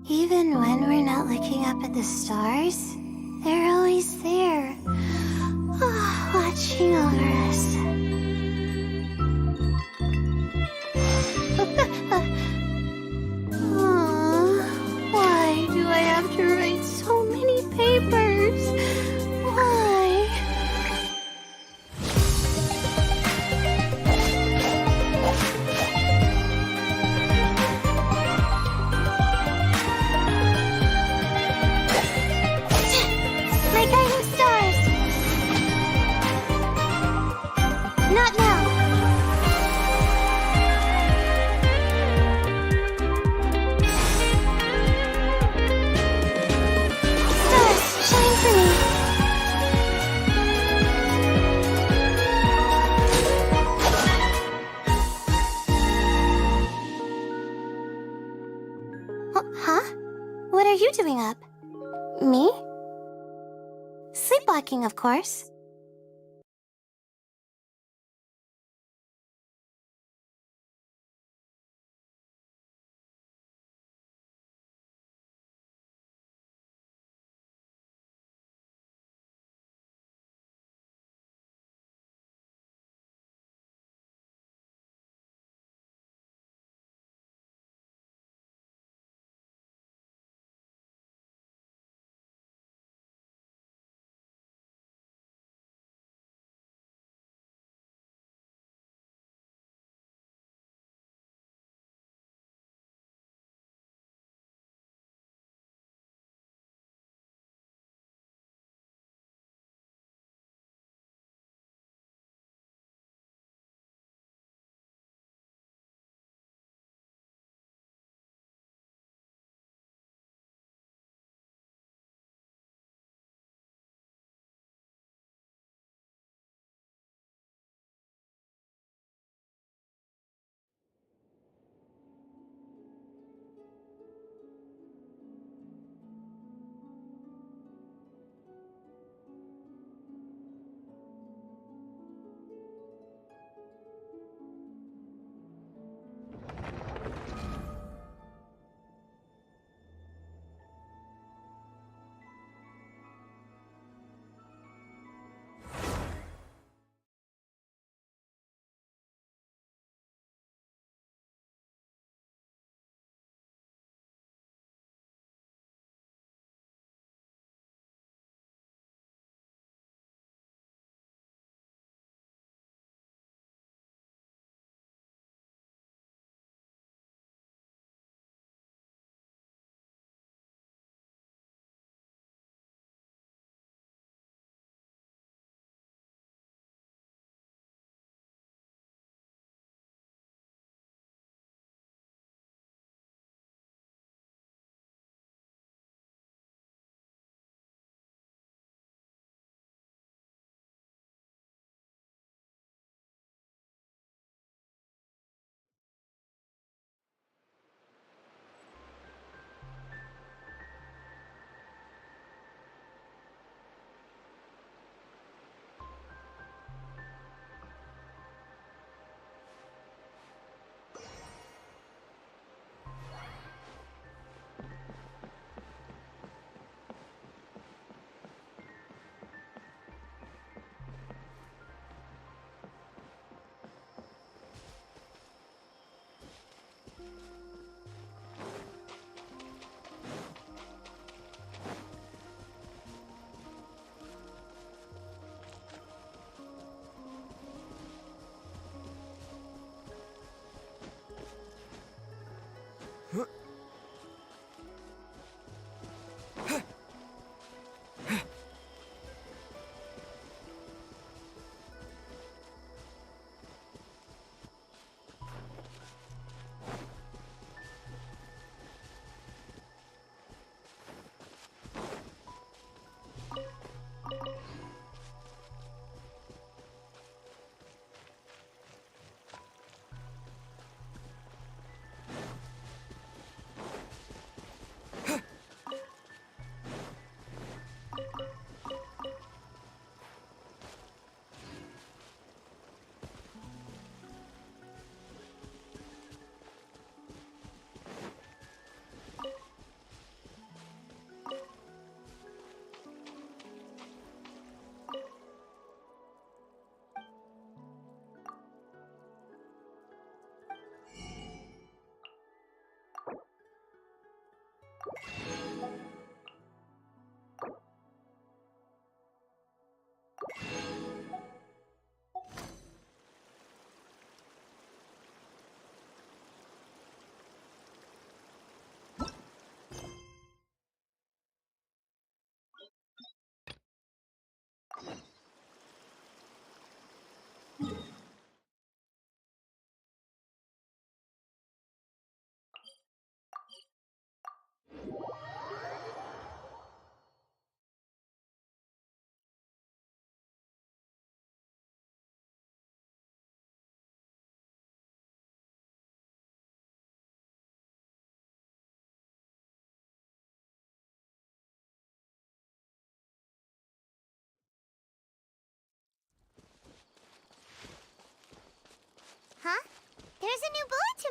Even when we're not looking up at the stars, they're always there, watching over us. Why do I have to write so many papers? Why? My guiding stars! Not now! Stars, shine for me! Huh? What are you doing up? Me? Sleepwalking, of course.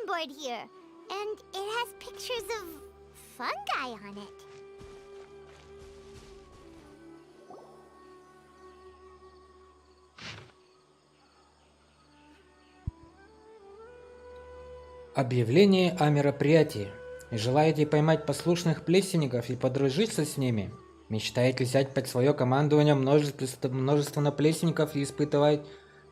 board here, and it has pictures of fungi on it. Объявление о мероприятии. Желаете поймать послушных плесенников и подружиться с ними? Мечтаете взять под свое командование множество плесенников и испытывать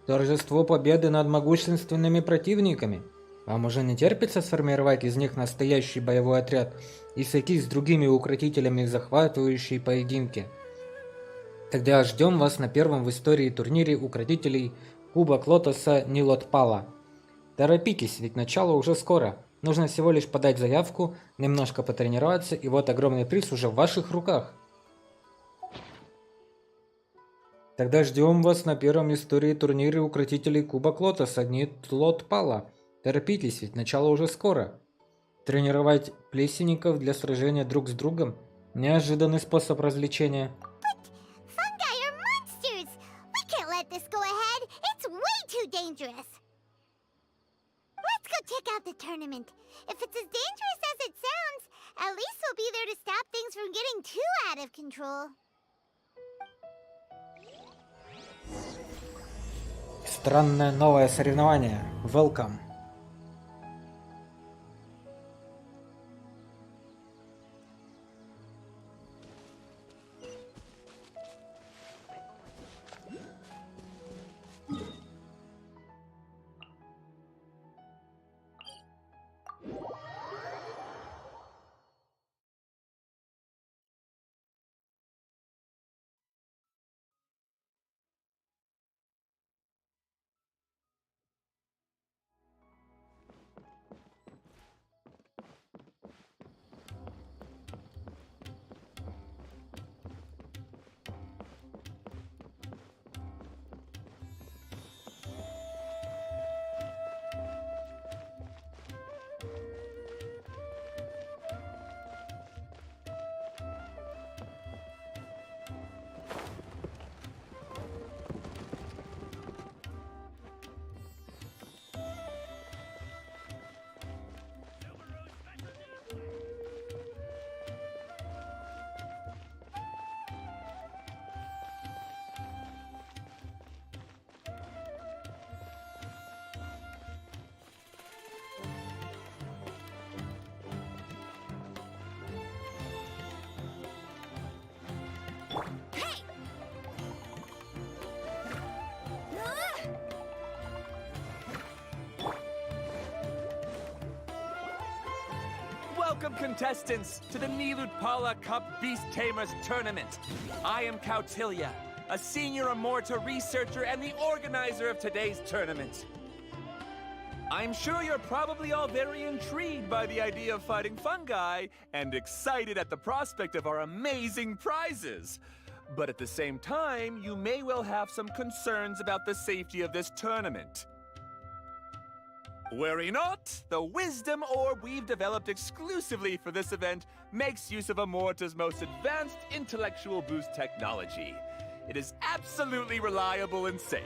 торжество победы над могущественными противниками? Вам уже не терпится сформировать из них настоящий боевой отряд и сойти с другими укротителями в захватывающие поединки? Тогда ждем вас на первом в истории турнире укротителей Кубок Лотоса Нилотпала. Торопитесь, ведь начало уже скоро. Нужно всего лишь подать заявку, немножко потренироваться, и вот огромный приз уже в ваших руках. Тогда ждем вас на первом в истории турнире укротителей Кубок Лотоса Нилотпала. Торопитесь, ведь начало уже скоро. Тренировать плесенников для сражения друг с другом – неожиданный способ развлечения. Fungi are monsters! We can't let this go ahead! It's way too dangerous! Let's go check out the tournament. If it's as dangerous as it sounds, at least we'll be there to stop things from getting too out of control. Странное новое соревнование. Welcome. Welcome, contestants, to the Nilutpala Cup Beast Tamers Tournament. I am Cautilia, a senior Amorta researcher and the organizer of today's tournament. I'm sure you're probably all very intrigued by the idea of fighting fungi and excited at the prospect of our amazing prizes. But at the same time, you may well have some concerns about the safety of this tournament. Worry not, the Wisdom Orb we've developed exclusively for this event makes use of Amorta's most advanced intellectual boost technology. It is absolutely reliable and safe.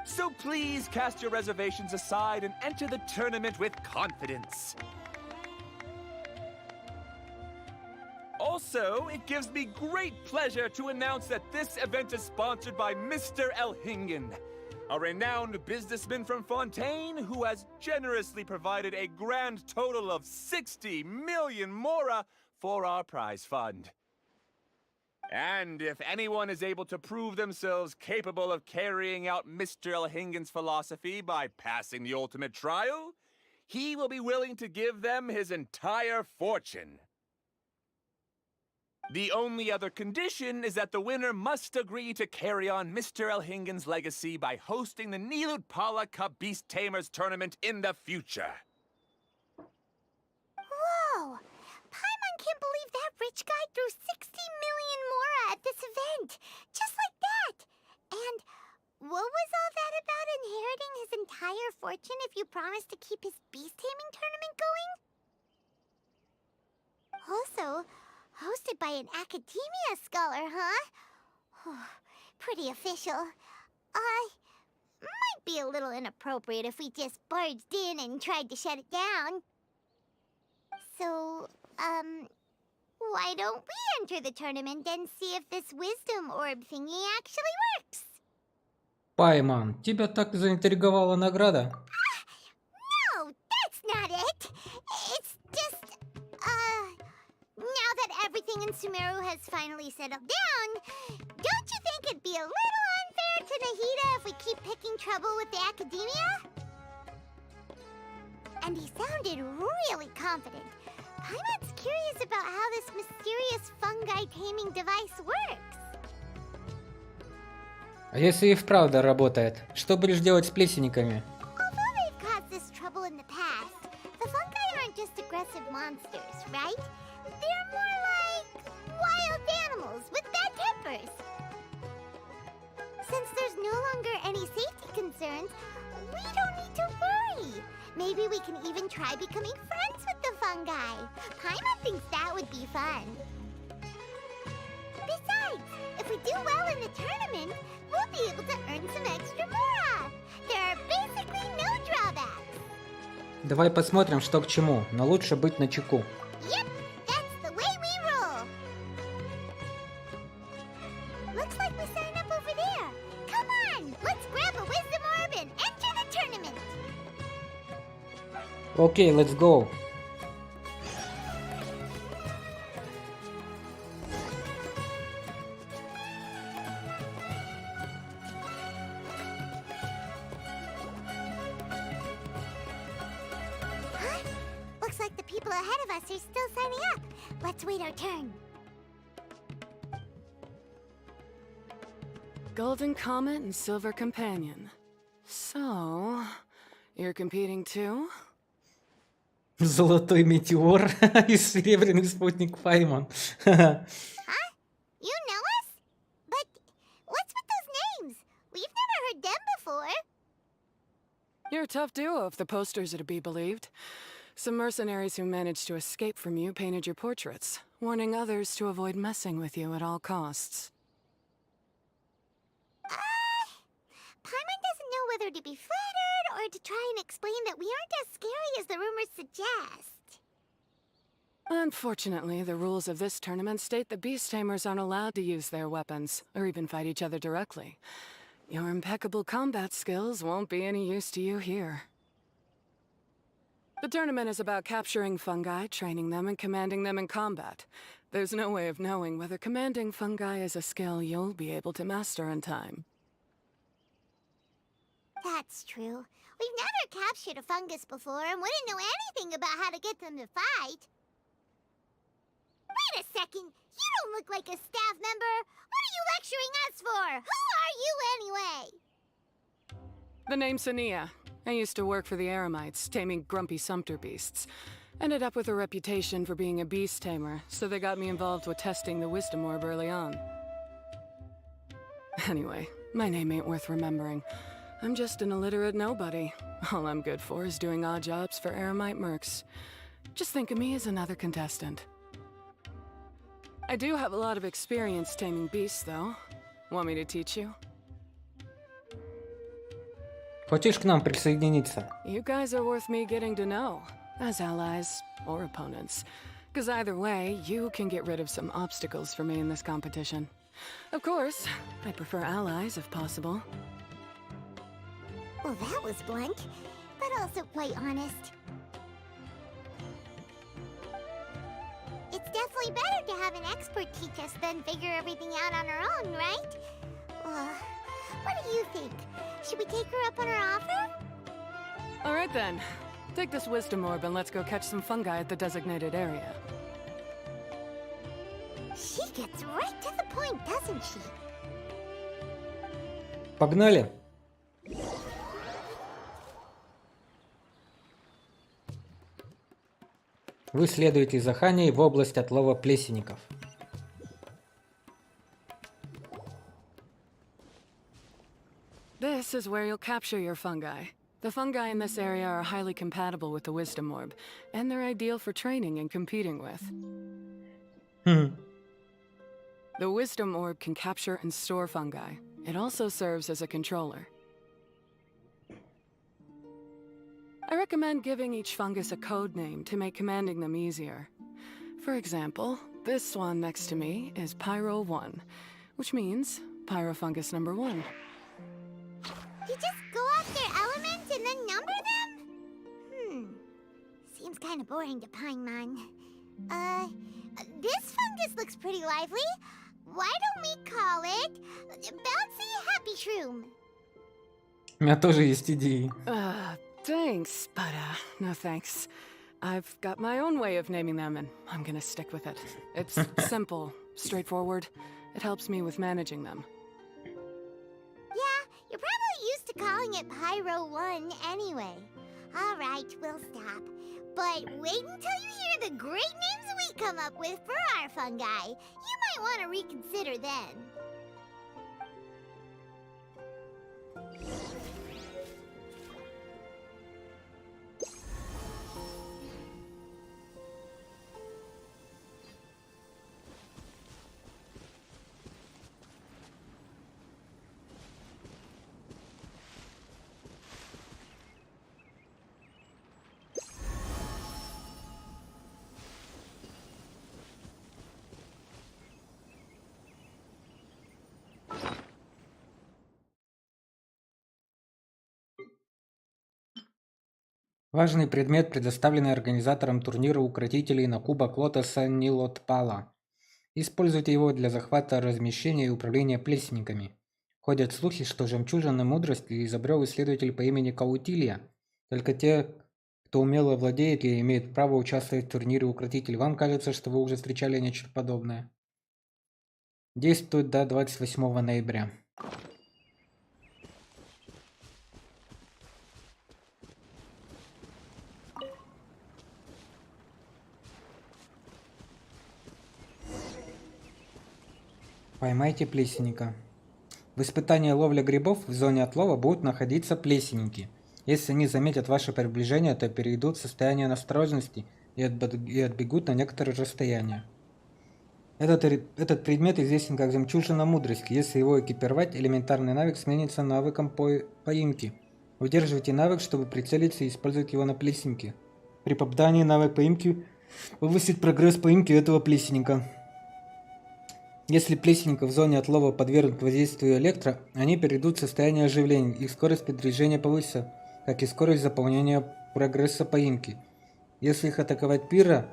So please cast your reservations aside and enter the tournament with confidence. Also, it gives me great pleasure to announce that this event is sponsored by Mr. Elhingen, a renowned businessman from Fontaine who has generously provided a grand total of 60 million mora for our prize fund. And if anyone is able to prove themselves capable of carrying out Mr. Elhingen's philosophy by passing the ultimate trial, he will be willing to give them his entire fortune. The only other condition is that the winner must agree to carry on Mr. Elhingen's legacy by hosting the Nilutpala Cup Beast Tamers Tournament in the future. Whoa! Paimon can't believe that rich guy threw 60 million mora at this event! Just like that! And what was all that about inheriting his entire fortune if you promised to keep his beast taming tournament going? Also, hosted by an academia scholar, huh? Pretty official. Might be a little inappropriate if we just barged in and tried to shut it down. So, why don't we enter the tournament and see if this wisdom orb thingy actually works? Пайман, тебя так заинтриговала награда? No, that's not it. It's just, now that everything in Sumeru has finally settled down, don't you think it'd be a little unfair to Nahida if we keep picking trouble with the academia? And he sounded really confident. Paimon's curious about how this mysterious fungi taming device works. А если и вправду работает, что будешь делать с плесенниками? Although they've caused this trouble in the past, the fungi aren't just aggressive monsters, right? They're more like wild animals with bad tempers. Since there's no longer any safety concerns, we don't need to worry. Maybe we can even try becoming friends with the fungi. Paimon thinks that would be fun. Besides, if we do well in the tournament, we'll be able to earn some extra mora. There are basically no drawbacks. Давай посмотрим, что к чему, но лучше быть начеку. Yep, that's the way we roll. Looks like we signed up over there. Come on, let's grab a wisdom orb and enter the tournament. Окей, let's go. Huh? Looks like the people ahead of us are still signing up. Let's wait our turn. Golden Comet and Silver Companion. So, you're competing too? Золотой метеор и серебряный спутник Пайман. Huh? You know us? But what's with those names? We've never heard them before. You're a tough duo if the posters are to be believed. Some mercenaries who managed to escape from you painted your portraits, warning others to avoid messing with you at all costs. Paimon doesn't know whether to be flattered or to try and explain that we aren't as scary as the rumors suggest. Unfortunately, the rules of this tournament state that beast tamers aren't allowed to use their weapons, or even fight each other directly. Your impeccable combat skills won't be any use to you here. The tournament is about capturing fungi, training them, and commanding them in combat. There's no way of knowing whether commanding fungi is a skill you'll be able to master in time. That's true. We've never captured a fungus before and wouldn't know anything about how to get them to fight. Wait a second! You don't look like a staff member! What are you lecturing us for? Who are you anyway? The name's Sania. I used to work for the Eremites, taming grumpy sumpter beasts. Ended up with a reputation for being a beast tamer, so they got me involved with testing the wisdom orb early on. Anyway, my name ain't worth remembering. I'm just an illiterate nobody. All I'm good for is doing odd jobs for Eremite mercs. Just think of me as another contestant. I do have a lot of experience taming beasts, though. Want me to teach you? Хочешь к нам присоединиться? You guys are worth me getting to know, as allies or opponents. Because either way, you can get rid of some obstacles for me in this competition. Of course, I prefer allies if possible. Well, that was blunt, but also quite honest. It's definitely better to have an expert teach us than figure everything out on our own, right? What do you think? Should we take her up on her offer? All right then. Take this wisdom orb and let's go catch some fungi at the designated area. She gets right to the point, doesn't she? Погнали! Вы следуете за Ханей в область отлова плесенников. This is where you'll capture your fungi. The fungi in this area are highly compatible with the wisdom orb, and they're ideal for training and competing with. The wisdom orb can capture and store fungi. It also serves as a controller. I recommend giving each fungus a code name to make commanding them easier. For example, this one next to me is Pyro 1, which means Pyrofungus number 1. You just go off their elements and then number them? Seems kind of boring to Paimon. This fungus looks pretty lively. Why don't we call it Bouncy Happy Shroom? У меня тоже есть идеи. Thanks, but no thanks. I've got my own way of naming them, and I'm gonna stick with it. It's simple, straightforward. It helps me with managing them. Yeah, you're probably used to calling it Pyro 1 anyway. All right, we'll stop. But wait until you hear the great names we come up with for our fungi. You might want to reconsider then. Важный предмет, предоставленный организатором турнира укротителей на кубок Лотоса Нилотпала. Используйте его для захвата, размещения и управления плесенниками. Ходят слухи, что жемчужины мудрости изобрел исследователь по имени Каутилья. Только те, кто умело владеет и имеет право участвовать в турнире укротителей. Вам кажется, что вы уже встречали нечто подобное. Действует до 28 ноября. Поймайте плесенника. В испытании ловля грибов в зоне отлова будут находиться плесенники. Если они заметят ваше приближение, то перейдут в состояние настороженности и отбегут на некоторое расстояние. Этот предмет известен как жемчужина мудрости. Если его экипировать, элементарный навык сменится навыком поимки. Удерживайте навык, чтобы прицелиться и использовать его на плесеннике. При попадании навык поимки повысит прогресс поимки этого плесенника. Если плесенника в зоне отлова подвергнут воздействию электро, они перейдут в состояние оживления, их скорость передвижения повысится, как и скорость заполнения прогресса поимки. Если их атаковать пиро,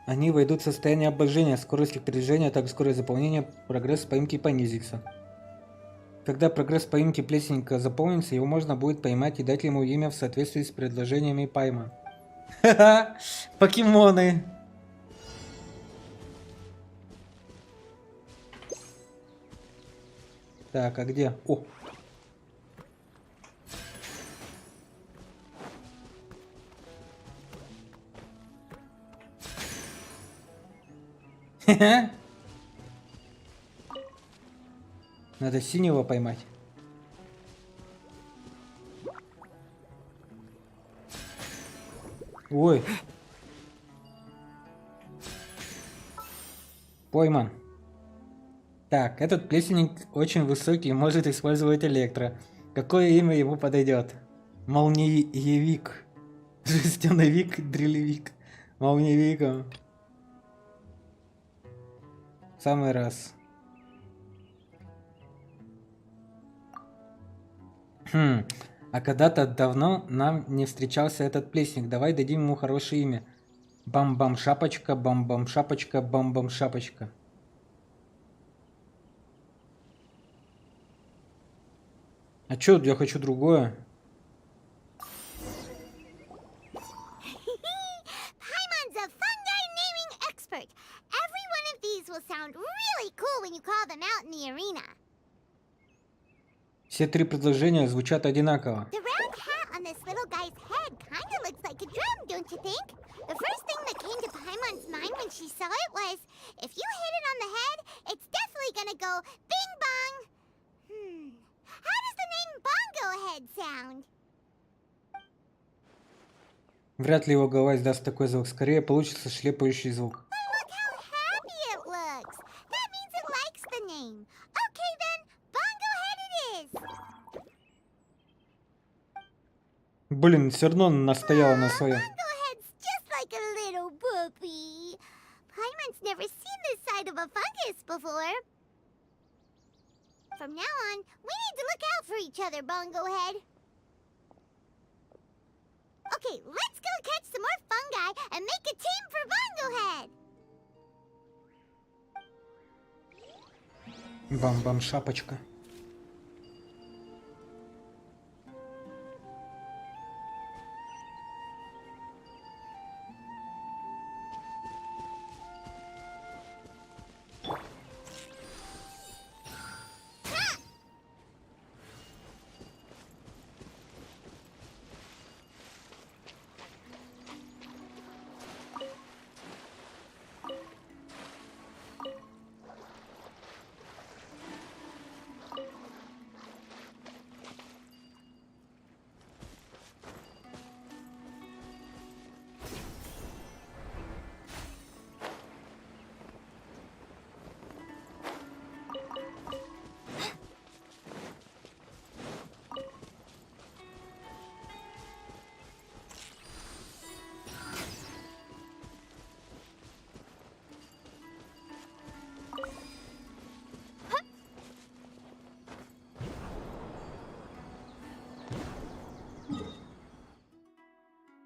они войдут в состояние обожжения, скорость их передвижения, а также скорость заполнения прогресса поимки понизится. Когда прогресс поимки плесенника заполнится, его можно будет поймать и дать ему имя в соответствии с предложениями Пайма. Ха-ха! Покемоны! Так, а где? О! Ха-ха! Надо синего поймать. Ой. Пойман. Так, этот плесенник очень высокий и может использовать электро. Какое имя ему подойдет? Молниевик. Жестяновик, дрелевик. Молниевиком. В самый раз. А когда-то давно нам не встречался этот плесенник. Давай дадим ему хорошее имя. Бам-бам-шапочка, бам-бам-шапочка, бам-бам-шапочка. А чё, я хочу другое. Paimon's a fungi naming expert. Every one of these will sound really cool when you call them out in the arena. Все три предложения звучат одинаково. The round hat on this little guy's head kinda looks like a drum, don't you think? The first thing that came to Paimon's mind when she saw it was, if you hit it on the head, it's definitely gonna go bing bong. How does the name Bongo Head sound? Вряд ли его голова издаст такой звук. Скорее получится шлепающий звук. Look how happy it looks. That means it likes the name. Okay then, Bongo Head it is. Блин, все равно настояла на своем. Bongohead's just like a little puppy. Paimon's never seen this side of a fungus before. From now on, we need to look out for each other, Bongohead. Okay, let's go catch some more fungi and make a team for Bongohead. Бам-бам, шапочка.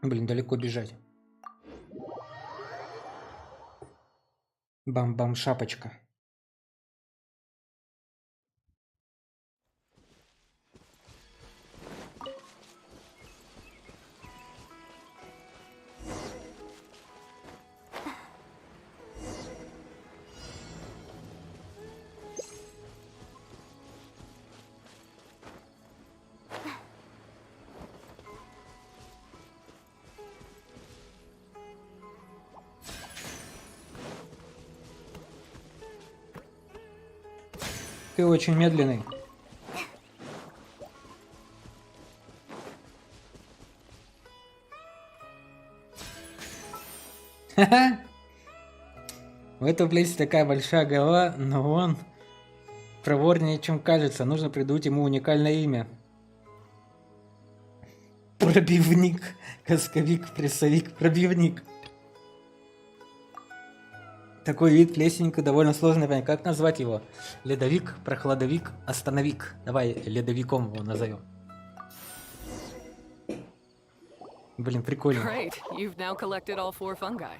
Блин, далеко бежать. Бам-бам, шапочка. Ты очень медленный. Ха-ха! У этого плеси такая большая голова, но он проворнее, чем кажется. Нужно придумать ему уникальное имя. Пробивник. Косковик, прессовик, пробивник. Такой вид плесенника довольно сложно понять. Как назвать его? Ледовик, прохладовик, остановик. Давай ледовиком его назовем. Блин, прикольно. Great, you've now collected all 4 fungi.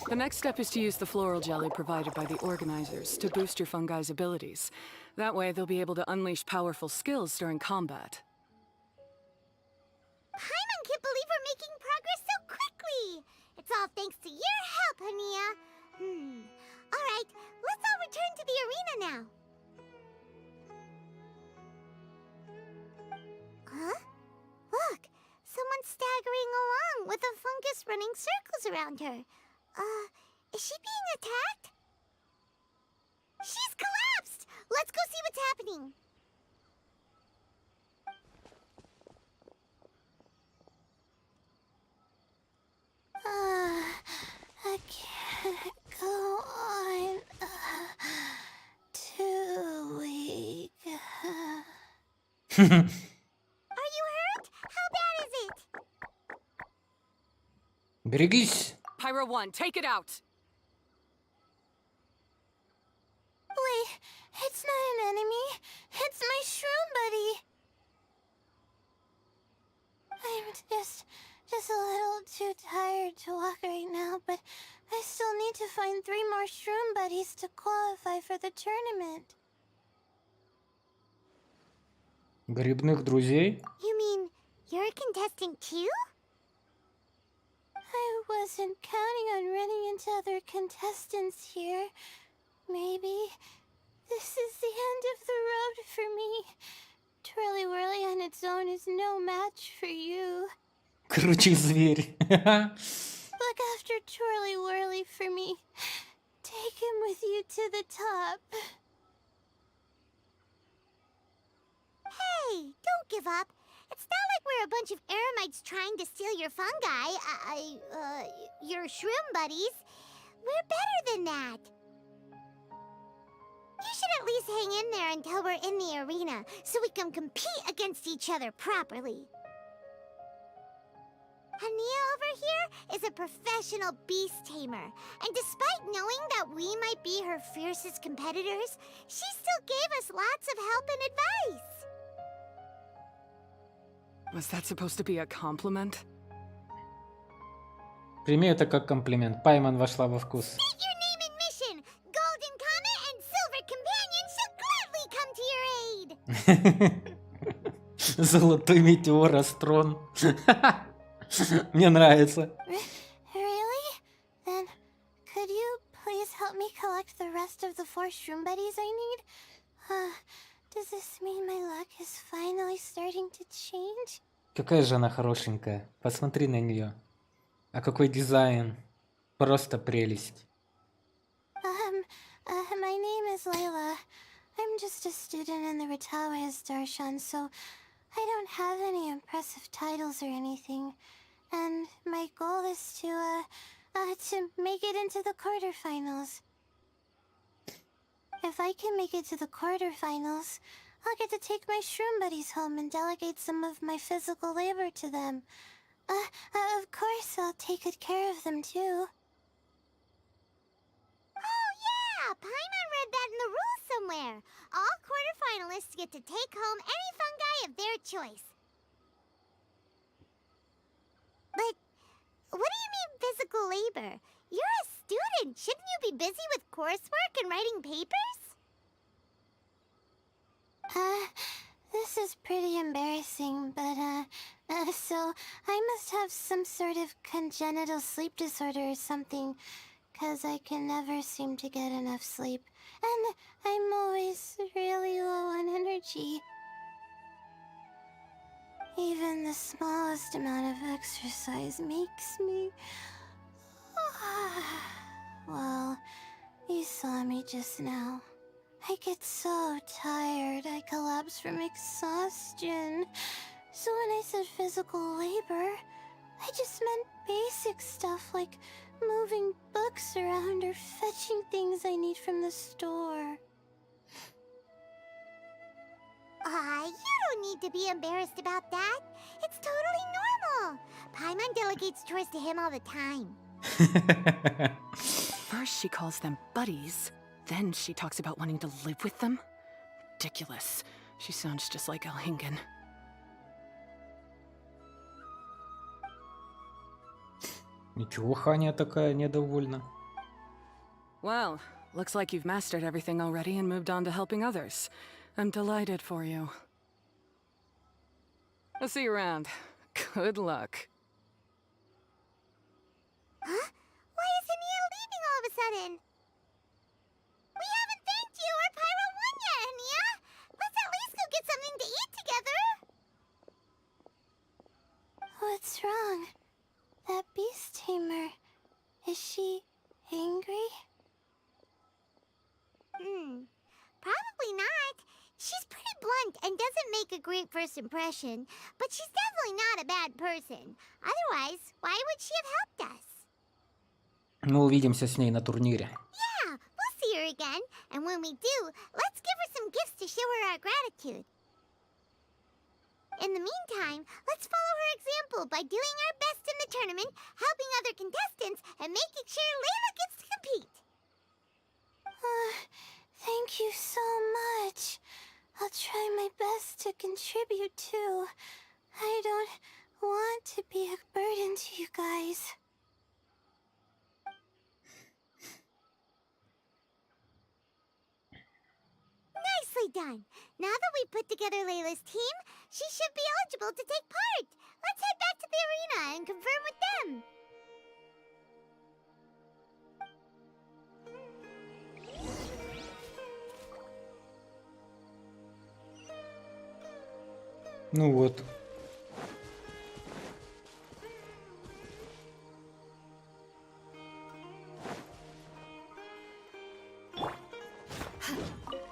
The next step is to use the floral jelly provided by the organizers to boost your fungi's abilities. That way they'll be able to unleash powerful skills during combat. Paimon can't believe we're making progress so quickly. It's all thanks to your help, Hania. All right, let's all return to the arena now. Huh? Look, someone's staggering along with a fungus running circles around her. Is she being attacked? She's collapsed! Let's go see what's happening. I can't go on. Too weak. Are you hurt? How bad is it? Берегись! Pyro 1, take it out! Wait, it's not an enemy. It's my shroom buddy. I'm just a little too tired to walk right now, but I still need to find 3 more shroom buddies to qualify for the tournament. Грибных друзей? You mean you're a contestant too? I wasn't counting on running into other contestants here. Maybe this is the end of the road for me. Twirly Whirly on its own is no match for you. Круче зверь. Look after Twirly Whirly for me. Take him with you to the top. Hey, don't give up. It's not like we're a bunch of eremites trying to steal your fungi. Your shroom buddies. We're better than that. You should at least hang in there until we're in the arena, so we can compete against each other properly. Hania over here is a professional beast tamer, and despite knowing that we might be her fiercest competitors, she still gave us lots of help and advice. Was that supposed to be a compliment? Прими это как комплимент. Пайман вошла во вкус. State your name and mission. Golden Comet and Silver Companion shall gladly come to your aid. Золотой метеор, Астрон. Мне нравится. Really? Then, could you please help me collect the rest of the 4 shroom buddies I need? Does this mean my luck is finally starting to change? Какая же она хорошенькая. Посмотри на нее. А какой дизайн. Просто прелесть. My name is Layla. I'm just a student in the AstronYS Darshan, so I don't have any impressive titles or anything. And my goal is to make it into the quarterfinals. If I can make it to the quarterfinals, I'll get to take my shroom buddies home and delegate some of my physical labor to them. Of course, I'll take good care of them, too. Oh, yeah! Paimon read that in the rules somewhere. All quarterfinalists get to take home any fungi of their choice. But what do you mean physical labor? You're a student. Shouldn't you be busy with coursework and writing papers? This is pretty embarrassing, but, so I must have some sort of congenital sleep disorder or something, 'cause I can never seem to get enough sleep, and I'm always really low on energy. Even the smallest amount of exercise makes me... Well, you saw me just now. I get so tired, I collapse from exhaustion. So when I said physical labor, I just meant basic stuff like moving books around or fetching things I need from the store. You don't need to be embarrassed about that. It's totally normal. Paimon delegates chores to him all the time. First she calls them buddies, then she talks about wanting to live with them? Ridiculous. She sounds just like Elhingen. Ничего, Ханя такая недовольна. Well, looks like you've mastered everything already and moved on to helping others. I'm delighted for you. I'll see you around. Good luck. Huh? Why is Hania leaving all of a sudden? We haven't thanked you or Pyro 1 yet, Hania! Let's at least go get something to eat together! What's wrong? That beast tamer... Is she... angry? Probably not. She's pretty blunt and doesn't make a great first impression, but she's definitely not a bad person. Otherwise, why would she have helped us? Мы увидимся с ней на турнире. Yeah, we'll see her again. And when we do, let's give her some gifts to show her our gratitude. In the meantime, let's follow her example by doing our best in the tournament, helping other contestants, and making sure Layla gets to compete. Thank you so much. I'll try my best to contribute too. I don't want to be a burden to you guys. Nicely done. Now that we put together Layla's team, she should be eligible to take part. Let's head back to the arena and confirm with them. Ну вот.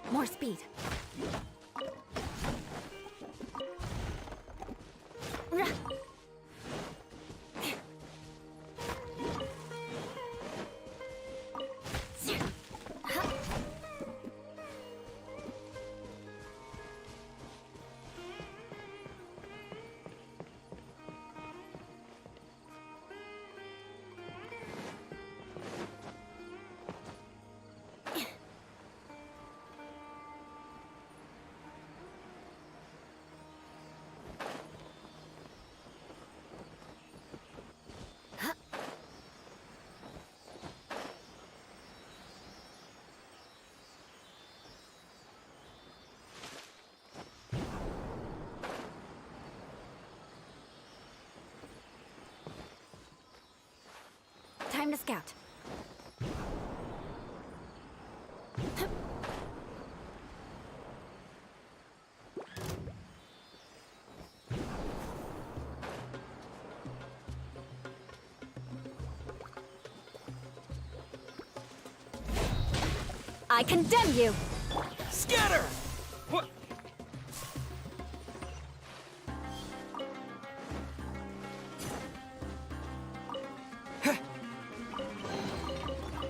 More speed. to scout. I condemn you! Scatter! What?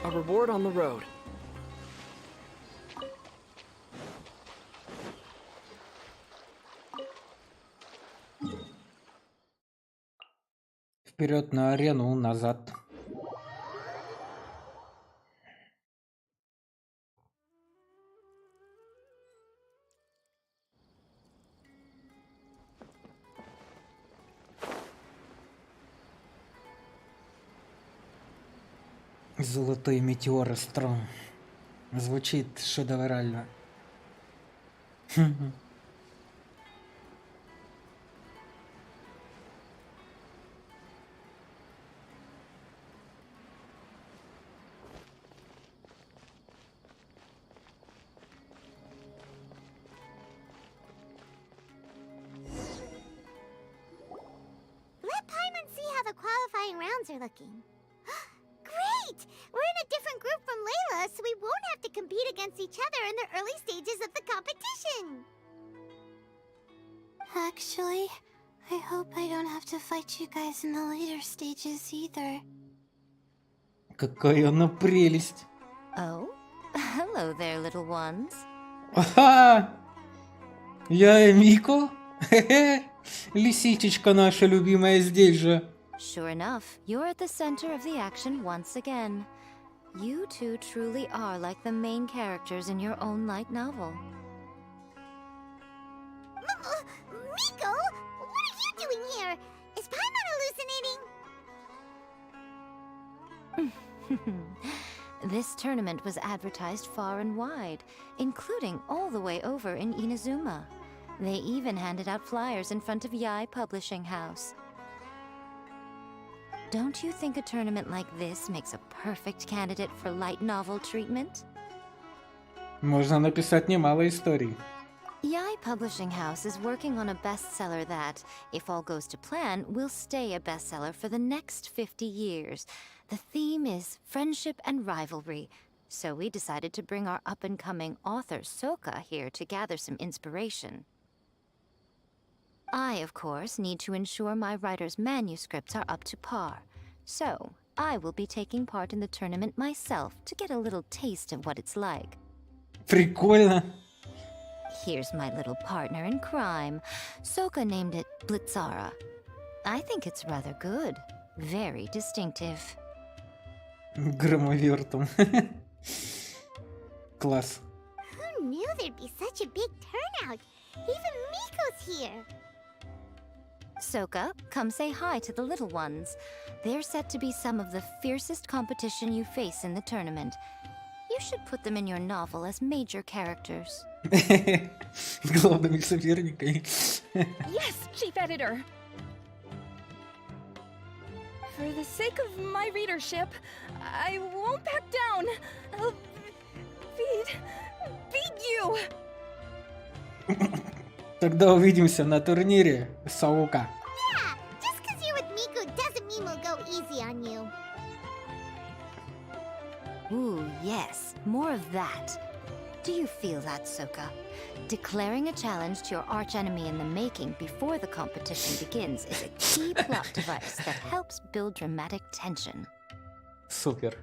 A reward on the road. Вперед на арену, назад. Золотой метеор Астрон. Звучит шедеврально. Let Paimon see how the qualifying rounds are looking. Great! We're in a different group from Layla, so we won't have to compete against each other in the early stages of the competition. Actually, I hope I don't have to fight you guys in the later stages either. Какая она прелесть. Oh? Hello there, little ones. Ага! Я Мико? Хе-хе! Лисичечка наша любимая здесь же. Sure enough, you're at the center of the action once again. You two truly are like the main characters in your own light novel. Miko, what are you doing here? Is Paimon hallucinating? This tournament was advertised far and wide, including all the way over in Inazuma. They even handed out flyers in front of Yai Publishing House. Don't you think a tournament like this makes a perfect candidate for light novel treatment? Можно написать немало историй. Yai Publishing House is working on a bestseller that, if all goes to plan, will stay a bestseller for the next 50 years. The theme is friendship and rivalry, so we decided to bring our up-and-coming author Soka here to gather some inspiration. I, of course, need to ensure my writer's manuscripts are up to par, so I will be taking part in the tournament myself to get a little taste of what it's like. Прикольно. Here's my little partner in crime. Soka named it Blitzara. I think it's rather good. Very distinctive. Громовертом. Класс. Who knew there'd be such a big turnout? Even Miko's here. Soka, come say hi to the little ones. They're set to be some of the fiercest competition you face in the tournament. You should put them in your novel as major characters. Главными соперниками. Yes, Chief Editor! For the sake of my readership, I won't back down. I'll beat you! Тогда увидимся на турнире, Саука. Yeah, just because you're with Miko doesn't mean we'll go easy on you. Ooh, yes, more of that. Do you feel that, Soka? Declaring a challenge to your archenemy in the making before the competition begins is a key plot device that helps build dramatic tension. Супер.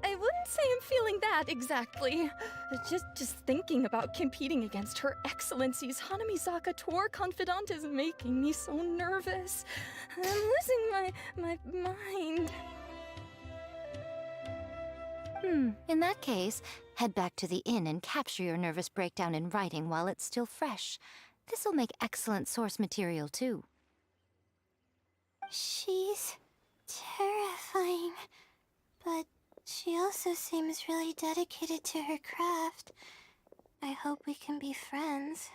I wouldn't say I'm feeling that exactly. Just thinking about competing against Her Excellency's Hanamizaka tour confidant is making me so nervous. I'm losing my mind. In that case, head back to the inn and capture your nervous breakdown in writing while it's still fresh. This'll make excellent source material, too. She's terrifying, but she also seems really dedicated to her craft. I hope we can be friends.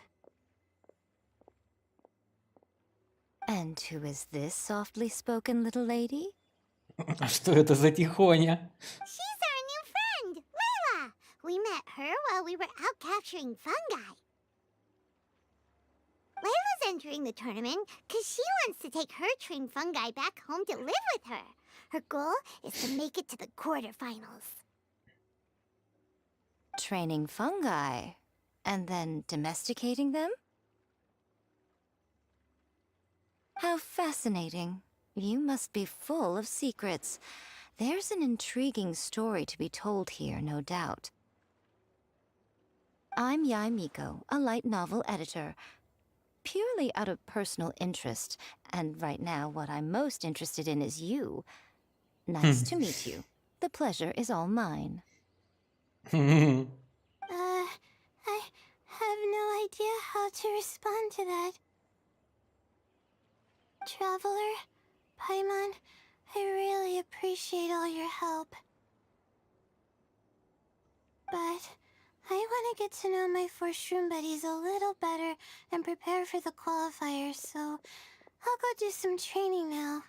And who is this softly spoken little lady? А что это за тихоня? She's our new friend, Layla. We met her while we were out capturing fungi. Layla's entering the tournament because she wants to take her trained fungi back home to live with her. Her goal is to make it to the quarterfinals. Training fungi and then domesticating them? How fascinating. You must be full of secrets. There's an intriguing story to be told here, no doubt. I'm Yai Miko, a light novel editor. Purely out of personal interest, and right now what I'm most interested in is you. Nice to meet you. The pleasure is all mine. I have no idea how to respond to that. Traveler, Paimon, I really appreciate all your help. But I want to get to know my 4 shroom buddies a little better and prepare for the qualifiers, so I'll go do some training now.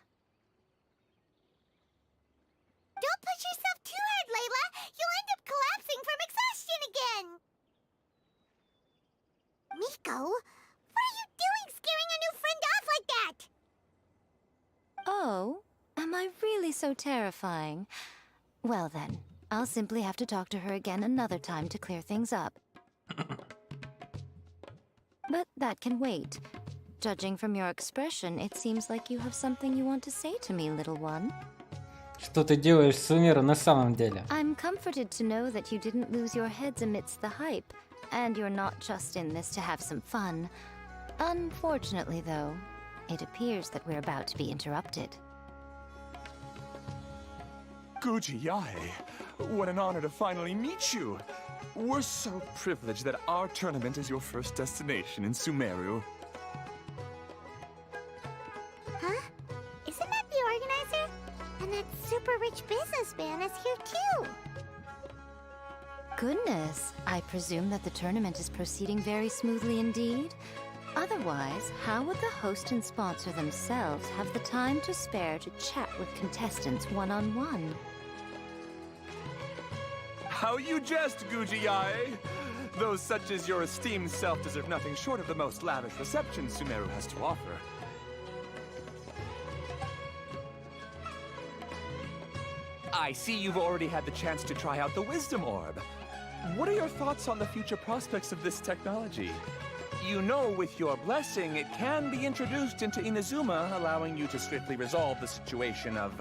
Don't push yourself too hard, Layla! You'll end up collapsing from exhaustion again! Miko, what are you doing scaring a new friend off like that? Oh, am I really so terrifying? Well then, I'll simply have to talk to her again another time to clear things up. But that can wait. Judging from your expression, it seems like you have something you want to say to me, little one. Что ты делаешь, Сумера, на самом деле? I'm comforted to know that you didn't lose your heads amidst the hype, and you're not just in this to have some fun. Unfortunately, though, it appears that we're about to be interrupted. Guji Yae, what an honor to finally meet you. We're so privileged that our tournament is your first destination in Sumeru. Huh? Isn't that the organizer? And that super rich businessman is here too. Goodness, I presume that the tournament is proceeding very smoothly indeed. Otherwise, how would the host and sponsor themselves have the time to spare to chat with contestants one-on-one? How you jest, Guji Yae! Those such as your esteemed self deserve nothing short of the most lavish reception Sumeru has to offer. I see you've already had the chance to try out the Wisdom Orb. What are your thoughts on the future prospects of this technology? You know, with your blessing, it can be introduced into Inazuma, allowing you to swiftly resolve the situation of,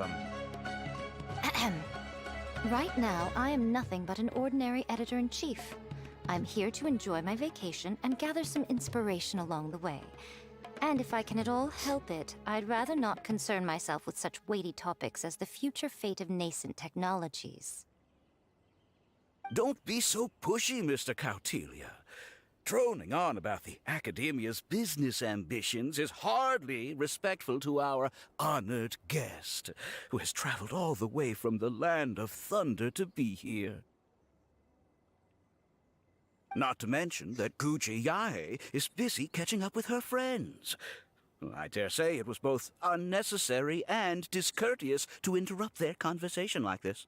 Right now, I am nothing but an ordinary editor-in-chief. I'm here to enjoy my vacation and gather some inspiration along the way. And if I can at all help it, I'd rather not concern myself with such weighty topics as the future fate of nascent technologies. Don't be so pushy, Mr. Cautelia. Droning on about the Academia's business ambitions is hardly respectful to our honored guest, who has traveled all the way from the land of thunder to be here. Not to mention that Guji Yae is busy catching up with her friends. I dare say it was both unnecessary and discourteous to interrupt their conversation like this.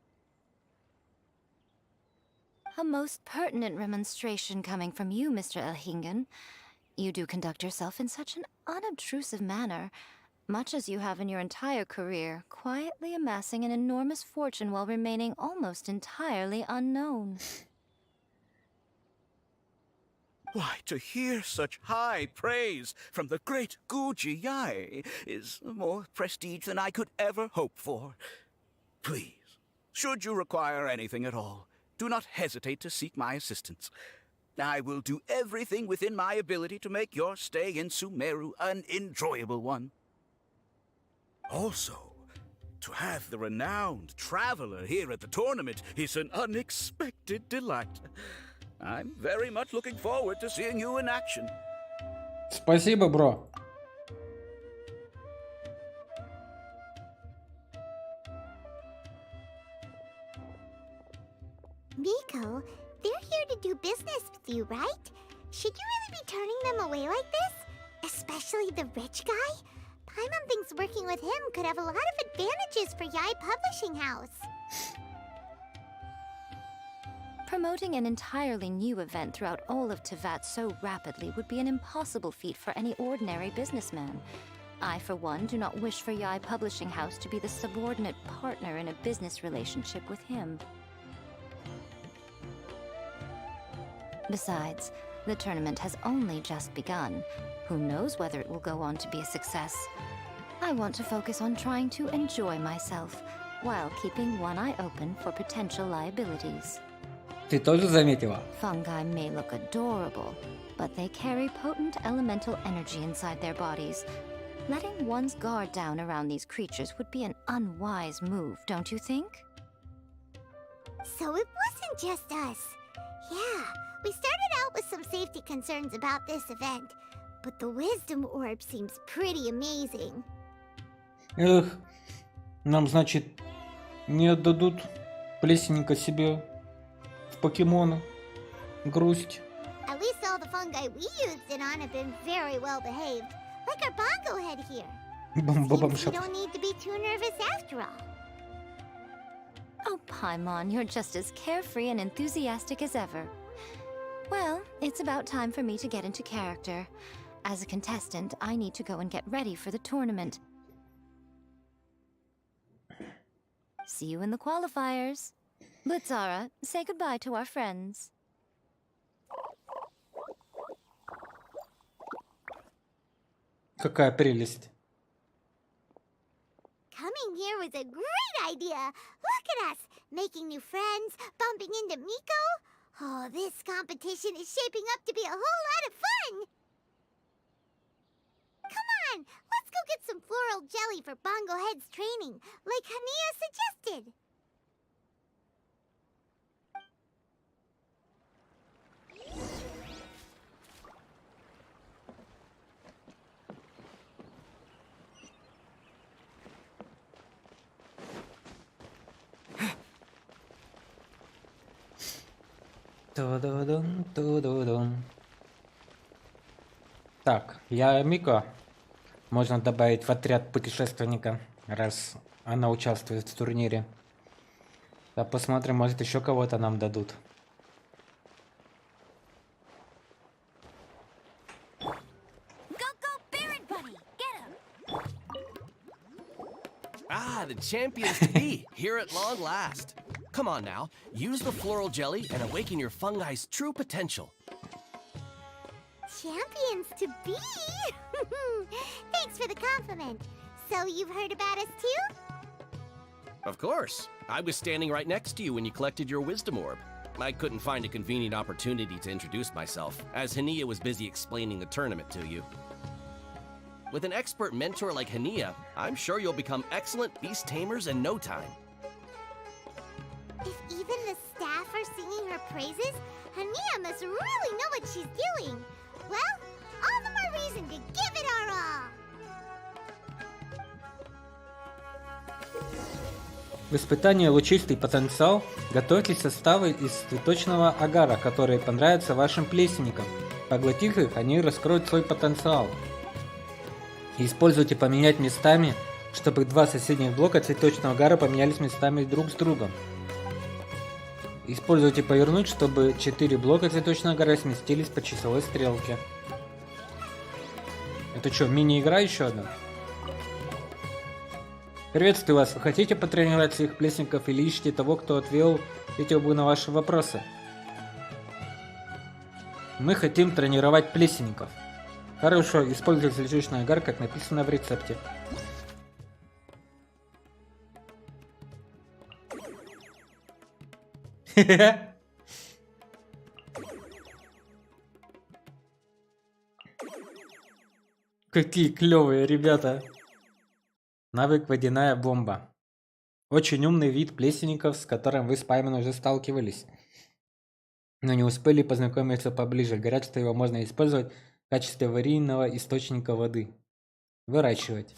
A most pertinent remonstration coming from you, Mr. Elhingen. You do conduct yourself in such an unobtrusive manner, much as you have in your entire career, quietly amassing an enormous fortune while remaining almost entirely unknown. Why, to hear such high praise from the great Guji Yae is more prestige than I could ever hope for. Please, should you require anything at all, do not hesitate to seek my assistance. I will do everything within my ability to make your stay in Sumeru an enjoyable one. Also, to have the renowned traveler here at the tournament is an unexpected delight. I'm very much looking forward to seeing you in action. Спасибо, бро. Miko, they're here to do business with you, right? Should you really be turning them away like this? Especially the rich guy? Paimon thinks working with him could have a lot of advantages for Yai Publishing House. Promoting an entirely new event throughout all of Teyvat so rapidly would be an impossible feat for any ordinary businessman. I, for one, do not wish for Yai Publishing House to be the subordinate partner in a business relationship with him. Besides, the tournament has only just begun. Who knows whether it will go on to be a success? I want to focus on trying to enjoy myself, while keeping one eye open for potential liabilities. Ты тоже заметила? Fungi may look adorable, but they carry potent elemental energy inside their bodies. Letting one's guard down around these creatures would be an unwise move, don't you think? So it wasn't just us. Yeah, we started out with some safety concerns about this event, but the wisdom orb seems pretty amazing. Эх, нам, значит, не отдадут плесенника себе в покемона. Грусть. At least all the fungi we used it on have been very well behaved, like our bongo head here. Seems you don't need to be too nervous after all. Oh, Paimon, you're just as carefree and enthusiastic as ever. Well, it's about time for me to get into character. As a contestant, I need to go and get ready for the tournament. See you in the qualifiers. Blitzara, say goodbye to our friends. Какая прелесть. Coming here was a great idea. Look at us, making new friends, bumping into Miko. Oh, this competition is shaping up to be a whole lot of fun. Come on, let's go get some floral jelly for Bongo Head's training, like Hania suggested. Ту-ду-дун, ту-ду-дун. Так, я Мико. Можно добавить в отряд путешественника, раз она участвует в турнире. Да, посмотрим, может еще кого-то нам дадут. Ah, the champions to be, here at long last. Come on now, use the floral jelly and awaken your fungi's true potential. Champions to be? Thanks for the compliment. So you've heard about us too? Of course. I was standing right next to you when you collected your wisdom orb. I couldn't find a convenient opportunity to introduce myself, as Hania was busy explaining the tournament to you. With an expert mentor like Hania, I'm sure you'll become excellent beast tamers in no time. If even the staff are singing her praises, Hania must really know what she's doing. Well, all the more reason to give it our all. В испытании лучистый потенциал готовьте составы из цветочного агара, которые понравятся вашим плесенникам. Поглотив их, они раскроют свой потенциал. Используйте поменять местами, чтобы два соседних блока цветочного агара поменялись местами друг с другом. Используйте повернуть, чтобы 4 блока цветочного агара сместились по часовой стрелке. Это что, мини-игра еще одна? Приветствую вас. Вы хотите потренировать своих плесенников или ищете того, кто ответил бы на ваши вопросы? Мы хотим тренировать плесенников. Хорошо, используйте цветочный агар, как написано в рецепте. Какие клевые ребята. Навык водяная бомба. Очень умный вид плесенников, с которым вы с Паймон уже сталкивались. Но не успели познакомиться поближе. Говорят, что его можно использовать в качестве аварийного источника воды. Выращивать.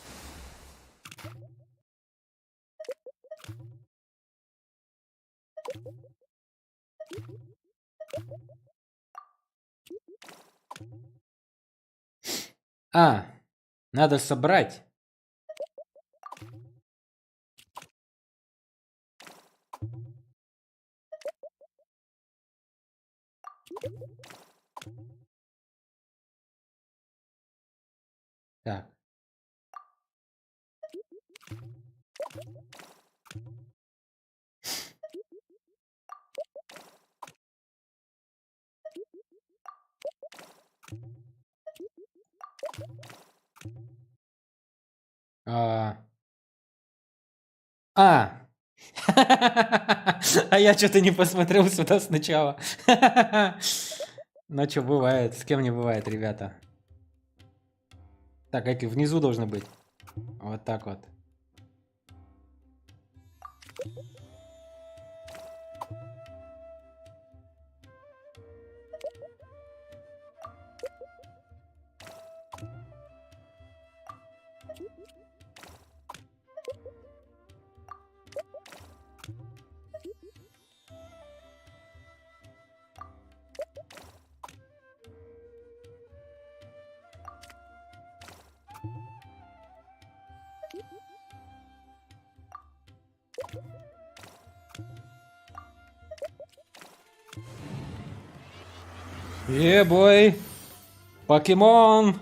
А, надо собрать Так. А. А. А я что-то не посмотрел сюда сначала. Ну что, бывает. С кем не бывает, ребята. Так, эти внизу должны быть. Вот так вот. Бой! Покемон!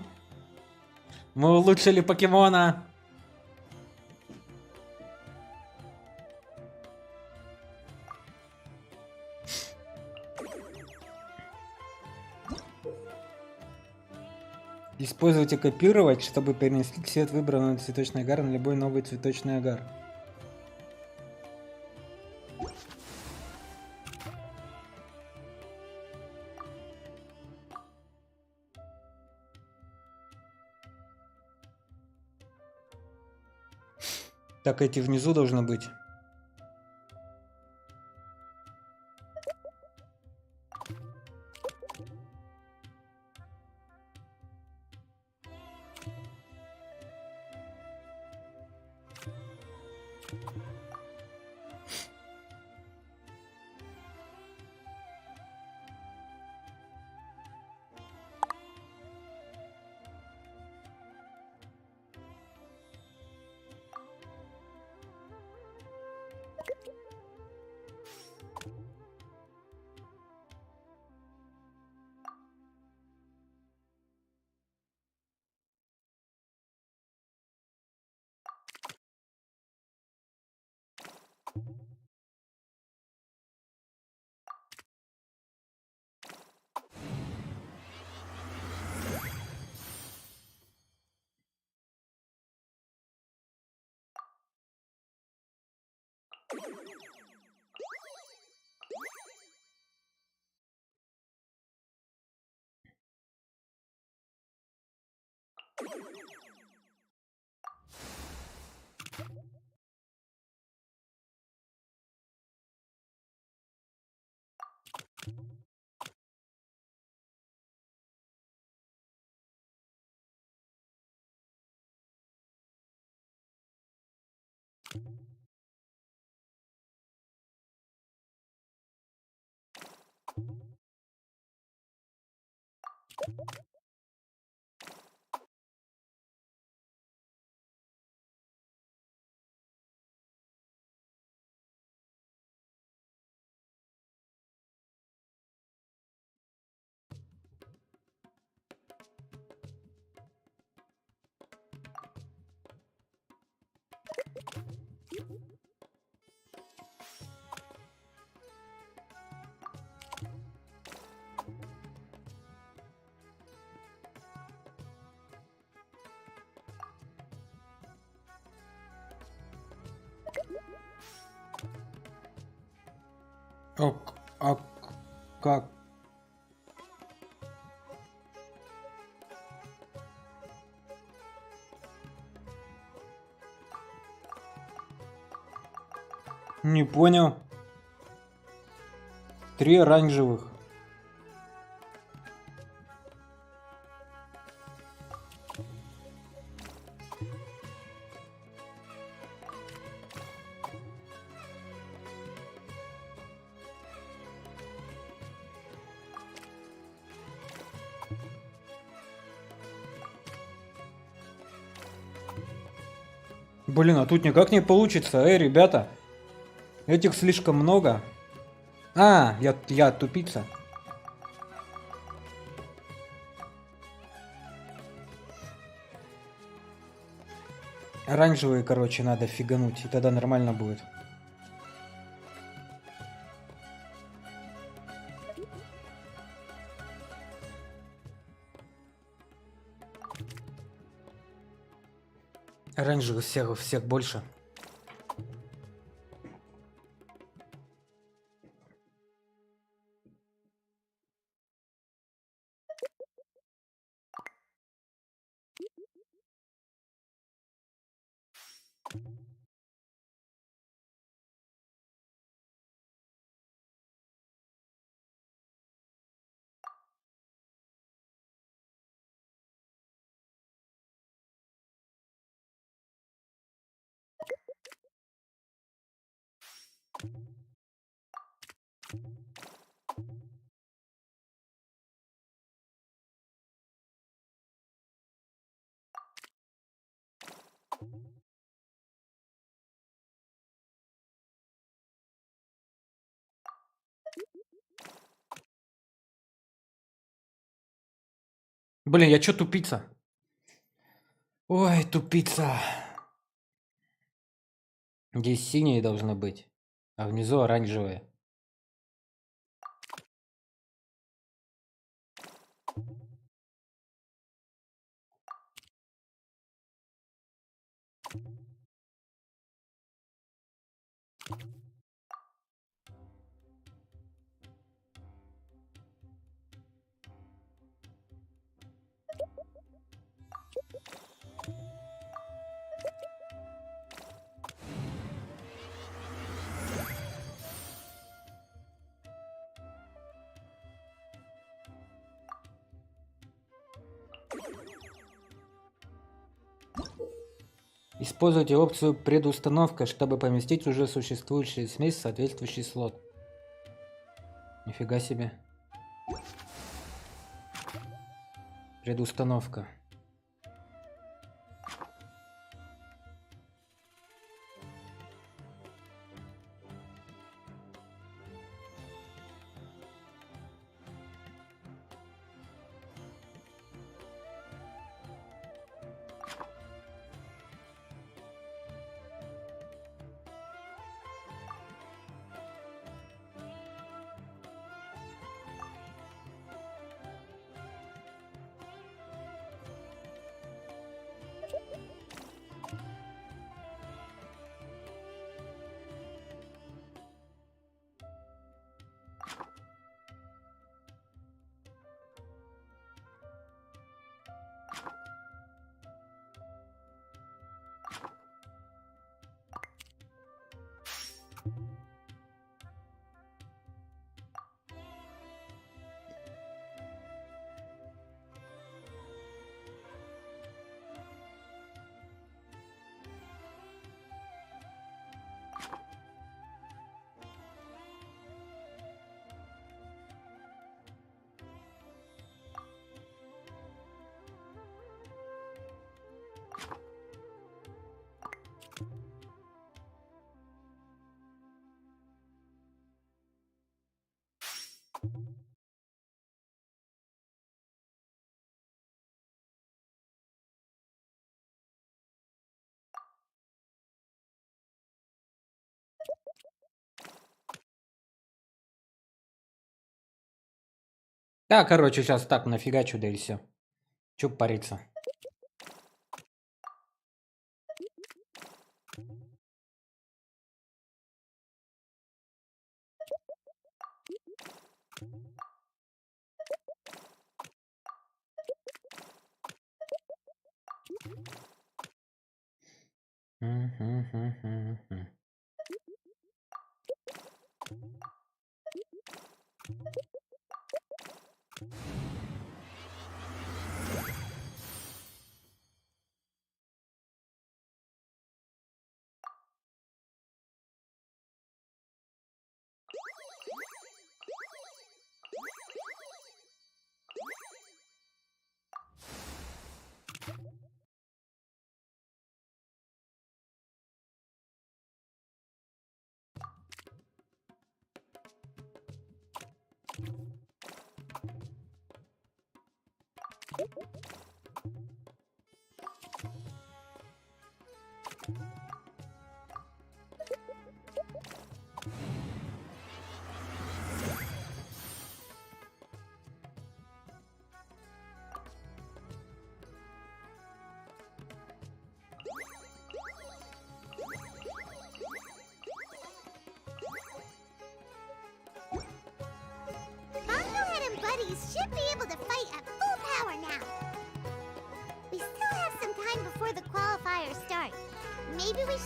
Мы улучшили покемона! Используйте копировать, чтобы перенести цвет выбранного цветочный агар на любой новый цветочный агар. Так, эти внизу должны быть. Ок, как? Не понял. 3 оранжевых. Блин, а тут никак не получится. Эй, ребята. Этих слишком много. А, я тупица. Оранжевые, короче, надо фигануть, и тогда нормально будет. Оранжевых всех больше. Блин, я чё тупица? Ой, тупица. Здесь синие должны быть, а внизу оранжевые. Используйте опцию предустановка, чтобы поместить уже существующую смесь в соответствующий слот. Нифига себе. Предустановка. Да, короче, сейчас так нафигачу, да и все. Чё париться.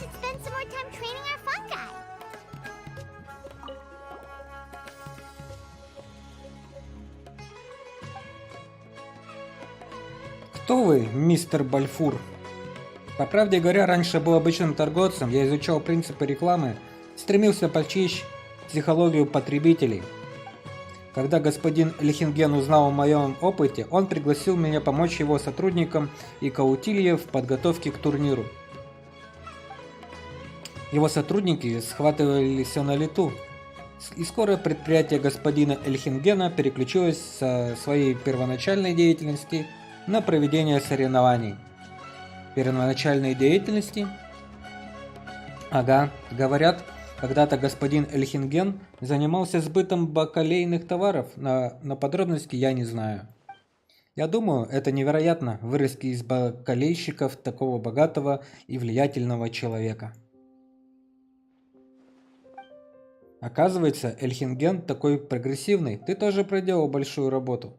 should spend some more time training our fungi. Кто вы, мистер Бальфур? По правде говоря, раньше я был обычным торговцем, я изучал принципы рекламы, стремился постичь психологию потребителей. Когда господин Эльхинген узнал о моем опыте, он пригласил меня помочь его сотрудникам и Каутилье в подготовке к турниру. Его сотрудники схватывали все на лету, и скоро предприятие господина Эльхингена переключилось со своей первоначальной деятельности на проведение соревнований. Первоначальной деятельности? Ага, говорят, когда-то господин Эльхинген занимался сбытом бакалейных товаров, но подробности я не знаю. Я думаю, это невероятно вырасти из бакалейщиков такого богатого и влиятельного человека. Оказывается, Эльхинген такой прогрессивный, ты тоже проделал большую работу.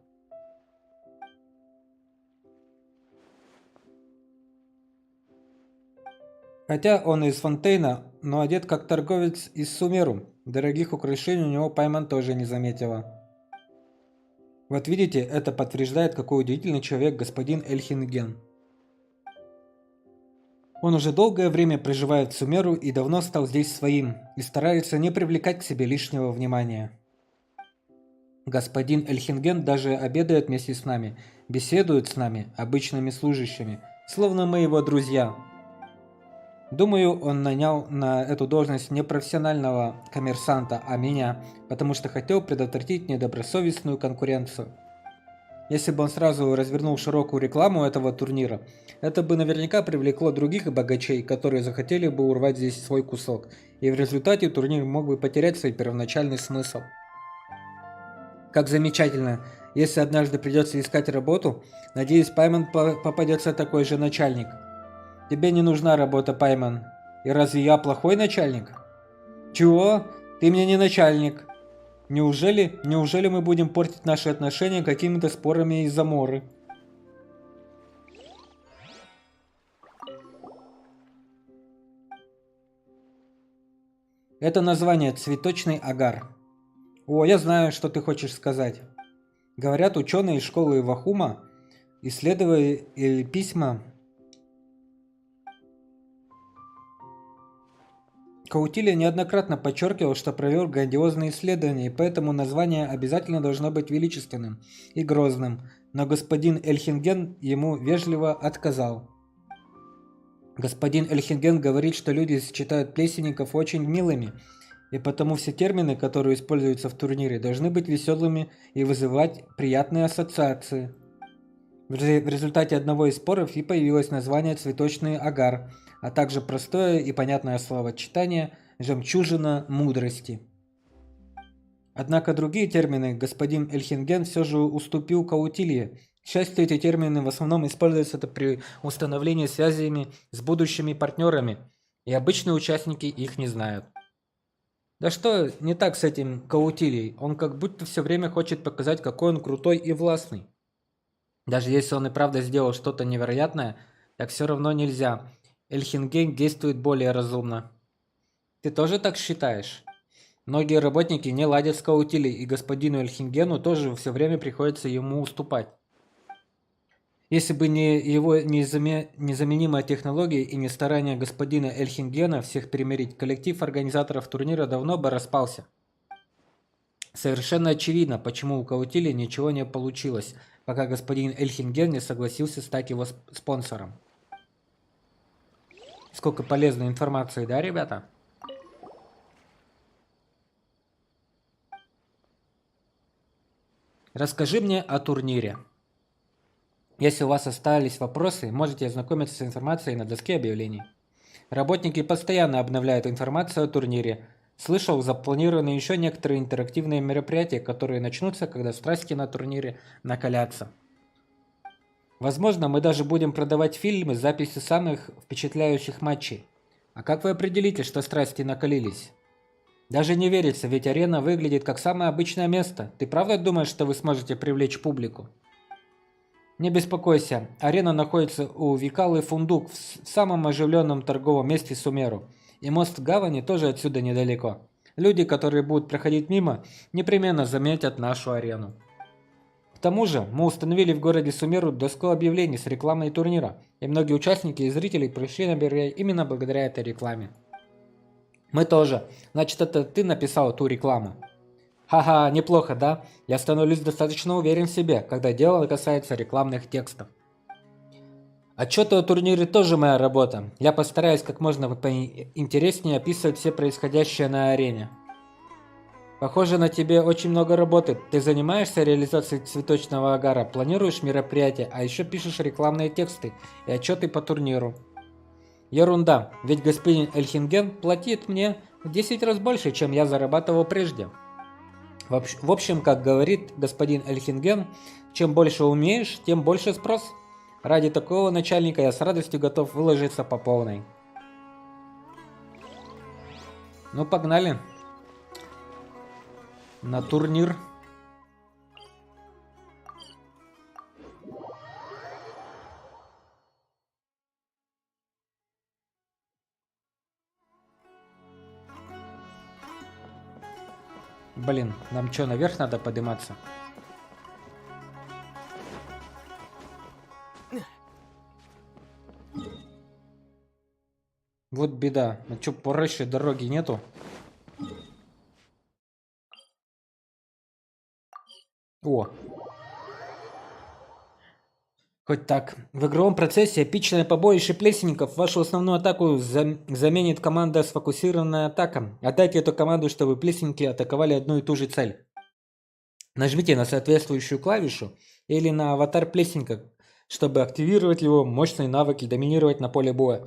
Хотя он из Фонтейна, но одет как торговец из Сумеру. Дорогих украшений у него Пайман тоже не заметила. Вот видите, это подтверждает, какой удивительный человек господин Эльхинген. Он уже долгое время проживает в Сумеру и давно стал здесь своим, и старается не привлекать к себе лишнего внимания. Господин Эльхинген даже обедает вместе с нами, беседует с нами, обычными служащими, словно мы его друзья. Думаю, он нанял на эту должность не профессионального коммерсанта, а меня, потому что хотел предотвратить недобросовестную конкуренцию. Если бы он сразу развернул широкую рекламу этого турнира, это бы наверняка привлекло других богачей, которые захотели бы урвать здесь свой кусок, и в результате турнир мог бы потерять свой первоначальный смысл. Как замечательно, если однажды придется искать работу, надеюсь, Пайман попадется такой же начальник. Тебе не нужна работа, Пайман. И разве я плохой начальник? Чего? Ты мне не начальник. Неужели мы будем портить наши отношения какими-то спорами из-за Моры? Это название цветочный агар. О, я знаю, что ты хочешь сказать. Говорят, ученые из школы Вахума исследовали письма Каутилья неоднократно подчеркивал, что провел грандиозные исследования, и поэтому название обязательно должно быть величественным и грозным, но господин Эльхинген ему вежливо отказал. Господин Эльхинген говорит, что люди считают плесенников очень милыми, и потому все термины, которые используются в турнире, должны быть веселыми и вызывать приятные ассоциации. В результате одного из споров и появилось название «Цветочный агар», а также простое и понятное словосочетание «жемчужина мудрости». Однако другие термины господин Эльхинген все же уступил Каутилье. К счастью, эти термины в основном используются при установлении связями с будущими партнерами, и обычные участники их не знают. Да что не так с этим Каутильей? Он как будто все время хочет показать, какой он крутой и властный. Даже если он и правда сделал что-то невероятное, так все равно нельзя. Эльхинген действует более разумно. Ты тоже так считаешь? Многие работники не ладят с Каутильей, и господину Эльхингену тоже все время приходится ему уступать. Если бы не его незаменимая технология и не старания господина Эльхингена всех примирить, коллектив организаторов турнира давно бы распался. Совершенно очевидно, почему у Каутильи ничего не получилось, пока господин Эльхинген не согласился стать его спонсором. Сколько полезной информации, да, ребята? Расскажи мне о турнире. Если у вас остались вопросы, можете ознакомиться с информацией на доске объявлений. Работники постоянно обновляют информацию о турнире. Слышал, запланированы еще некоторые интерактивные мероприятия, которые начнутся, когда страсти на турнире накалятся. Возможно, мы даже будем продавать фильмы с записью самых впечатляющих матчей. А как вы определите, что страсти накалились? Даже не верится, ведь арена выглядит как самое обычное место. Ты правда думаешь, что вы сможете привлечь публику? Не беспокойся, арена находится у Викалы Фундук в самом оживленном торговом месте Сумеру. И мост гавани тоже отсюда недалеко. Люди, которые будут проходить мимо, непременно заметят нашу арену. К тому же, мы установили в городе Сумеру доску объявлений с рекламой турнира, и многие участники и зрители пришли на берега именно благодаря этой рекламе. Мы тоже. Значит, это ты написал ту рекламу? Ха-ха, неплохо, да? Я становлюсь достаточно уверен в себе, когда дело касается рекламных текстов. Отчеты о турнире тоже моя работа. Я постараюсь как можно интереснее описывать все происходящее на арене. Похоже, на тебе очень много работы. Ты занимаешься реализацией цветочного агара, планируешь мероприятия, а еще пишешь рекламные тексты и отчеты по турниру. Ерунда, ведь господин Эльхинген платит мне в 10 раз больше, чем я зарабатывал прежде. В общем, как говорит господин Эльхинген, чем больше умеешь, тем больше спрос. Ради такого начальника я с радостью готов выложиться по полной. Ну, погнали. На турнир. Блин, нам что, наверх надо подниматься? Вот беда. Ну что, проще дороги нету? О! Хоть так. В игровом процессе эпичное побоище плесенников вашу основную атаку заменит команда «Сфокусированная атака». Отдайте эту команду, чтобы плесенники атаковали одну и ту же цель. Нажмите на соответствующую клавишу или на аватар плесенника, чтобы активировать его мощные навыки и доминировать на поле боя.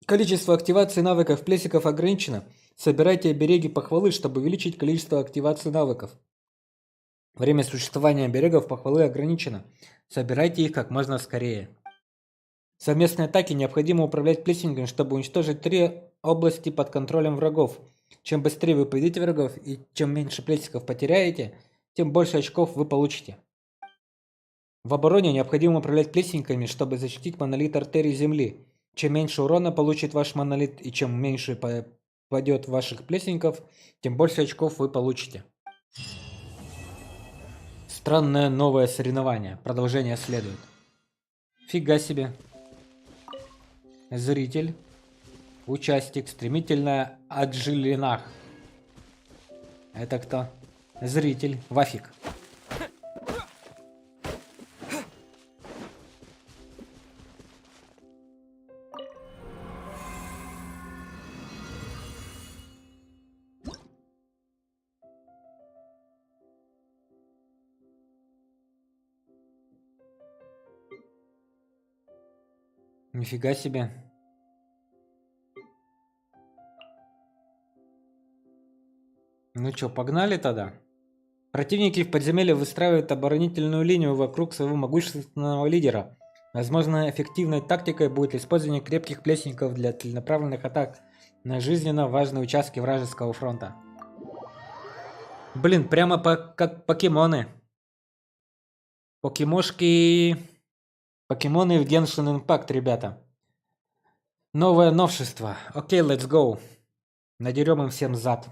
Количество активации навыков плесиков ограничено. Собирайте обереги похвалы, чтобы увеличить количество активации навыков. Время существования оберегов похвалы ограничено. Собирайте их как можно скорее. В совместной атаке необходимо управлять плесенниками, чтобы уничтожить 3 области под контролем врагов. Чем быстрее вы победите врагов и чем меньше плесиков потеряете, тем больше очков вы получите. В обороне необходимо управлять плесенниками, чтобы защитить монолит артерий Земли. Чем меньше урона получит ваш монолит и чем меньше попадет ваших плесенников, тем больше очков вы получите. Странное новое соревнование. Продолжение следует. Фига себе. Зритель. Участник. Стремительная Аджилинах. Это кто? Зритель. Вафик. Нифига себе. Ну чё, погнали тогда? Противники в подземелье выстраивают оборонительную линию вокруг своего могущественного лидера. Возможно, эффективной тактикой будет использование крепких плесенников для целенаправленных атак на жизненно важные участки вражеского фронта. Блин, прямо как покемоны. Покемошки... Покемоны в Genshin Impact, ребята. Новое новшество. Окей, let's go. Надерем им всем зад.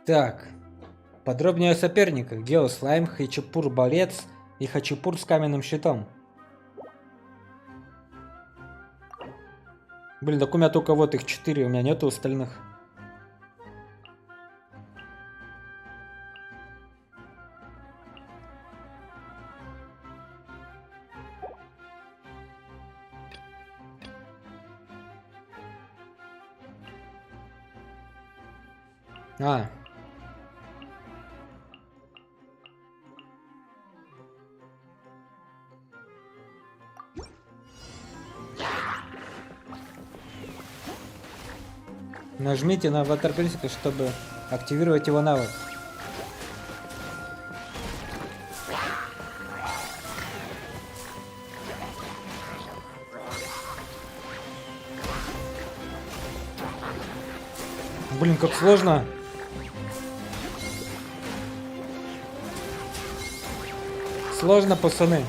Так, подробнее о соперниках. Геослайм, Хачапур Болец и Хачапур с каменным щитом. Блин, так у меня только вот их 4, у меня нету остальных. А. Нажмите на аватар принципа, чтобы активировать его навык. Блин, как сложно. Сложно, пацаны.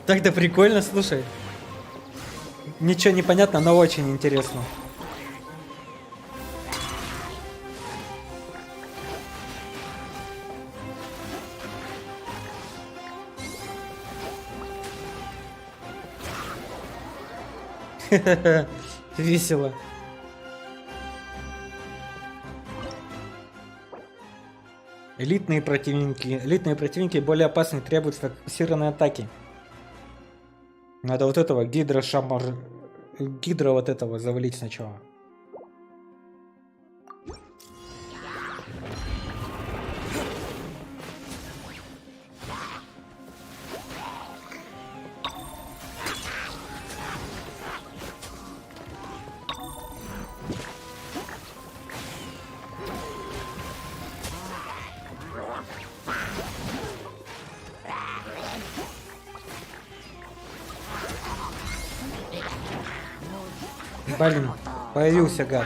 Так-то прикольно, слушай. Ничего не понятно, но очень интересно. Весело. Элитные противники более опасны, требуют фокусированной атаки. Надо вот этого гидра вот этого завалить сначала. Блин, появился гад.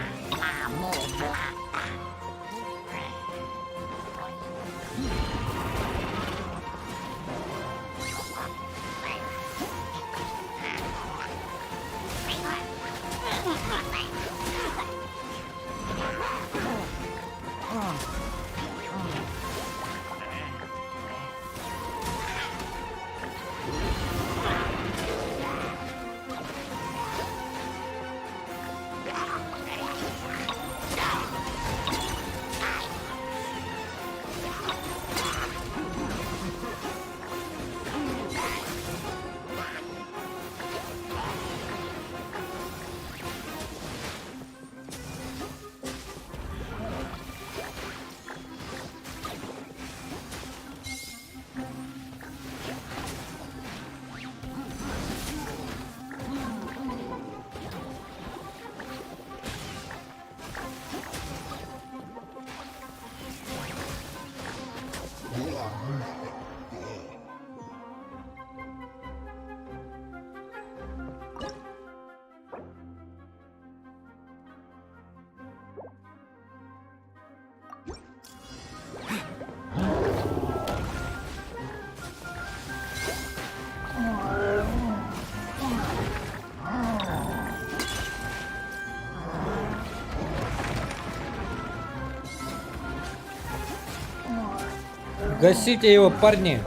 Гасите его, парни!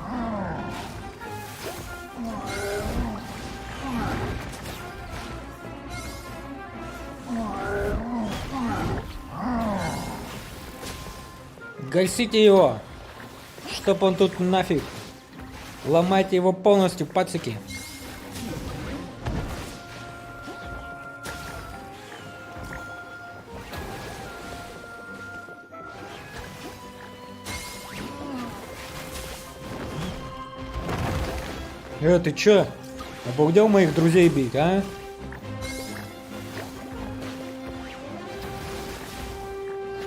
Гасите его! Чтоб он тут нафиг! Ломайте его полностью, пацики! Ты чё? Обалдел моих друзей бить, а?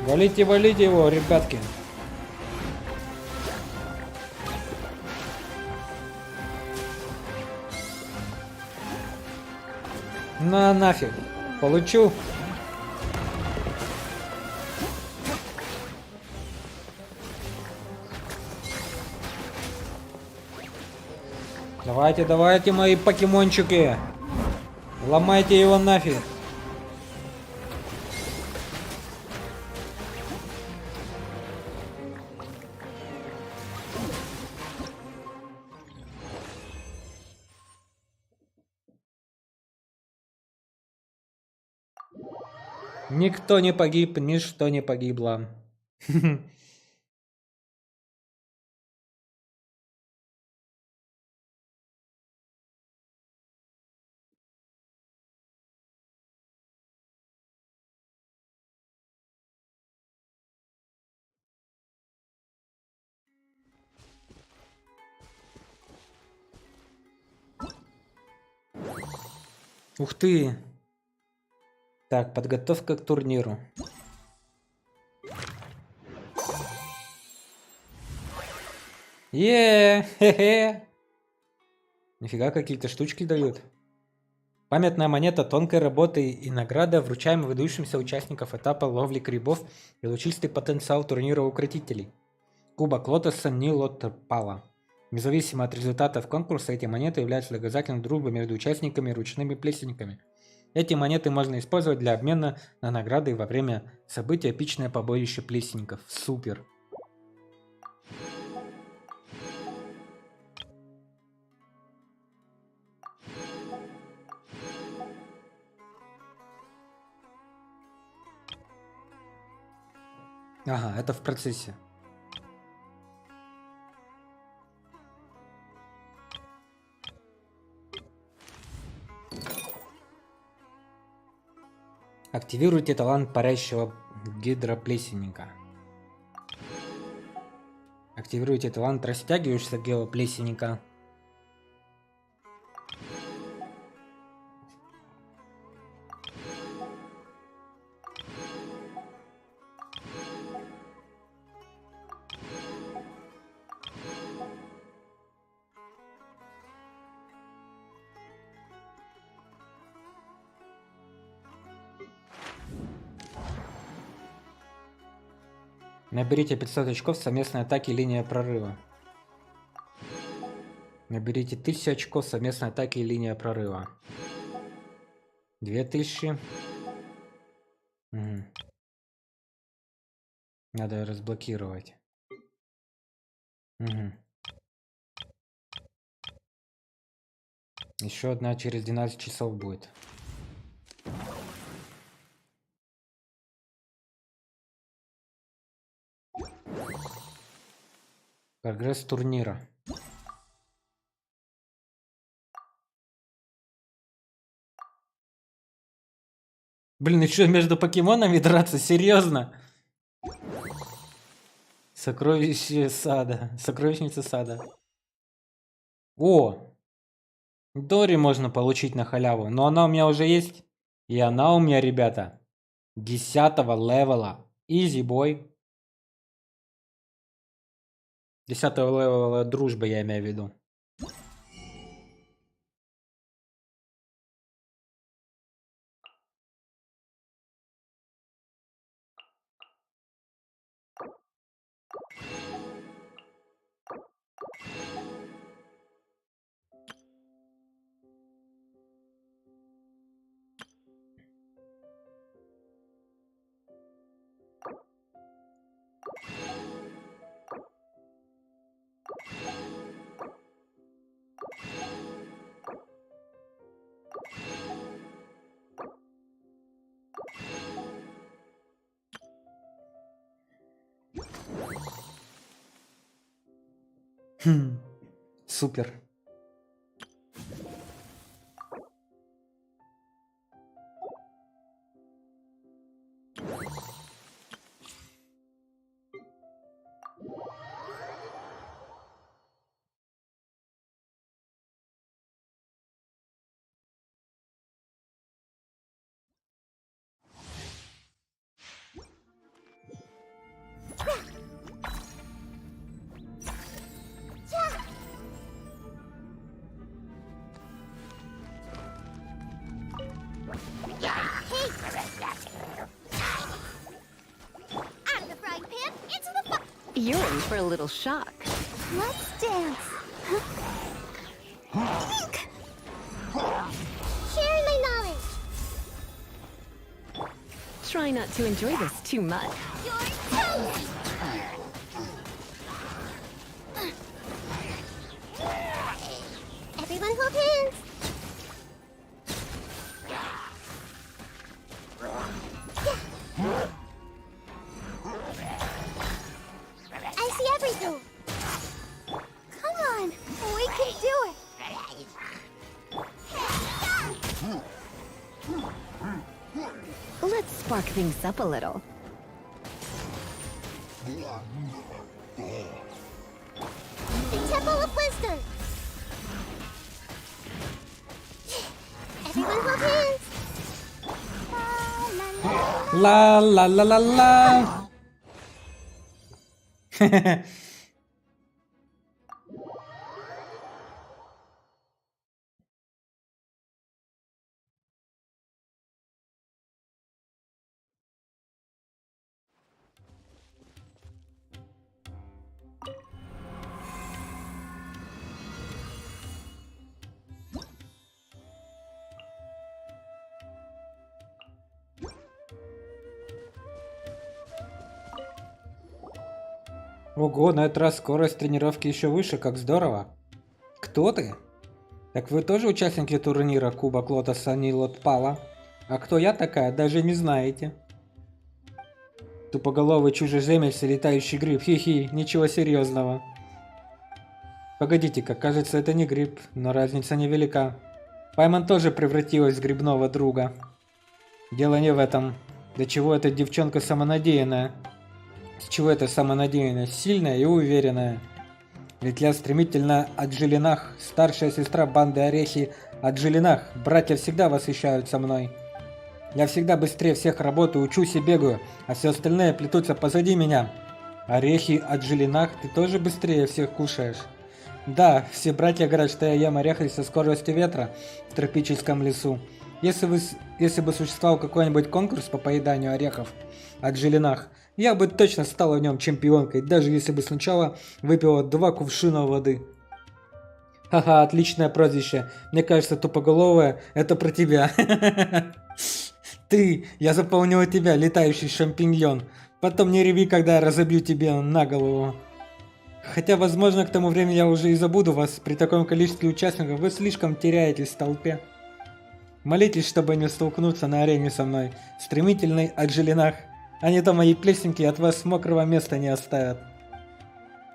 Валите, валите его, ребятки. На нафиг. Получу. Давайте, давайте, мои покемончики. Ломайте его нафиг. Никто не погиб, ничто не погибло. Ух ты! Так, подготовка к турниру. Хе-хе. Нифига, какие-то штучки дают. Памятная монета тонкой работы и награда, вручаемая выдающимся участникам этапа ловли крибов и лучистый потенциал турнира укротителей. Кубок Лотоса Нилотпала. Независимо от результатов конкурса, эти монеты являются доказательством дружбы между участниками и ручными плесенниками. Эти монеты можно использовать для обмена на награды во время события «Эпичное побоище плесенников». Супер! Ага, это в процессе. Активируйте талант парящего гидроплесенника. Активируйте талант растягивающегося геоплесенника. Наберите 500 очков совместной атаки линия прорыва. Наберите 1000 очков совместной атаки линия прорыва. 2000. Угу. Надо разблокировать. Угу. Еще одна через 12 часов будет. Прогресс турнира. Блин, еще между покемонами драться? Серьезно? Сокровище сада. Сокровищница сада. О! Дори можно получить на халяву. Но она у меня уже есть. И она у меня, ребята, 10-го левела. Изи бой. 10-го левела дружба, я имею в виду. Супер. You're in for a little shock. Let's dance. Sharing my knowledge. Try not to enjoy this too much. You're toast. Everyone hold hands. Yeah. spark things up a little. The Temple of Wisdom. Everyone will dance. La la la. La la la la la. Ого, на этот раз скорость тренировки еще выше, как здорово. Кто ты? Так вы тоже участники турнира Кубок Лотоса Нилот Пала? А кто я такая, даже не знаете. Тупоголовый чужеземец и летающий гриб, хи-хи, ничего серьезного. Погодите-ка, кажется, это не гриб, но разница невелика. Пайман тоже превратилась в грибного друга. Дело не в этом. До чего эта девчонка самонадеянная? С чего эта самонадеянность? Сильная и уверенная. Ведь я стремительно Аджилинах, старшая сестра банды Орехи Аджилинах. Братья всегда восхищаются мной. Я всегда быстрее всех работаю, учусь и бегаю, а все остальные плетутся позади меня. Орехи Аджилинах, ты тоже быстрее всех кушаешь? Да, все братья говорят, что я ем орехи со скоростью ветра в тропическом лесу. Если бы существовал какой-нибудь конкурс по поеданию орехов Аджилинах, я бы точно стала в нем чемпионкой, даже если бы сначала выпила 2 кувшина воды. Ха-ха, отличное прозвище. Мне кажется, тупоголовая, это про тебя. Ты, я запомнила тебя, летающий шампиньон. Потом не реви, когда я разобью тебе на голову. Хотя, возможно, к тому времени я уже и забуду вас. При таком количестве участников вы слишком теряетесь в толпе. Молитесь, чтобы не столкнуться на арене со мной. Стремительный Аджилинах. А не то мои плесенки от вас мокрого места не оставят.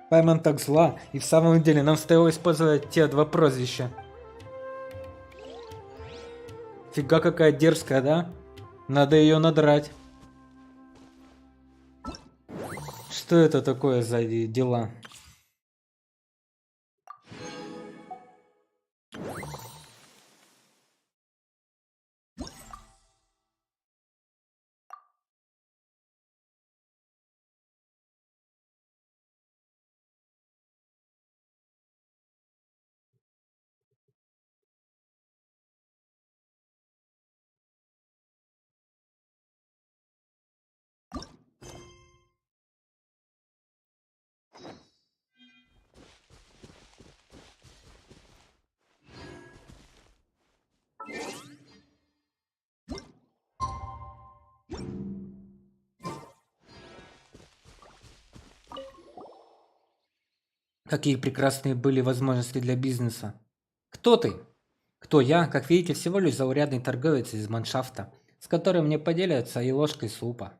Пайман так зла, и в самом деле нам стоило использовать те 2 прозвища. Фига какая дерзкая, да? Надо ее надрать. Что это такое за дела? Какие прекрасные были возможности для бизнеса. Кто ты? Кто я? Как видите, всего лишь заурядный торговец из маншафта, с которым мне поделятся и ложкой супа.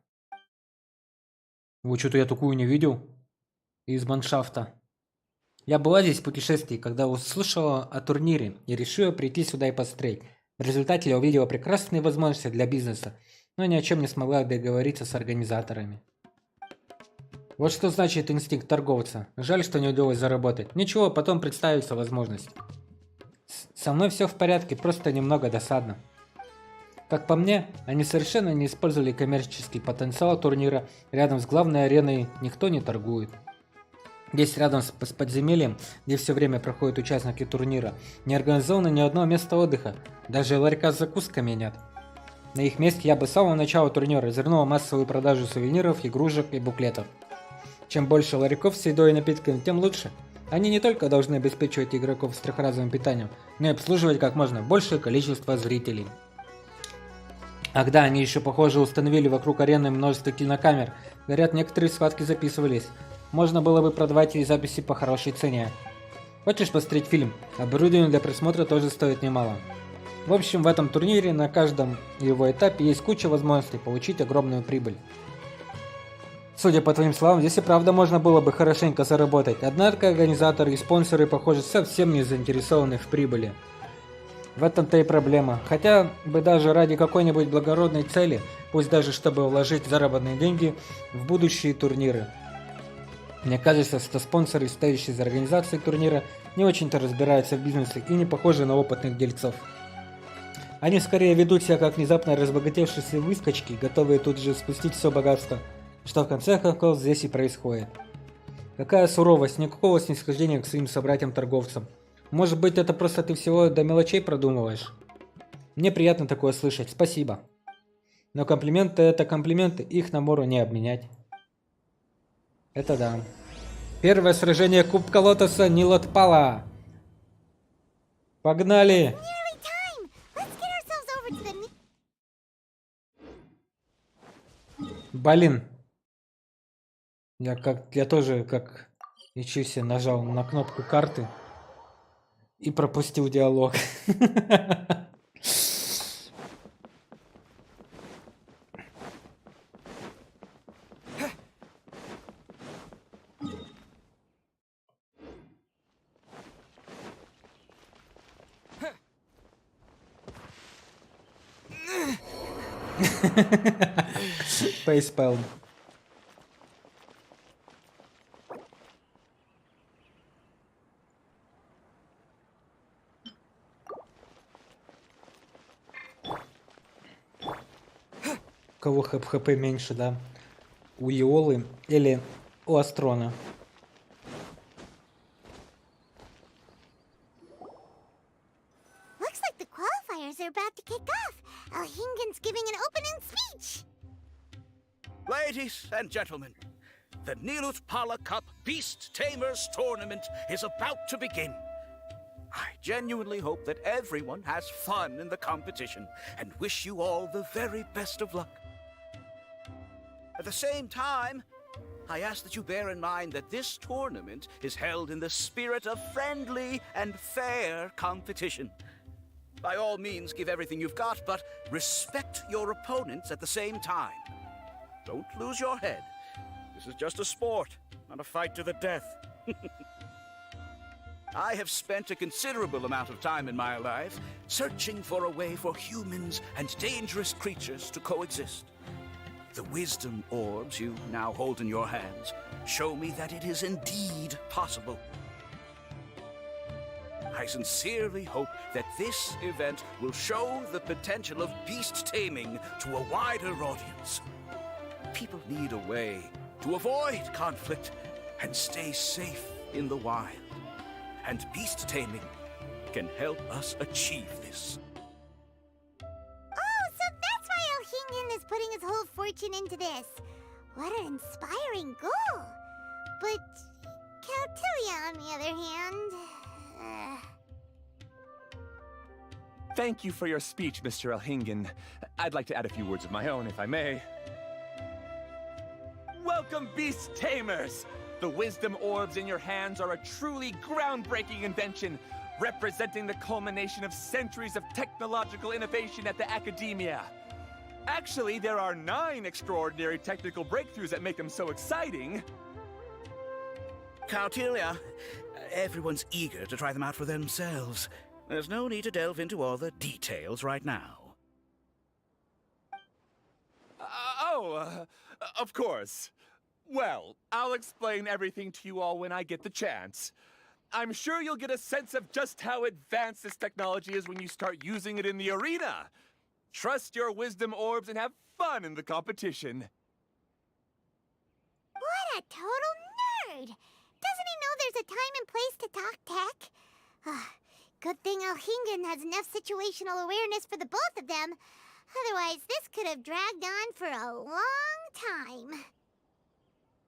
Вот что-то я такую не видел. Из маншафта. Я была здесь в путешествии, когда услышала о турнире и решила прийти сюда и посмотреть. В результате я увидела прекрасные возможности для бизнеса, но ни о чем не смогла договориться с организаторами. Вот что значит инстинкт торговца. Жаль, что не удалось заработать. Ничего, потом представится возможность. Со мной все в порядке, просто немного досадно. Как по мне, они совершенно не использовали коммерческий потенциал турнира. Рядом с главной ареной никто не торгует. Здесь рядом с подземельем, где все время проходят участники турнира, не организовано ни одно место отдыха. Даже ларька с закусками нет. На их месте я бы с самого начала турнира развернул массовую продажу сувениров, игрушек и буклетов. Чем больше ларьков с едой и напитками, тем лучше. Они не только должны обеспечивать игроков с трехразовым питанием, но и обслуживать как можно большее количество зрителей. Ах да, они еще, похоже, установили вокруг арены множество кинокамер. Говорят, некоторые схватки записывались. Можно было бы продавать эти записи по хорошей цене. Хочешь посмотреть фильм? Оборудование для просмотра тоже стоит немало. В общем, в этом турнире на каждом его этапе есть куча возможностей получить огромную прибыль. Судя по твоим словам, здесь и правда можно было бы хорошенько заработать, однако организаторы и спонсоры, похоже, совсем не заинтересованы в прибыли. В этом-то и проблема. Хотя бы даже ради какой-нибудь благородной цели, пусть даже чтобы вложить заработанные деньги в будущие турниры. Мне кажется, что спонсоры, стоящие за организацией турнира, не очень-то разбираются в бизнесе и не похожи на опытных дельцов. Они скорее ведут себя как внезапно разбогатевшие выскочки, готовые тут же спустить все богатство, что в конце концов здесь и происходит. Какая суровость, никакого снисхождения к своим собратьям-торговцам. Может быть, это просто ты всего до мелочей продумываешь? Мне приятно такое слышать, спасибо. Но комплименты это комплименты, их на мору не обменять. Это да. Первое сражение Кубка Лотоса не отпало. Погнали! Блин. Я тоже как Ичиси нажал на кнопку карты и пропустил диалог. Фейспалм. У кого хп меньше, да? У Иолы или у Астрона? Looks like the qualifiers are about to kick off. Alhingen's giving an opening speech. Ladies and gentlemen, the Nilut Pala Cup Beast Tamers Tournament is about to begin. I genuinely hope that everyone has fun in the competition and wish you all the very best of luck. At the same time, I ask that you bear in mind that this tournament is held in the spirit of friendly and fair competition. By all means, give everything you've got, but respect your opponents at the same time. Don't lose your head. This is just a sport, not a fight to the death. I have spent a considerable amount of time in my life searching for a way for humans and dangerous creatures to coexist. The wisdom orbs you now hold in your hands show me that it is indeed possible. I sincerely hope that this event will show the potential of beast taming to a wider audience. People need a way to avoid conflict and stay safe in the wild. And beast taming can help us achieve this. Oh, so that's why Alhingen is putting his whole fortune into this. What an inspiring goal. But Caltilia, on the other hand... Thank you for your speech, Mr. Elhingen. I'd like to add a few words of my own, if I may. Welcome, Beast Tamers! The wisdom orbs in your hands are a truly groundbreaking invention, representing the culmination of centuries of technological innovation at the academia. Actually, there are 9 extraordinary technical breakthroughs that make them so exciting. Caltilia, everyone's eager to try them out for themselves. There's no need to delve into all the details right now. Of course. Well, I'll explain everything to you all when I get the chance. I'm sure you'll get a sense of just how advanced this technology is when you start using it in the arena. Trust your wisdom orbs and have fun in the competition. What a total nerd! Doesn't he know there's a time and place to talk tech? Good thing Alhingen has enough situational awareness for the both of them. Otherwise, this could have dragged on for a long time.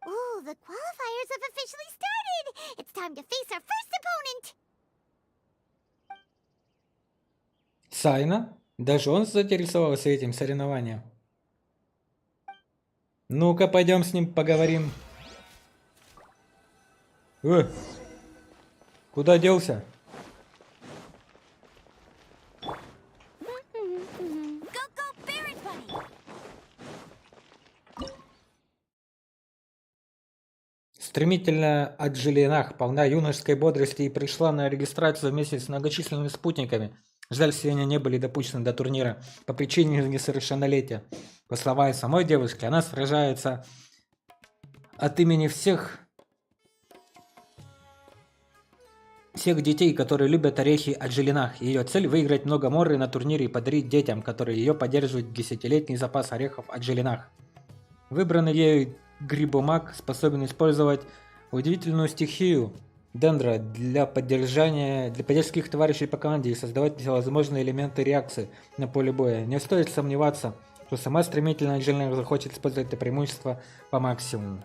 Ooh, the qualifiers have officially started! It's time to face our first opponent! Сайна? Даже он заинтересовался этим соревнованием. Ну-ка, пойдем с ним поговорим. Куда делся? Стремительно отжилинах, полна юношеской бодрости и пришла на регистрацию вместе с многочисленными спутниками. Жаль, все они не были допущены до турнира по причине несовершеннолетия. По словам самой девушки, она сражается от имени всех детей, которые любят орехи от Желенах. Ее цель — выиграть много моры на турнире и подарить детям, которые ее поддерживают, 10-летний запас орехов от Желенах. Выбранный ею грибомаг способен использовать удивительную стихию дендра для поддержки их товарищей по команде и создавать всевозможные элементы реакции на поле боя. Не стоит сомневаться, что сама стремительная Желенах захочет использовать это преимущество по максимуму.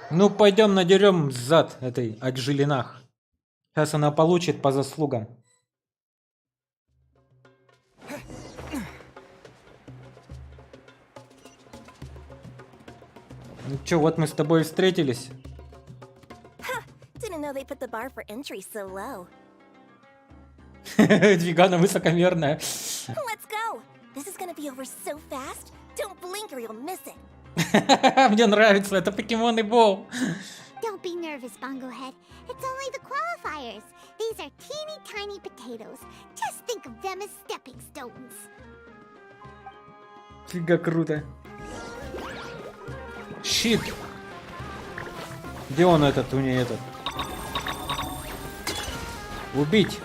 Ну, пойдем надерем зад этой от Желенах. Сейчас она получит по заслугам. Ну чё, вот мы с тобой и встретились. Didn't know they put the bar for entry so low. Вегана высокомерная. Let's go! This is gonna be over so fast. Don't blink or you'll miss it. Мне нравится, это покемоны Боу. Don't be nervous, Bongo Head. It's only the qualifiers. These are teeny tiny potatoes. Just think of them as stepping stones. Фига круто. Щит. Где он этот, у нее этот? Убить.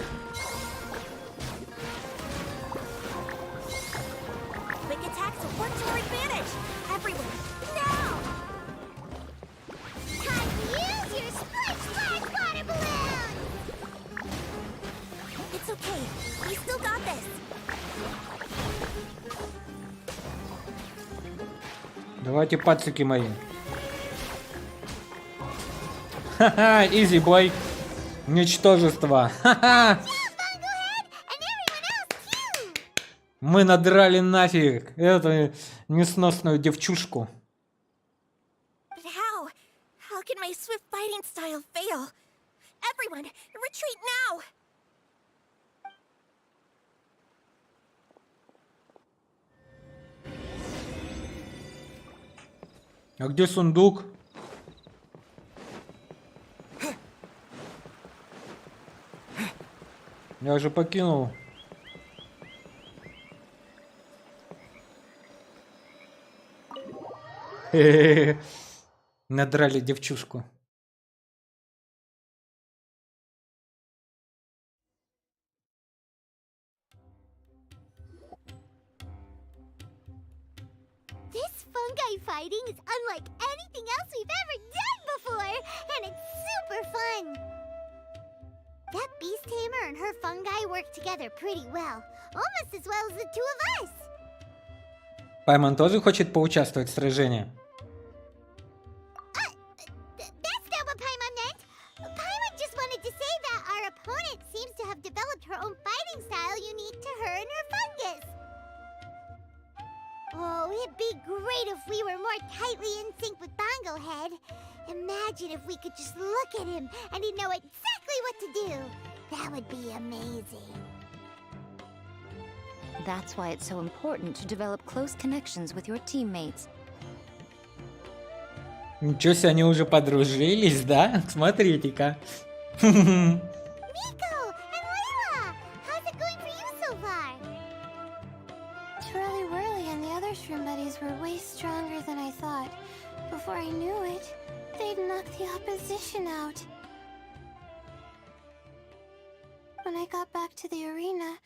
Quick attacks will work to our advantage. Everyone, now! Time to use your splash splash water balloon! It's okay. We still got this. Давайте, пацики мои. Ха-ха, изи бой. Ничтожество. Ха-ха. Bongo Head and everyone else too! Мы надрали нафиг эту несносную девчушку. But how? How can my swift fighting style fail? Everyone, retreat now! А где сундук? Я уже покинул. Надрали девчушку. This fungi fighting is unlike anything else we've ever done before, and it's super fun. That beast tamer and her fungi work together pretty well, almost as well as the two of us. Пайман тоже хочет поучаствовать в сражении. That's not what Paimon meant. Paimon just wanted to say that our opponent seems to have developed her own fighting style unique to her and her fungus. Oh, it'd be great if we were more tightly in sync with Bongo Head. Imagine if we could just look at him and he'd know exactly what to do. That would be amazing. That's why it's so important to develop close connections with your teammates. Ничего себе, они уже подружились, да? Смотрите-ка. Nico and Layla, how's it going for you so far? Twirly Whirly and the other shroom buddies were way stronger than I thought. Before I knew it, they'd knocked the opposition out. When I got back to the arena,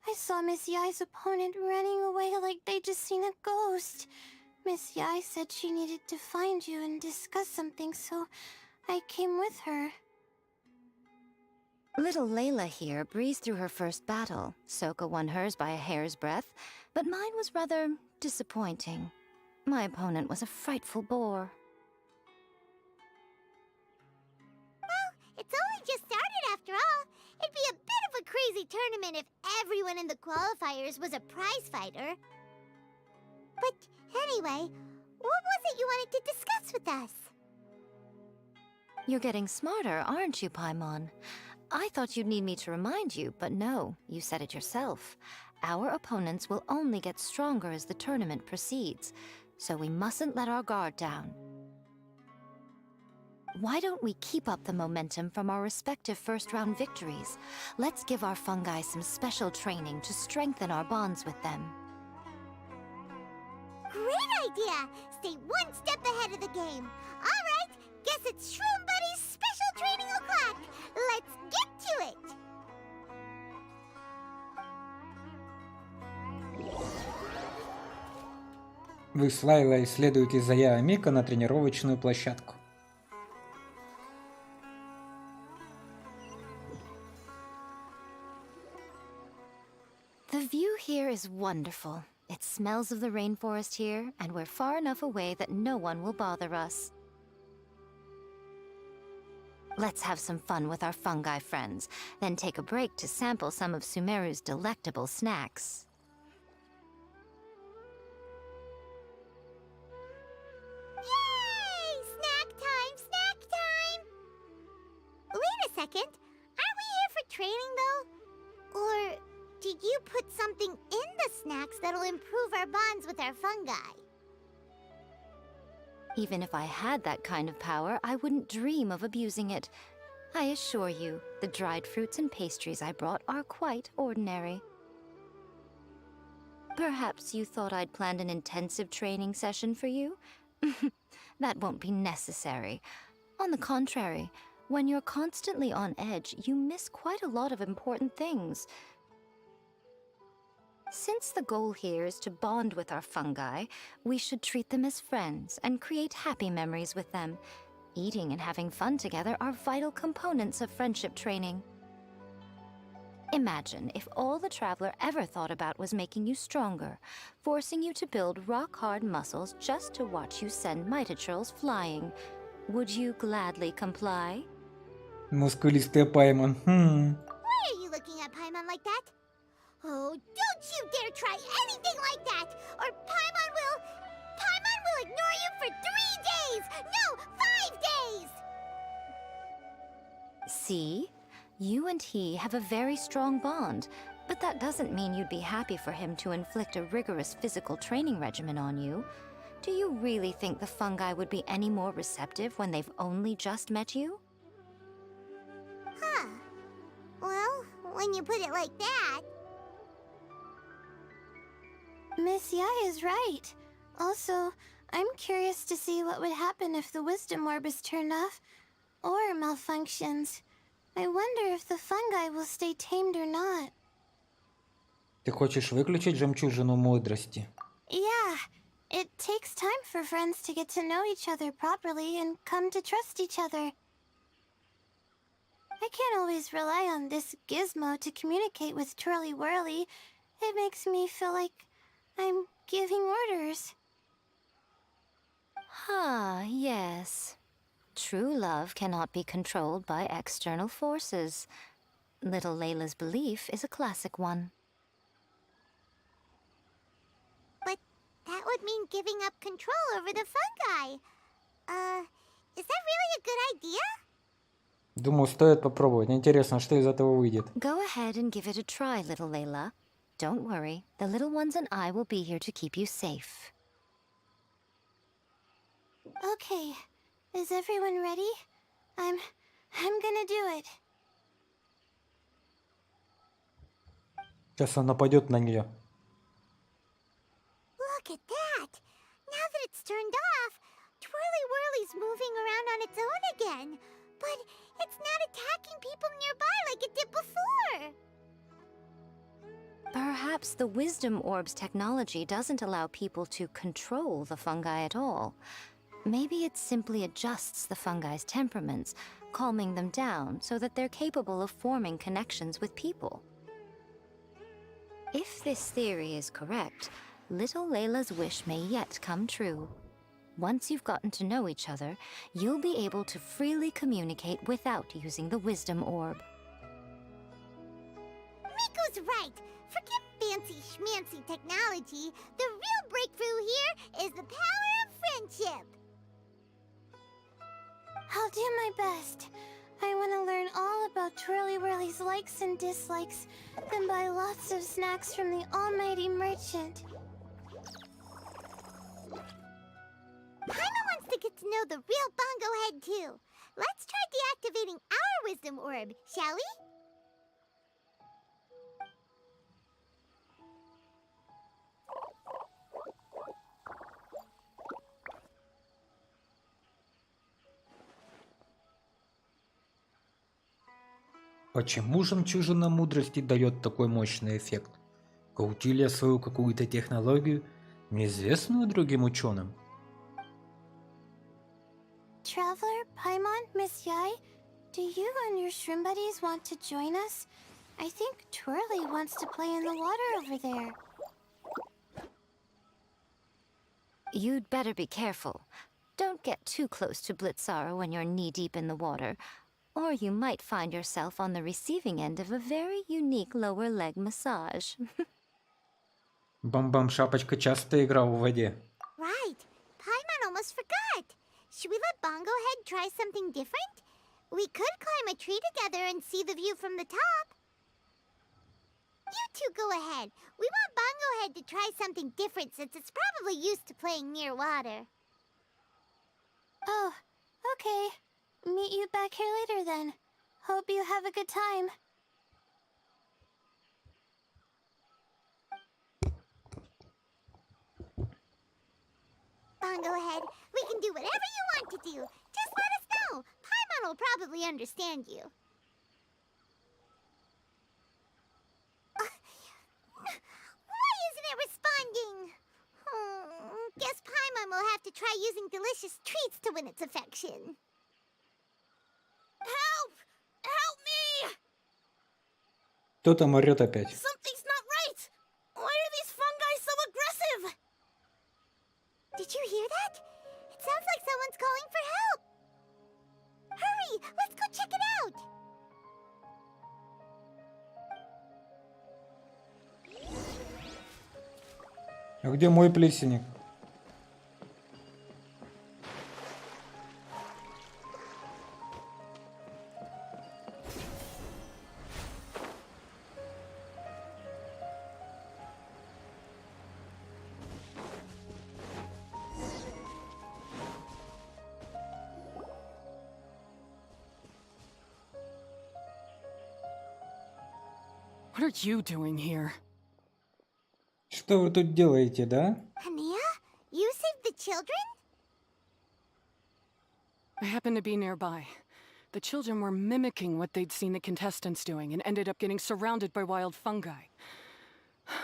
I saw Miss Yai's opponent running away like they'd just seen a ghost. Miss Yai said she needed to find you and discuss something, so I came with her. Little Layla here breezed through her first battle. Sokka won hers by a hair's breadth, but mine was rather disappointing. My opponent was a frightful bore. Well, it's only just started after all. It'd be a bit of a crazy tournament if everyone in the qualifiers was a prize fighter. But anyway, what was it you wanted to discuss with us? You're getting smarter, aren't you, Paimon? I thought you'd need me to remind you, but no, you said it yourself. Our opponents will only get stronger as the tournament proceeds, so we mustn't let our guard down. Why don't we keep up the momentum from our respective first-round victories? Let's give our fungi some special training to strengthen our bonds with them. Great idea! Stay one step ahead of the game. All right, guess it's Shroom Buddy's special training o'clock. Let's get to it! Вы с Лайлой следуете за Яо Мика на тренировочную площадку. The view here is wonderful. It smells of the rainforest here, and we're far enough away that no one will bother us. Let's have some fun with our fungi friends, then take a break to sample some of Sumeru's delectable snacks. Yay! Snack time! Snack time! Wait a second. Aren't we here for training, though? Or did you put something in the snacks that'll improve our bonds with our fungi? Even if I had that kind of power, I wouldn't dream of abusing it. I assure you, the dried fruits and pastries I brought are quite ordinary. Perhaps you thought I'd planned an intensive training session for you? That won't be necessary. On the contrary, when you're constantly on edge, you miss quite a lot of important things. Since the goal here is to bond with our fungi, we should treat them as friends and create happy memories with them. Eating and having fun together are vital components of friendship training. Imagine if all the Traveler ever thought about was making you stronger, forcing you to build rock-hard muscles just to watch you send mitochurls flying. Would you gladly comply? Мускулистая Паймон. Why are you looking at Paimon like that? Oh, don't you dare try anything like that! Or Paimon will ignore you for 3 days! No, 5 days! See? You and he have a very strong bond, but that doesn't mean you'd be happy for him to inflict a rigorous physical training regimen on you. Do you really think the fungi would be any more receptive when they've only just met you? Huh. Well, when you put it like that... Miss Yai is right. Also, I'm curious to see what would happen if the wisdom orb is turned off or malfunctions. I wonder if the fungi will stay tamed or not. Ты хочешь выключить жемчужину мудрости? Yeah, it takes time for friends to get to know each other properly and come to trust each other. I can't always rely on this gizmo to communicate with Twirly Whirly. It makes me feel like I'm giving orders. Ah, yes. True love cannot be controlled by external forces. Little Layla's belief is a classic one. But that would mean giving up control over the fungi. Is that really a good idea? Думаю, стоит попробовать. Интересно, что из этого выйдет. Go ahead and give it a try, little Layla. Don't worry, the little ones and I will be here to keep you safe. Okay, is everyone ready? I'm gonna do it. Сейчас он нападет на нее. Look at that! Now that it's turned off, Twirly Whirly's moving around on its own again. But it's not attacking people nearby like it did before. Perhaps the Wisdom Orb's technology doesn't allow people to control the fungi at all. Maybe it simply adjusts the fungi's temperaments, calming them down so that they're capable of forming connections with people. If this theory is correct, little Layla's wish may yet come true. Once you've gotten to know each other, you'll be able to freely communicate without using the Wisdom Orb. Me Riku's right. Forget fancy schmancy technology. The real breakthrough here is the power of friendship. I'll do my best. I want to learn all about Twirly Whirly's likes and dislikes, then buy lots of snacks from the almighty merchant. Paimon wants to get to know the real Bongo Head too. Let's try deactivating our wisdom orb, shall we? Почему жемчужина мудрости дает такой мощный эффект? Крутили я свою какую-то технологию, неизвестную другим ученым? Traveler, Paimon, Miss Yai, do you and your shrimp buddies want to join us? I think Twirly wants to play in the water over there. You'd better be careful. Don't get too close to Blitzara when you're knee-deep in the water, or you might find yourself on the receiving end of a very unique lower leg massage. Бам-бам Шапочка часто играл в воде. Right. Paimon almost forgot. Should we let Bongo Head try something different? We could climb a tree together and see the view from the top. You two go ahead. We want Bongo Head to try something different since it's probably used to playing near water. Oh, okay. Meet you back here later then. Hope you have a good time. Bongo Head, we can do whatever you want to do. Just let us know. Paimon will probably understand you. Why isn't it responding? Guess Paimon will have to try using delicious treats to win its affection. Help! Help me! Кто там орёт опять? Something's not right! Why are these fungi so aggressive? Did you hear that? It sounds like someone's calling for help. Hurry, let's go check it out. А где мой плесенник? What are you doing here? Что вы тут делаете, да? Hania, you saved the children? I happened to be nearby. The children were mimicking what they'd seen the contestants doing and ended up getting surrounded by wild fungi.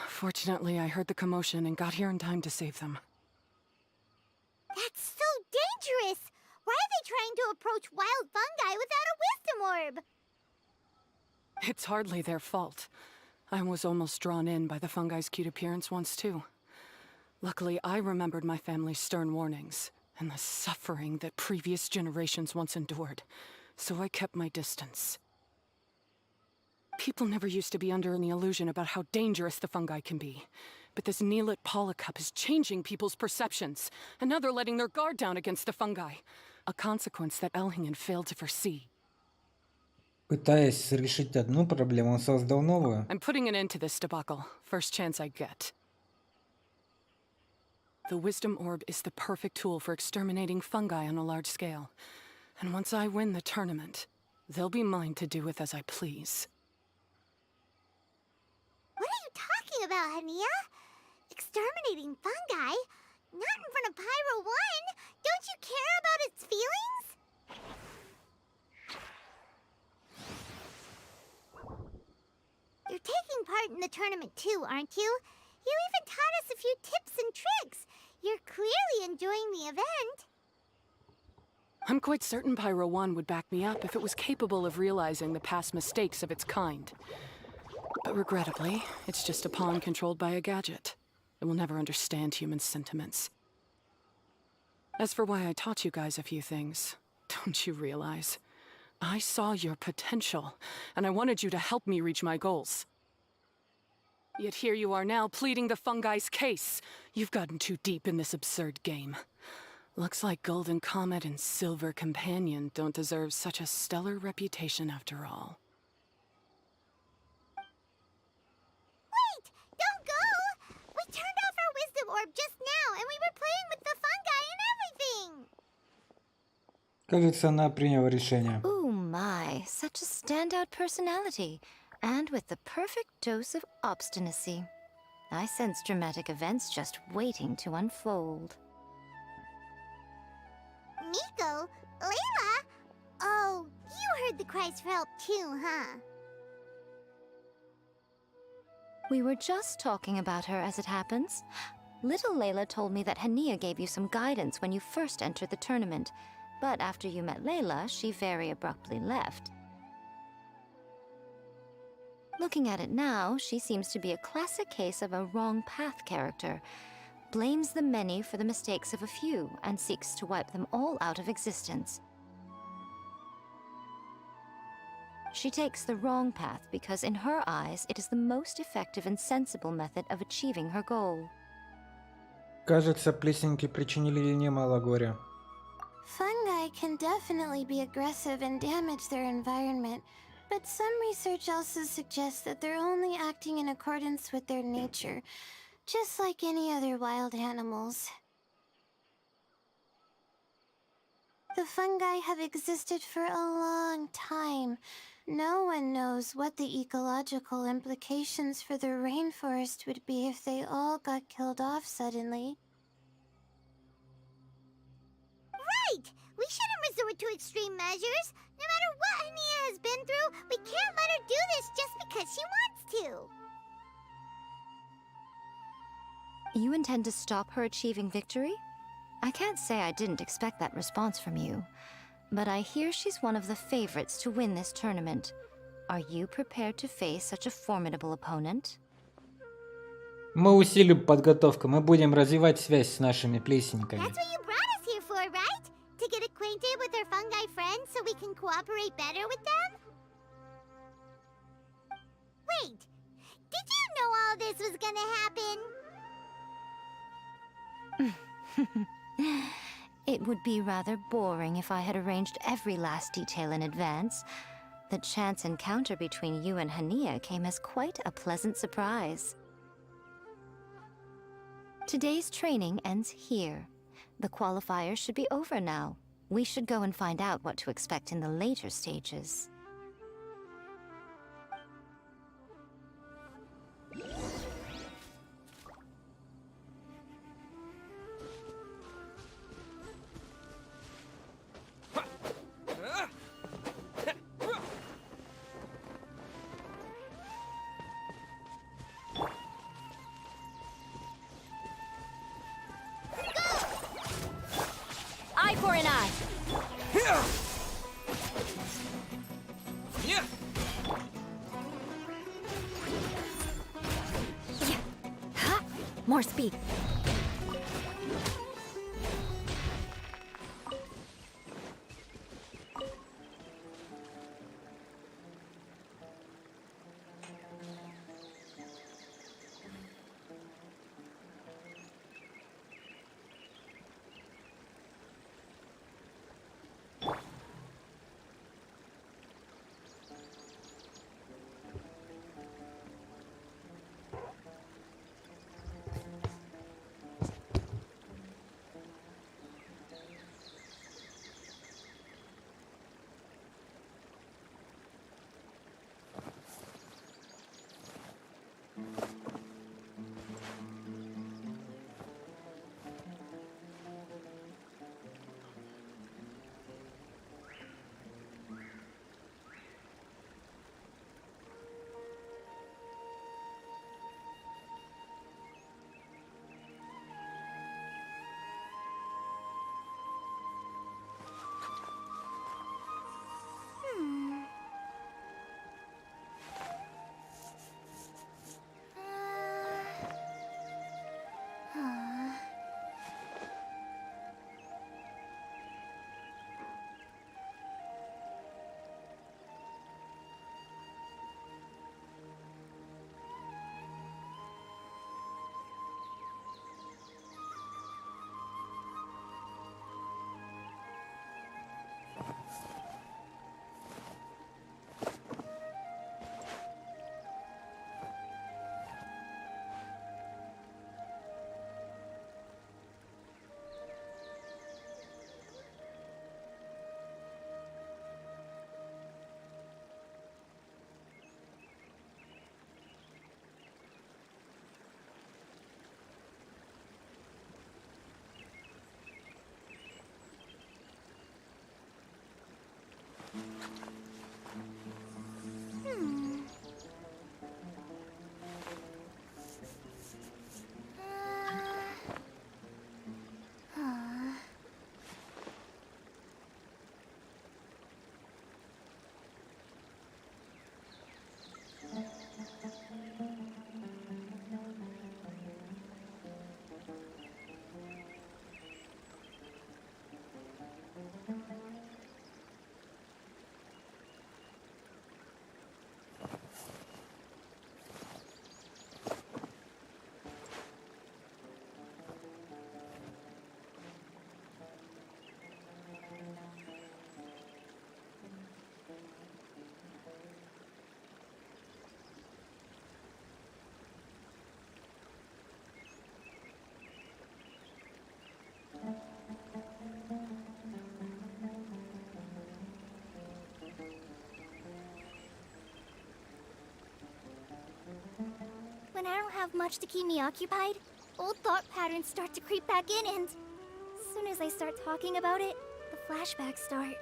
Fortunately, I heard the commotion and got here in time to save them. That's so dangerous. Why are they trying to approach wild fungi without a wisdom orb? It's hardly their fault. I was almost drawn in by the fungi's cute appearance once, too. Luckily, I remembered my family's stern warnings and the suffering that previous generations once endured, so I kept my distance. People never used to be under any illusion about how dangerous the fungi can be. But this Neelit polycup is changing people's perceptions, and now they're letting their guard down against the fungi. A consequence that Elhingen failed to foresee. Пытаясь решить одну проблему, он создал новую. I'm putting an end to this debacle, first chance I get. The Wisdom Orb is the perfect tool for exterminating fungi on a large scale. And once I win the tournament, they'll be mine to do with as I please. What are you talking about, Hania? Exterminating fungi? Not in front of Pyro 1! Don't you care about its feelings? You're taking part in the tournament too, aren't you? You even taught us a few tips and tricks. You're clearly enjoying the event. I'm quite certain Pyro 1 would back me up if it was capable of realizing the past mistakes of its kind. But regrettably, it's just a pawn controlled by a gadget. It will never understand human sentiments. As for why I taught you guys a few things, don't you realize? I saw your potential, and I wanted you to help me reach my goals. Yet here you are now pleading the fungi's case. You've gotten too deep in this absurd game. Looks like Golden Comet and Silver Companion don't deserve such a stellar reputation after all. Wait! Don't go! We turned off our wisdom orb just now, and we were playing with the fungi and everything! Кажется, она приняла решение. Ooh my, such a standout personality, and with the perfect dose of obstinacy. I sense dramatic events just waiting to unfold. Miko? Layla? Oh, you heard the cries for help too, huh? We were just talking about her as it happens. Little Layla told me that Hania gave you some guidance when you first entered the tournament, but after you met Layla, she very abruptly left. Looking at it now, she seems to be a classic case of a wrong path character. Blames the many for the mistakes of a few and seeks to wipe them all out of existence. She takes the wrong path because in her eyes it is the most effective and sensible method of achieving her goal. Кажется, плесенники причинили ей немало горя. Fungi can definitely be aggressive and damage their environment, but some research also suggests that they're only acting in accordance with their nature, just like any other wild animals. The fungi have existed for a long time. No one knows what the ecological implications for the rainforest would be if they all got killed off suddenly. Right! We shouldn't resort to extreme measures. No matter what Hania has been through, we can't let her do this just because she wants to. You intend to stop her achieving victory? I can't say I didn't expect that response from you, but I hear she's one of the favorites to win this tournament. Are you prepared to face such a formidable opponent? Мы усилим подготовку, мы будем развивать связь с нашими плесенниками. That's what you brought us here for, right? To get acquainted with our fungi friends so we can cooperate better with them? Wait, did you know all this was gonna happen? It would be rather boring if I had arranged every last detail in advance. The chance encounter between you and Hania came as quite a pleasant surprise. Today's training ends here. The qualifiers should be over now. We should go and find out what to expect in the later stages. Eye for an eye. More speed. have much to keep me occupied, old thought patterns start to creep back in, and as soon as I start talking about it, the flashbacks start.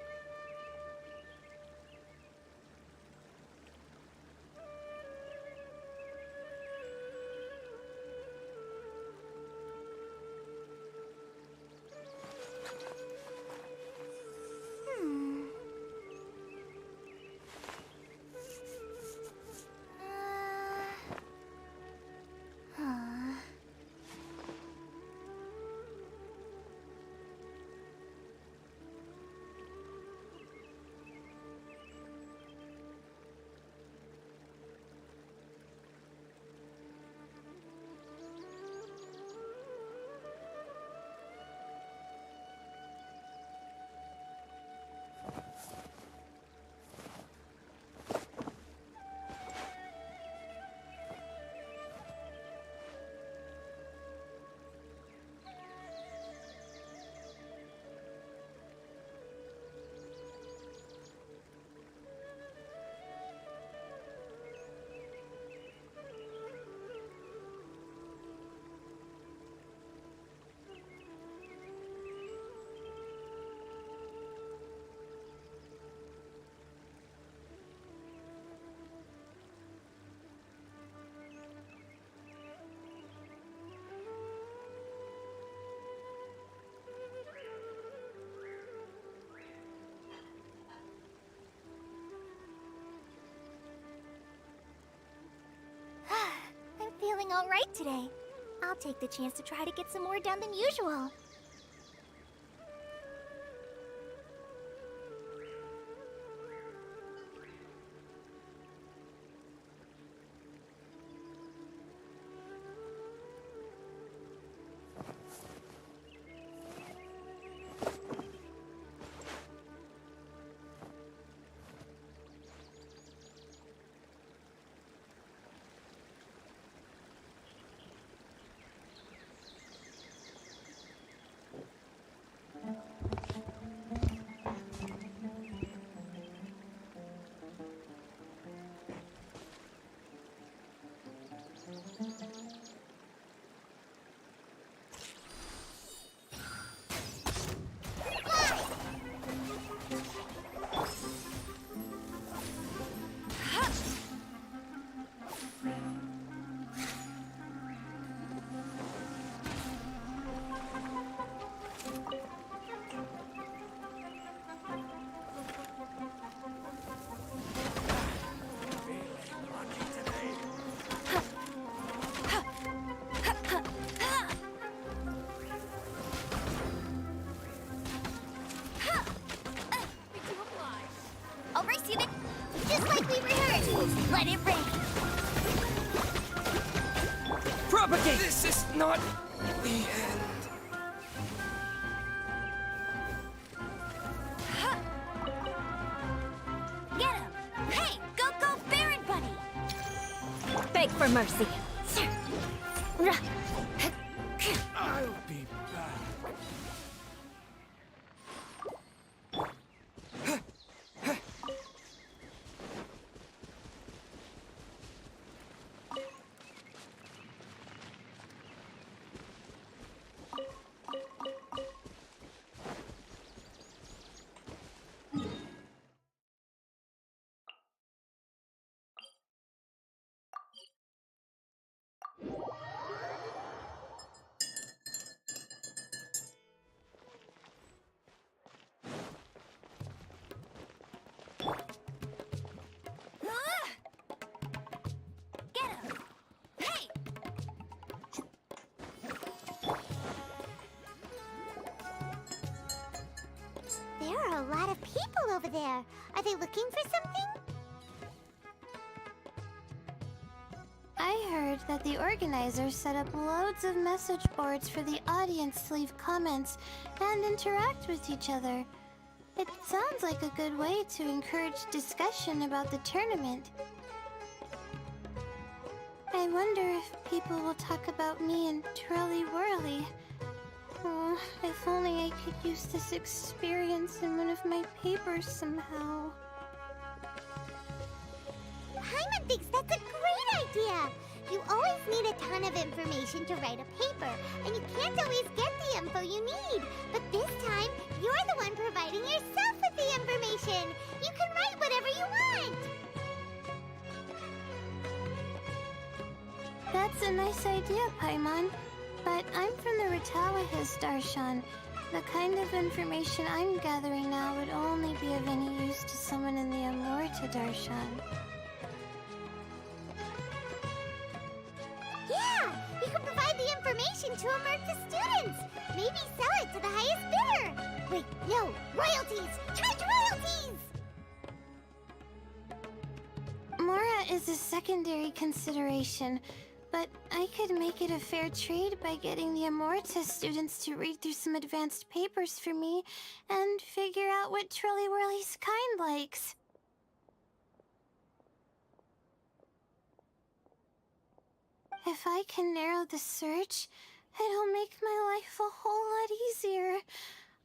I'm feeling alright today. I'll take the chance to try to get some more done than usual. I'll race you then, just like we rehearsed. Let it rain. Propagate! This is not the end. Get him! Hey, go, Baron Bunny! Beg for mercy. I'll be back. Get him! Hey! There are a lot of people over there. Are they looking for something? I heard that the organizers set up loads of message boards for the audience to leave comments and interact with each other. It sounds like a good way to encourage discussion about the tournament. I wonder if people will talk about me and Twirly Whirly. Oh, if only I could use this experience in one of my papers somehow. Paimon thinks that's a great idea! You always need a ton of information to write a paper, and you can't always get the info you need. But this time, you're the one providing yourself with the information. You can write whatever you want. That's a nice idea, Paimon. But I'm from the Ratawa-His Darshan. The kind of information I'm gathering now would only be of any use to someone in the Amorta Darshan. Yeah, you can provide the information to Amurta students. Maybe sell it to the highest bidder. Wait, no, royalties! Charge royalties! Mora is a secondary consideration, but I could make it a fair trade by getting the Amorta students to read through some advanced papers for me and figure out what Trilly Whirly's kind likes. If I can narrow the search, it'll make my life a whole lot easier.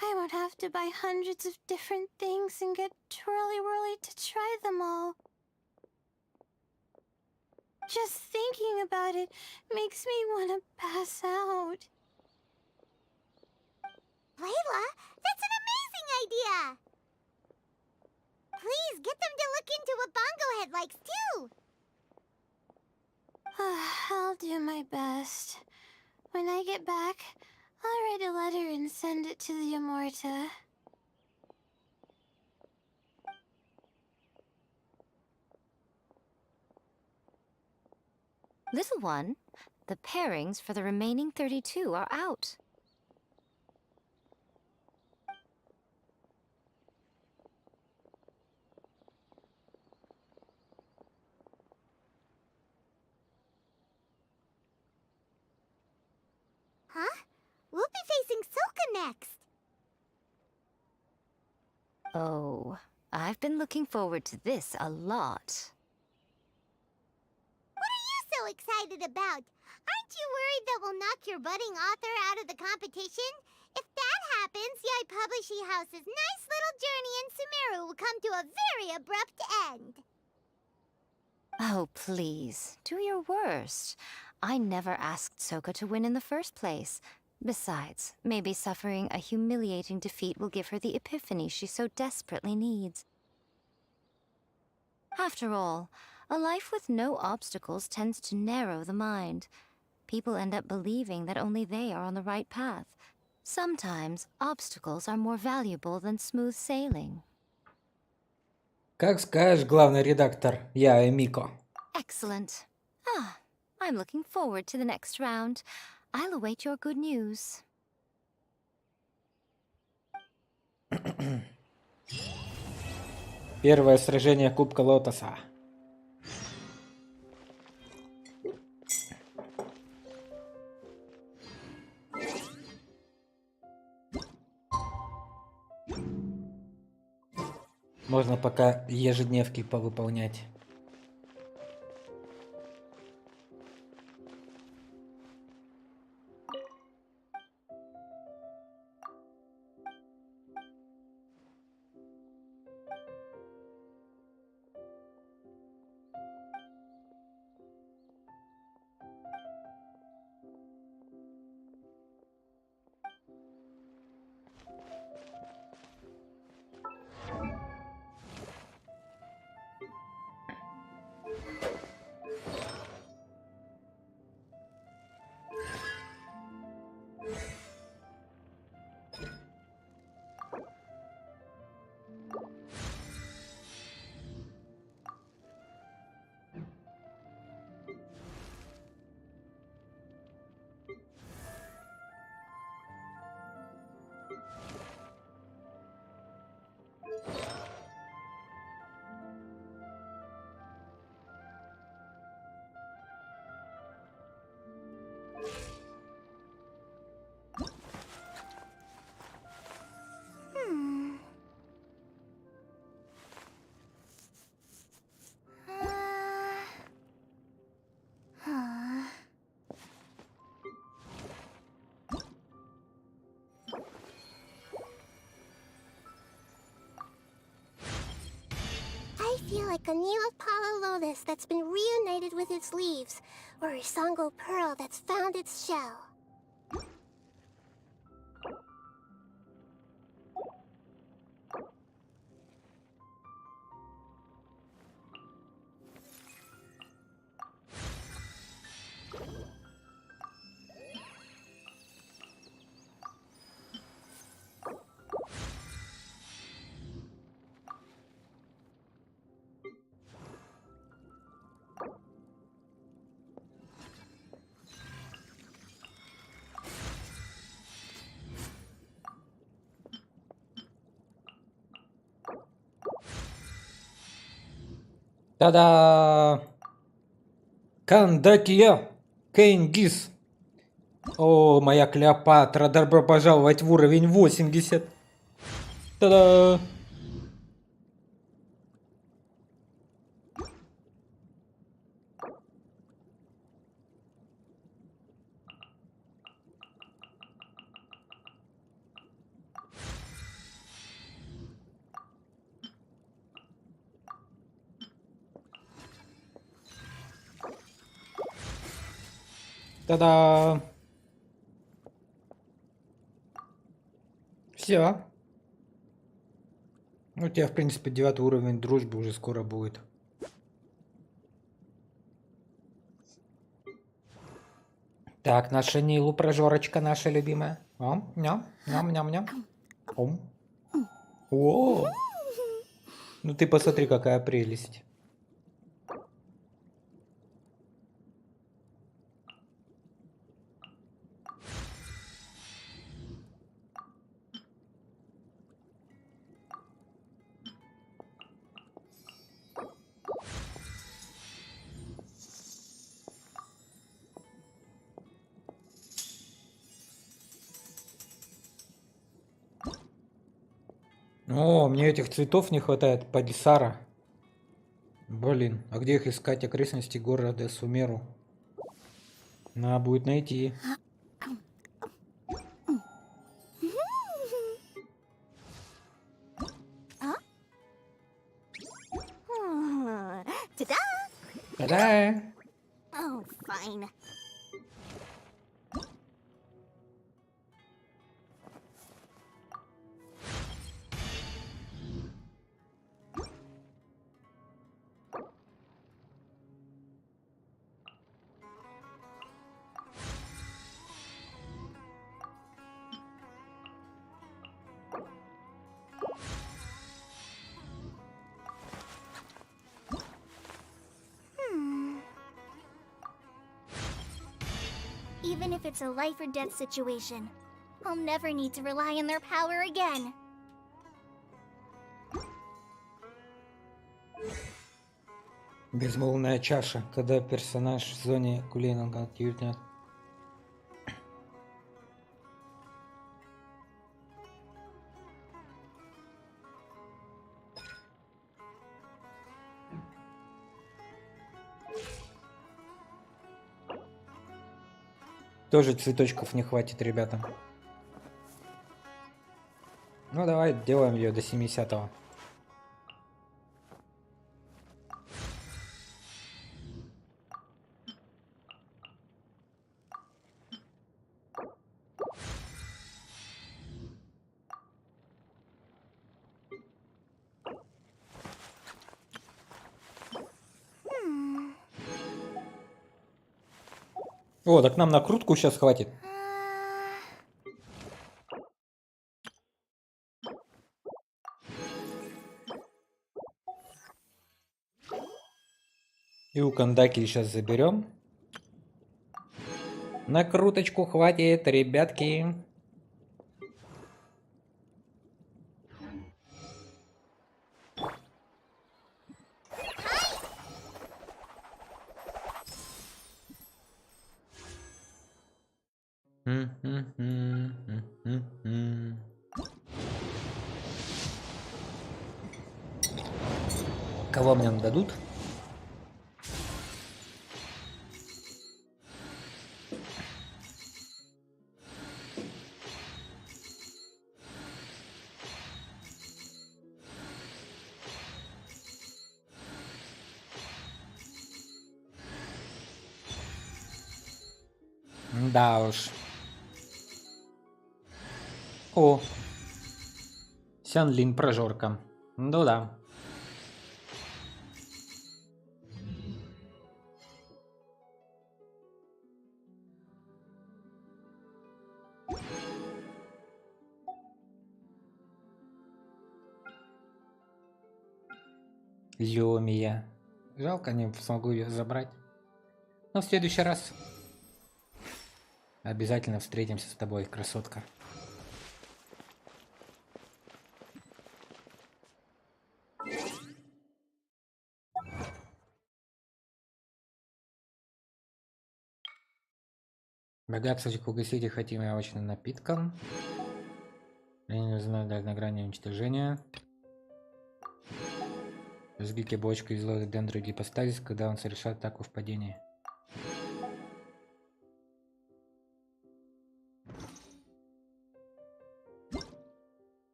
I won't have to buy hundreds of different things and get Twirly Whirly to try them all. Just thinking about it makes me want to pass out. Layla, that's an amazing idea! Please, get them to look into what Bongo Head likes, too! I'll do my best. When I get back, I'll write a letter and send it to the Amorta. Little one, the pairings for the remaining 32 are out. Huh? We'll be facing Soka next! Oh, I've been looking forward to this a lot. What are you so excited about? Aren't you worried that we'll knock your budding author out of the competition? If that happens, Yai Publishing House's nice little journey in Sumeru will come to a very abrupt end. Oh, please, do your worst. I never asked Soka to win in the first place. Besides, maybe suffering a humiliating defeat will give her the epiphany she so desperately needs. After all, a life with no obstacles tends to narrow the mind. People end up believing that only they are on the right path. Sometimes, obstacles are more valuable than smooth sailing. Как скажешь, главный редактор, я и Мико. Excellent. I'm looking forward to the next round. I'll await your good news. Первое сражение Кубка Лотоса. Можно пока ежедневки повыполнять. I feel like a new Apollo lotus that's been reunited with its leaves, or a Sango pearl that's found its shell. Та-да! Кандакия! Кейнгис! О, моя Клеопатра, добро пожаловать в уровень 80! Та-да! Та-да! Все. У тебя, в принципе, 9 уровень дружбы уже скоро будет. Так, наша Нилу, прожорочка наша любимая. Ом, ням, ням, ням, ням. Ом. О! Ну ты посмотри, какая прелесть. О, мне этих цветов не хватает, падисара. Блин, а где их искать? Окрестности города Сумеру. Надо будет найти. Ta-da! Та-да! Oh, fine. Even if it's a life or death situation, I'll never need to rely on their power again. Безмолвная чаша, когда персонаж в зоне кулинга активирует. Тоже цветочков не хватит, ребята. Ну давай делаем ее до 70-го. О, так нам накрутку сейчас хватит. И у Кандаки сейчас заберем. Накруточку хватит, ребятки. Кого мне нам дадут? Да уж. О. Сянлин прожорка. Ну да. Юмия. Жалко, не смогу ее забрать. Но в следующий раз обязательно встретимся с тобой, красотка. Богатство угостить хотим овощным напитком. Я не знаю, на грани уничтожения. Сбите бочку из лода дендрогипостазис, когда он совершает атаку в падении.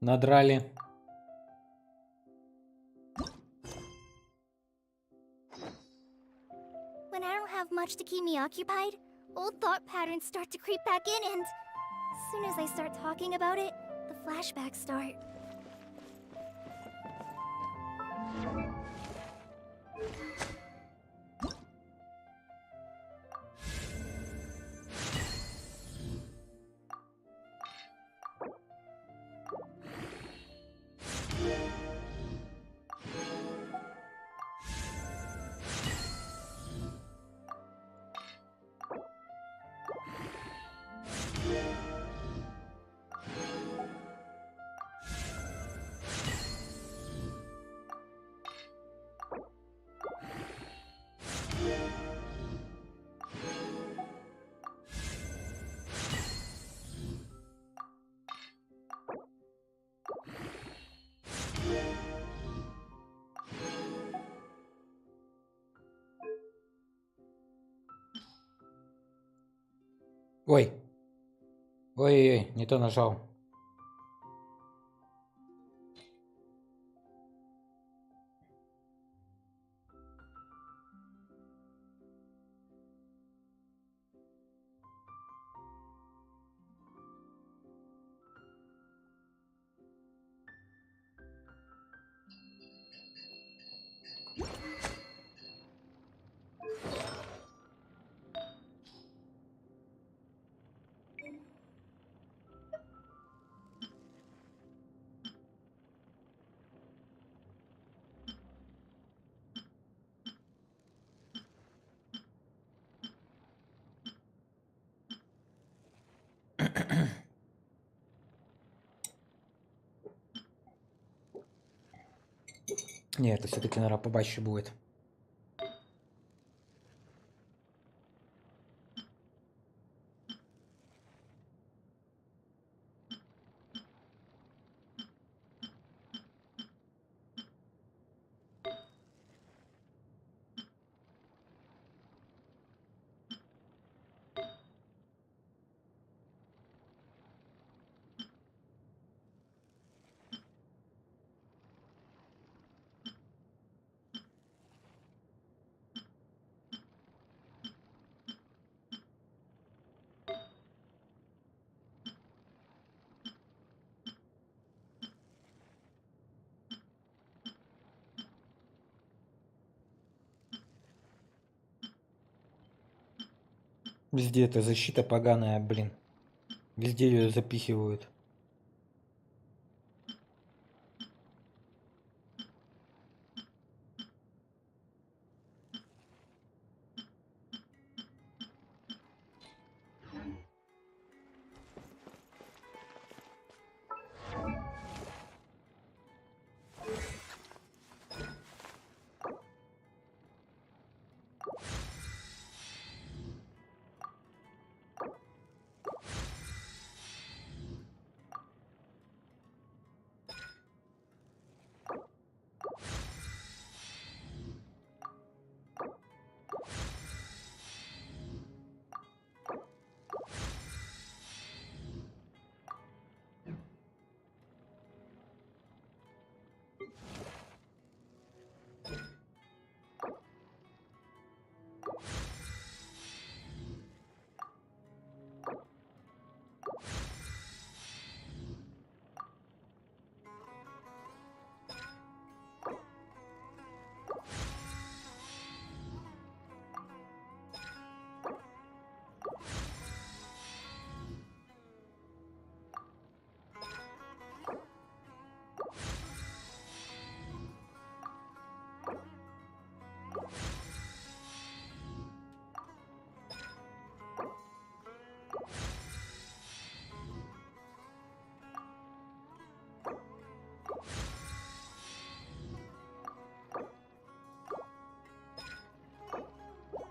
Надрали. When I don't have much to keep me occupied, old thought patterns start to creep back in and... as soon as I start talking about it, the flashbacks start. Ой. Ой-ой-ой, не то нажал. Нет, это все-таки, наверное, побаще будет. Везде эта защита поганая, блин. Везде ее запихивают.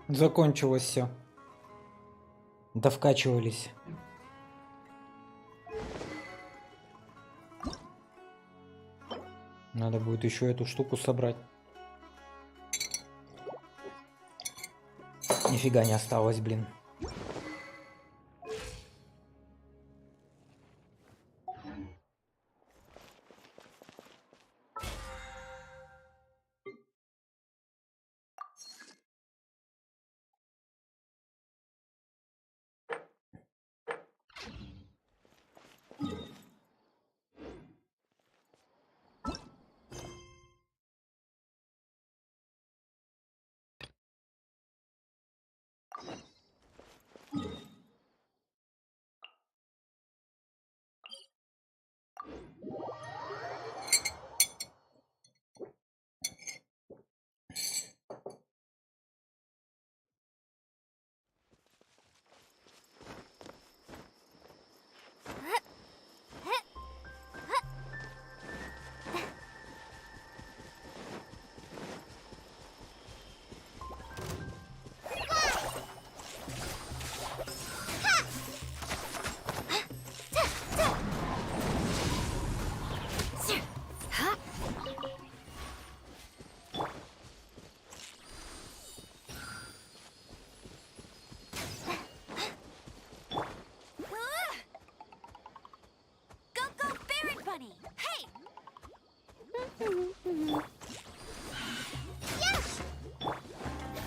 Закончилось все. Довкачивались. Надо будет еще эту штуку собрать. Нифига не осталось, блин.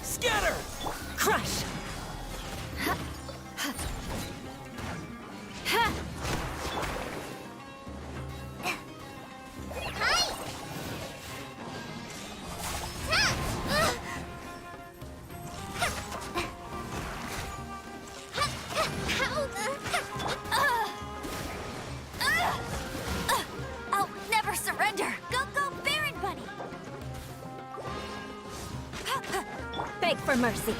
Scatter! Crush! I'll never surrender! Go, go, Baron Bunny! Beg for mercy.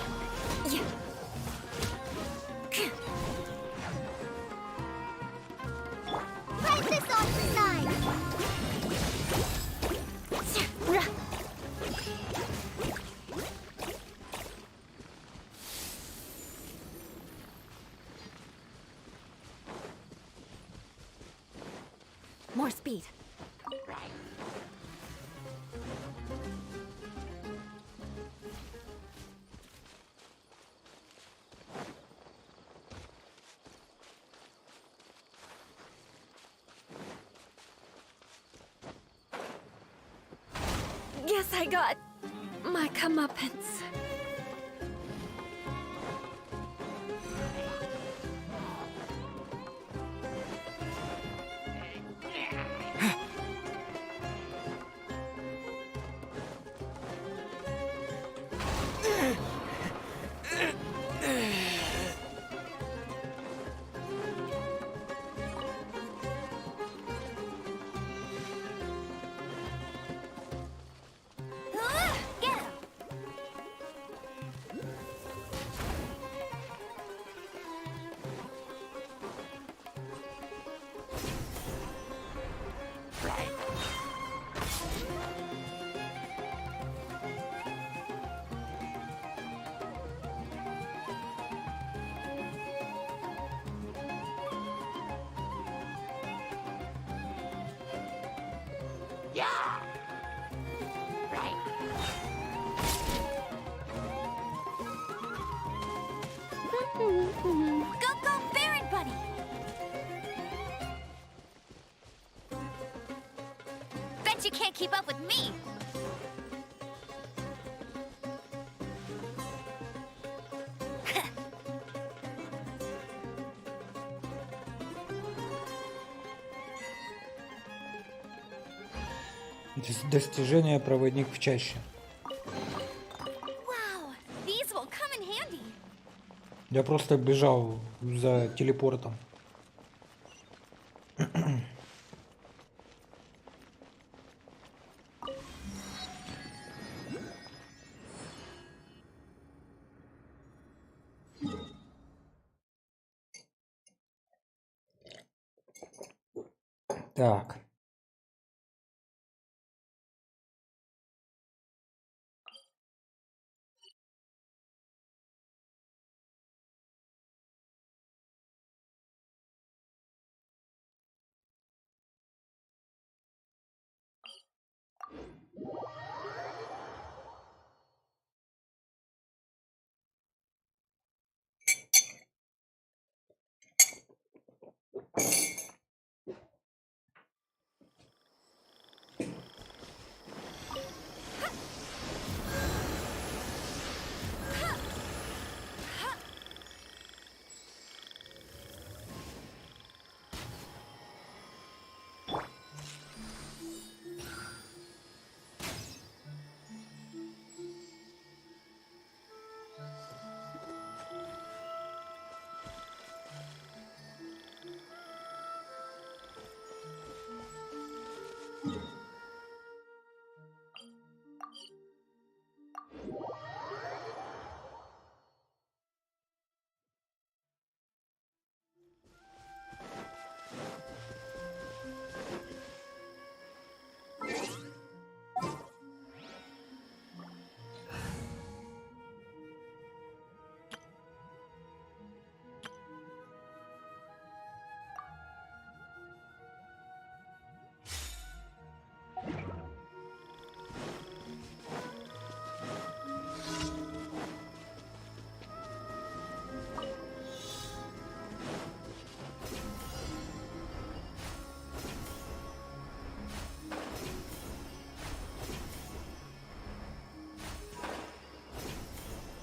Wipe this off the side. More speed. Guess I got my comeuppance. Go, go, Baron Buddy! Bet you can't keep up with me! Достижение проводник в чаще. Wow, these will come in handy. Я просто бежал за телепортом. Так.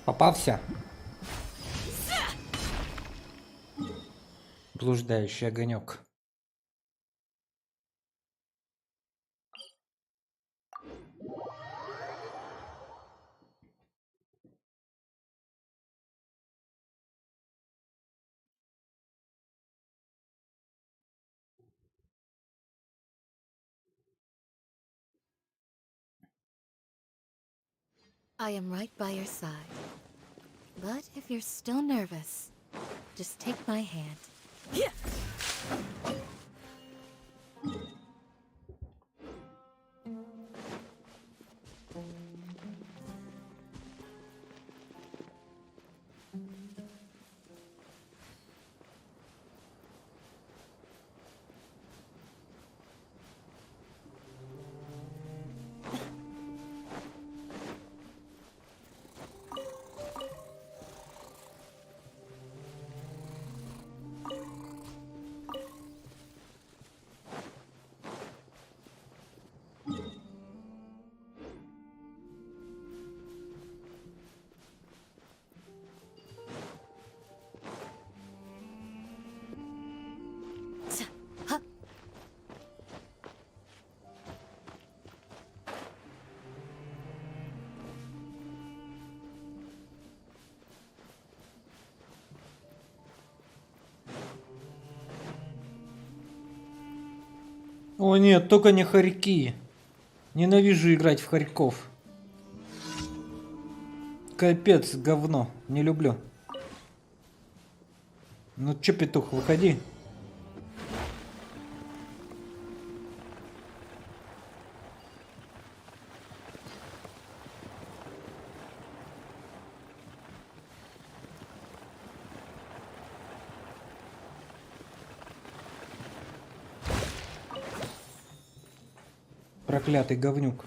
Попался. Блуждающий огонек. I am right by your side. But if you're still nervous, just take my hand. О нет, только не хорьки. Ненавижу играть в хорьков. Капец, говно. Не люблю. Ну чё, петух, выходи. Проклятый говнюк.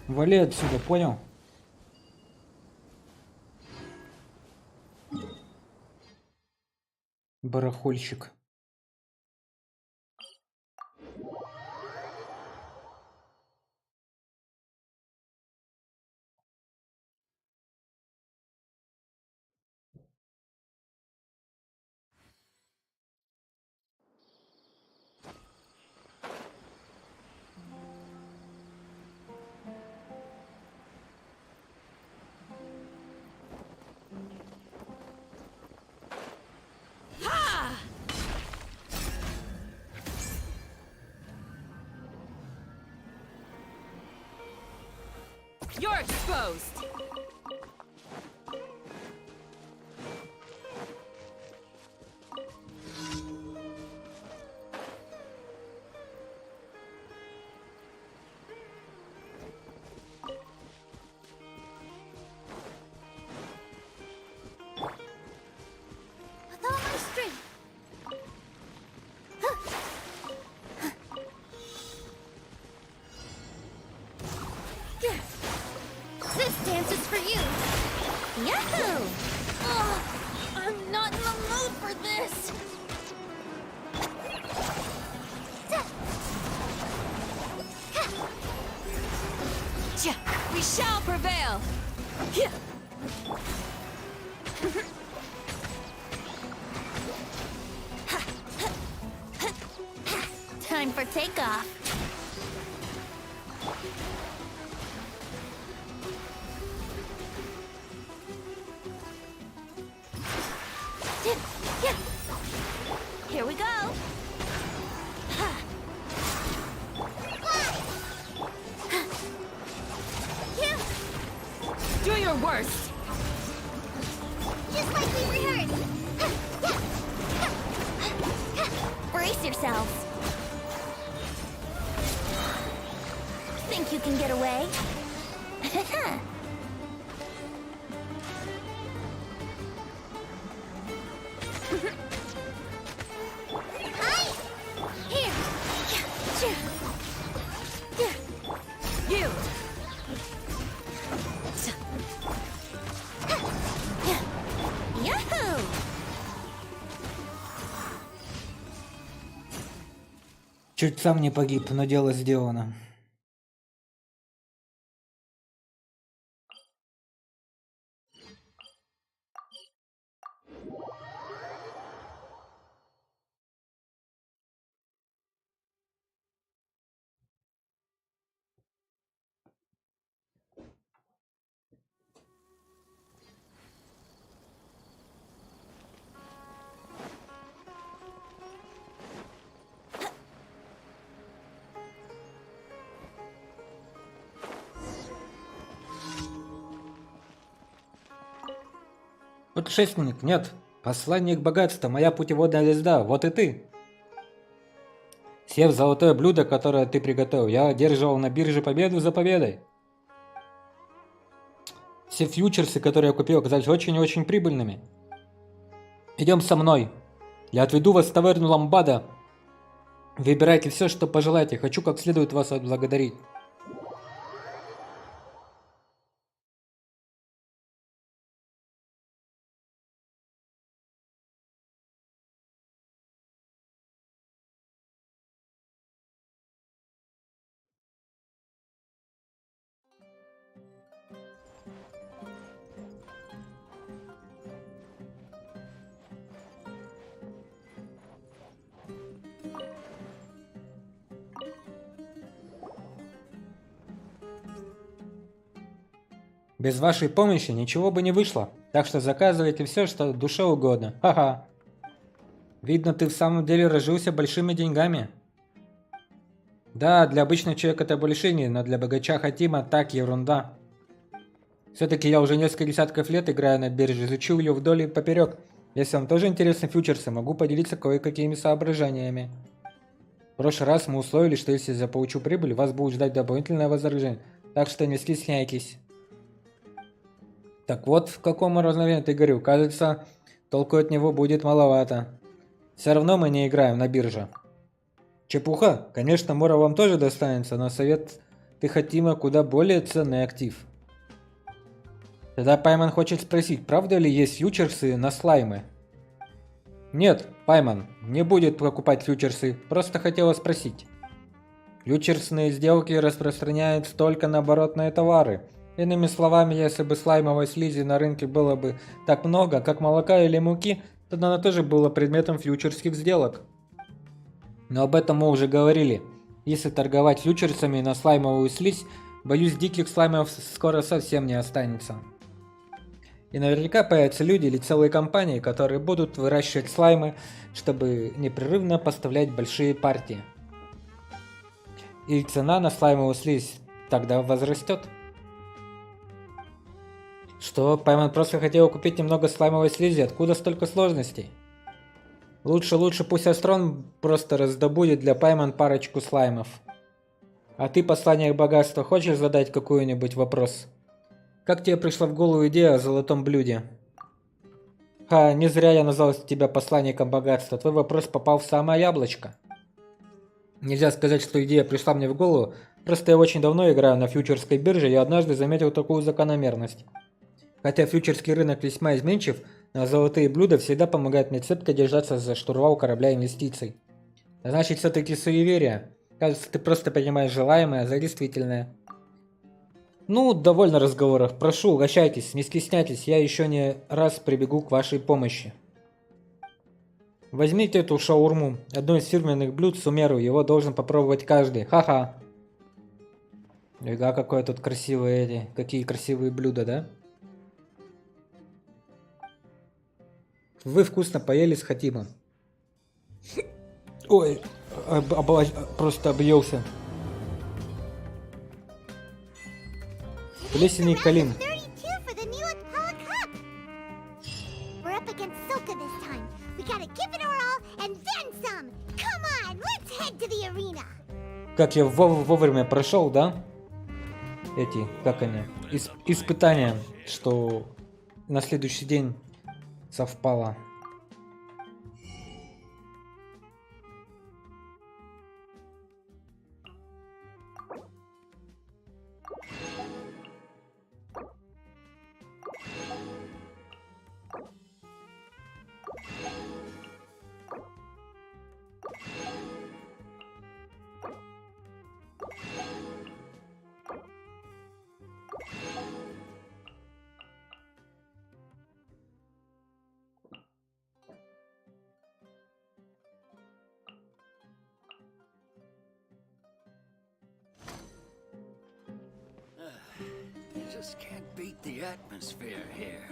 Вали отсюда, понял? Барахольщик. You're exposed! With all my strength. This dance is for you. Yahoo! Oh, I'm not in the mood for this. We shall prevail! Time for takeoff. Here we go. Do your worst! Just like we rehearsed. Brace yourselves. Think you can get away? You! Yahoo! Чуть сам не погиб, но дело сделано. Путешественник, нет. Посланник богатства, моя путеводная звезда, вот и ты. Сев золотое блюдо, которое ты приготовил, я одерживал на бирже победу за победой. Все фьючерсы, которые я купил, оказались очень и очень прибыльными. Идем со мной. Я отведу вас в таверну Ламбада. Выбирайте все, что пожелаете. Хочу как следует вас отблагодарить. Без вашей помощи ничего бы не вышло, так что заказывайте все, что душе угодно. Ха-ха. Видно, ты в самом деле разжился большими деньгами. Да, для обычного человека это большие, но для богача Хатима так ерунда. Все-таки я уже несколько десятков лет играю на бирже, изучил ее вдоль и поперек. Если вам тоже интересны фьючерсы, могу поделиться кое-какими соображениями. В прошлый раз мы условились, что если я получу прибыль, вас будет ждать дополнительное вознаграждение. Так что не стесняйтесь. Так вот, в каком разнообразии ты говорил. Кажется, толку от него будет маловато. Все равно мы не играем на бирже. Чепуха. Конечно, Мора вам тоже достанется, но совет ты хотима куда более ценный актив. Тогда Пайман хочет спросить, правда ли есть фьючерсы на слаймы? Нет, Пайман не будет покупать фьючерсы, просто хотела спросить. Фьючерсные сделки распространяются только на оборотные товары. Иными словами, если бы слаймовой слизи на рынке было бы так много, как молока или муки, тогда она тоже была предметом фьючерских сделок. Но об этом мы уже говорили. Если торговать фьючерсами на слаймовую слизь, боюсь, диких слаймов скоро совсем не останется. И наверняка появятся люди или целые компании, которые будут выращивать слаймы, чтобы непрерывно поставлять большие партии. И цена на слаймовую слизь тогда возрастет. Что, Пайман просто хотел купить немного слаймовой слизи? Откуда столько сложностей? Лучше пусть Астрон просто раздобудет для Пайман парочку слаймов. А ты, посланник богатства, хочешь задать какой-нибудь вопрос? Как тебе пришла в голову идея о золотом блюде? Ха, не зря я назвал тебя посланником богатства. Твой вопрос попал в самое яблочко. Нельзя сказать, что идея пришла мне в голову. Просто я очень давно играю на фьючерской бирже и однажды заметил такую закономерность. Хотя фьючерский рынок весьма изменчив, но золотые блюда всегда помогают мне цепко держаться за штурвал корабля инвестиций. А значит, все-таки суеверие. Кажется, ты просто принимаешь желаемое за действительное. Ну, довольно разговоров. Прошу, угощайтесь, не стесняйтесь, я еще не раз прибегу к вашей помощи. Возьмите эту шаурму, одно из фирменных блюд Сумеру, его должен попробовать каждый. Ха-ха. Ага, какое тут красивые какие красивые блюда, да? Вы вкусно поели с Хатимом. Ой, просто объелся. Плесенный Калим. Как я вовремя прошел, да? Эти, как они? Испытания, что на следующий день совпало. You just can't beat the atmosphere here.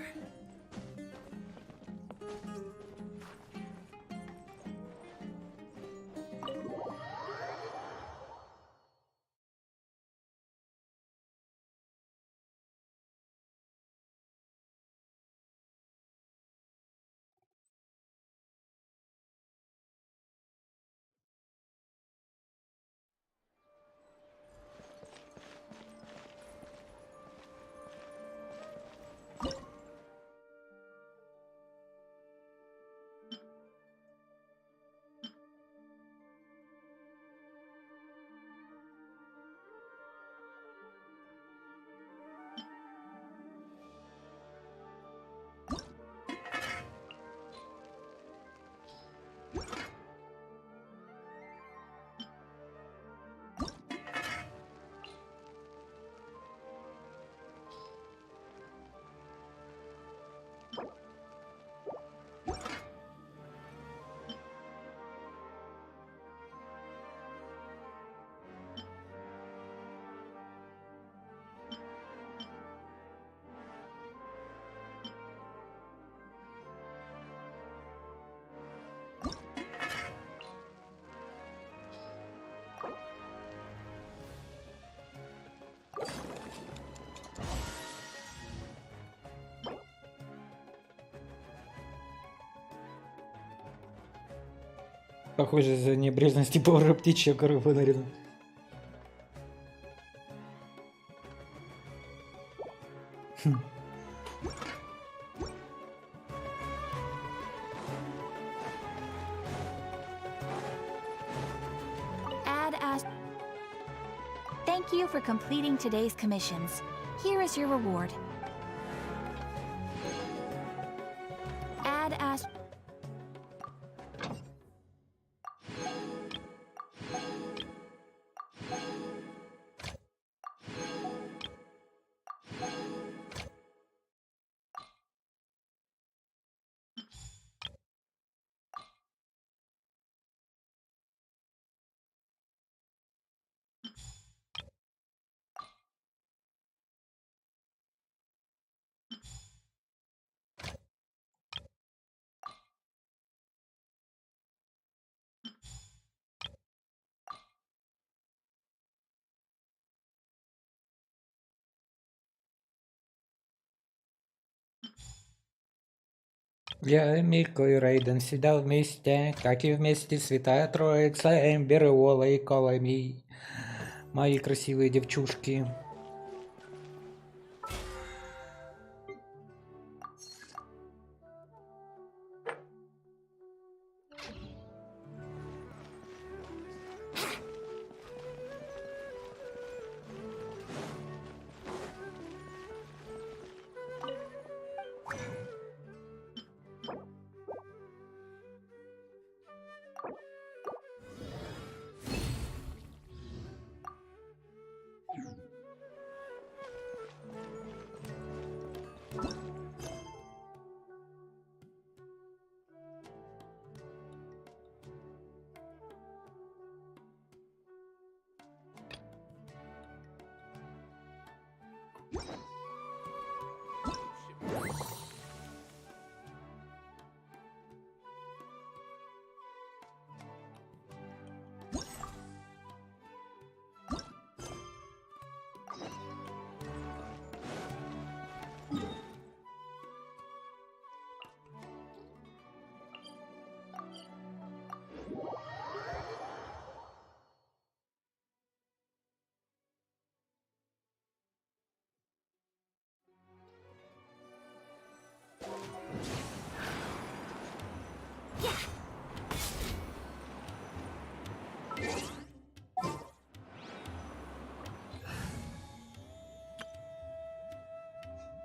Похоже, за небрежности повара птичья корова нарезана. Thank you for completing today's commissions. Here is your reward. Add Ast... Я, Мико и Рейден всегда вместе, как и вместе Святая Троица, Эмбер и Уолла и Коломи. Мои красивые девчушки.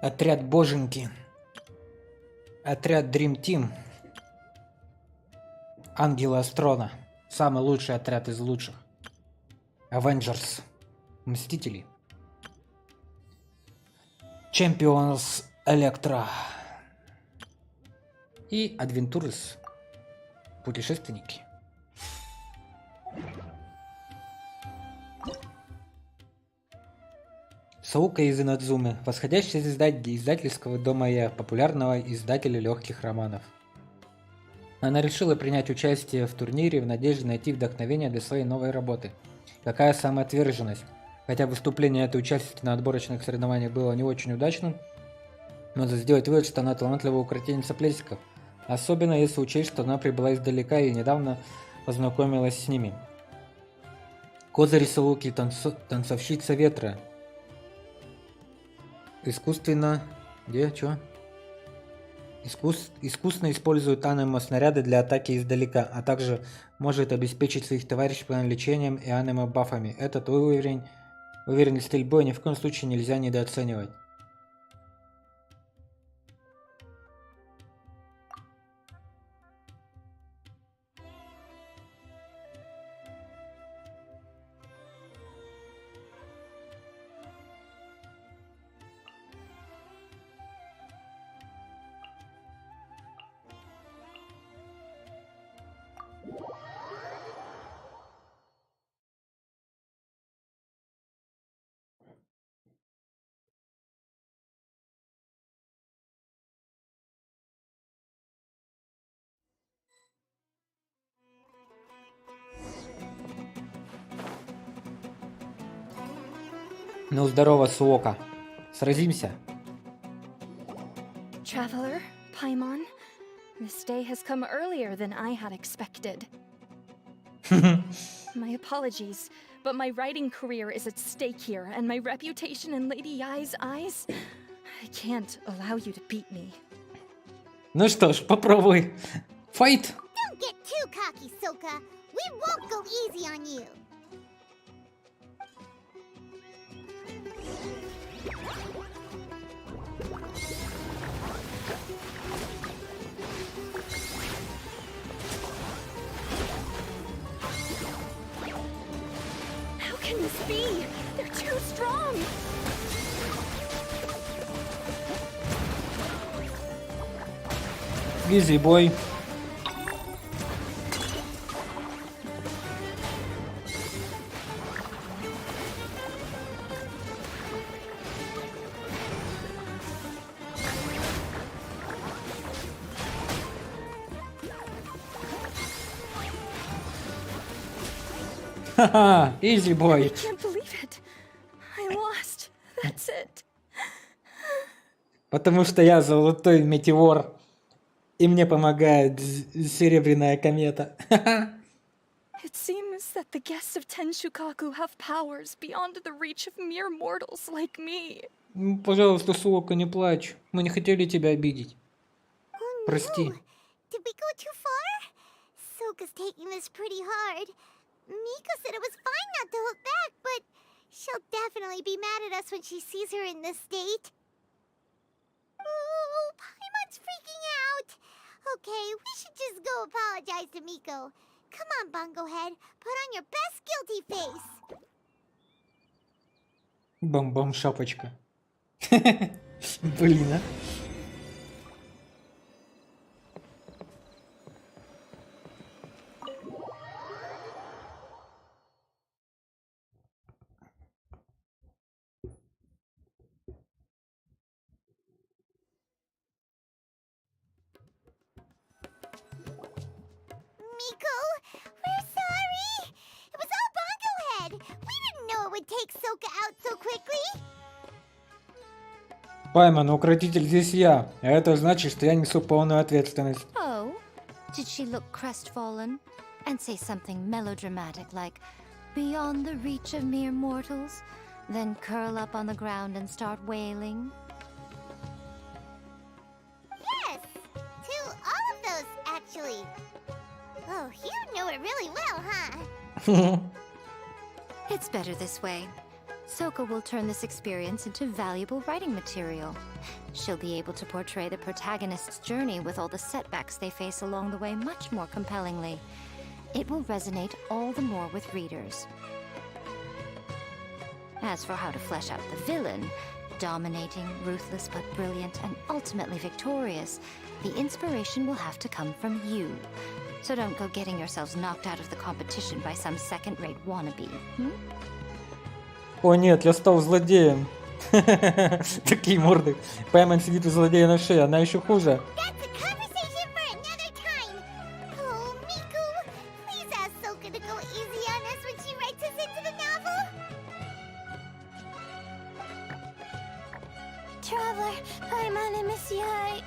Отряд Боженьки. Отряд Dream Team. Ангелы Астрона. Самый лучший отряд из лучших. Avengers. Мстители. Champions Электро. И Adventures. Путешественники. Саука из Инадзумы, восходящая звезда издательского дома Я, популярного издателя легких романов. Она решила принять участие в турнире в надежде найти вдохновение для своей новой работы. Какая самоотверженность! Хотя выступление этой участницы на отборочных соревнованиях было не очень удачным, можно сделать вывод, что она талантливая укротительница плесиков, особенно если учесть, что она прибыла издалека и недавно познакомилась с ними. Козыри Сауки, танцовщица ветра. Искусственно использует аниме-снаряды для атаки издалека, а также может обеспечить своих товарищей лечением и аниме-бафами. Этот уверенный стиль боя ни в коем случае нельзя недооценивать. Ну здорово, Суока. Сразимся. Traveler, Paimon, this day has come earlier than I had expected. My apologies, but my writing career is at stake here, and my reputation in Lady Yai's eyes. I can't allow you to beat me. Ну что ж, попробуй. Файт! Don't get too cocky, Soka. We won't go easy on you. How can this be? They're too strong! Изи бой. Ха-ха, изи I бой. can't believe it. I lost. That's it. Потому что я золотой метеор. И мне помогает серебряная комета. It seems that the guests of Tenshukaku have powers beyond the reach of mere mortals like me. Пожалуйста, Суока, не плачь. Мы не хотели тебя обидеть. Oh Прости. no! Did we go too far? Soka's taking this pretty hard. Miko said it was fine not to hook back, but she'll definitely be mad at us when she sees her in this state. Oh, Paimon's freaking out! Okay, we should just go apologize to Miko. Come on, Bungo Head, put on your best guilty face. Бам-бам, шапочка. Блин, а. Miko, we're sorry. It was all Bungo Head. We didn't know it would take Soka out so quickly. Пайман, укротитель здесь я. А это значит, что я несу полную ответственность. Oh, did she look crestfallen and say something melodramatic like, beyond the reach of mere mortals, then curl up on the ground and start wailing? Yes, to all of those, actually. Oh, you know it really well, huh? It's better this way. Soka will turn this experience into valuable writing material. She'll be able to portray the protagonist's journey with all the setbacks they face along the way much more compellingly. It will resonate all the more with readers. As for how to flesh out the villain, dominating, ruthless but brilliant, and ultimately victorious, the inspiration will have to come from you. So don't go getting yourselves knocked out of the competition by some second-rate wannabe. О нет, я стал злодеем. Такие морды. Пайман сидит у злодея на шее, она еще хуже. That's a conversation for another time. Oh, Miku, please ask Soka to go easy on us when she writes us into the novel. Traveler, Paimon and Miss Yai.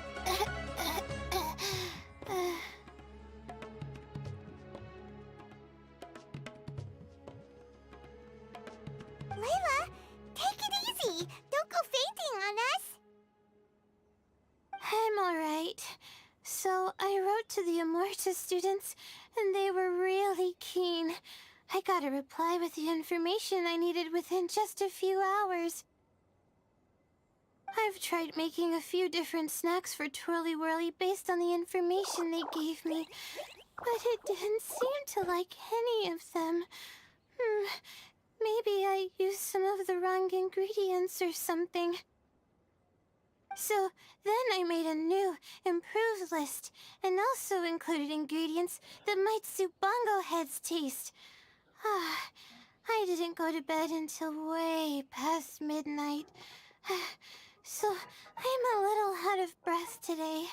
Layla, take it easy. Don't go fainting on us. I'm alright. So I wrote to the Amorta students, and they were really keen. I got a reply with the information I needed within just a few hours. I've tried making a few different snacks for Twirly Whirly based on the information they gave me, but it didn't seem to like any of them. Maybe I used some of the wrong ingredients or something. So then I made a new, improved list, and also included ingredients that might suit Bongo Head's taste. I didn't go to bed until way past midnight. So I'm a little out of breath today.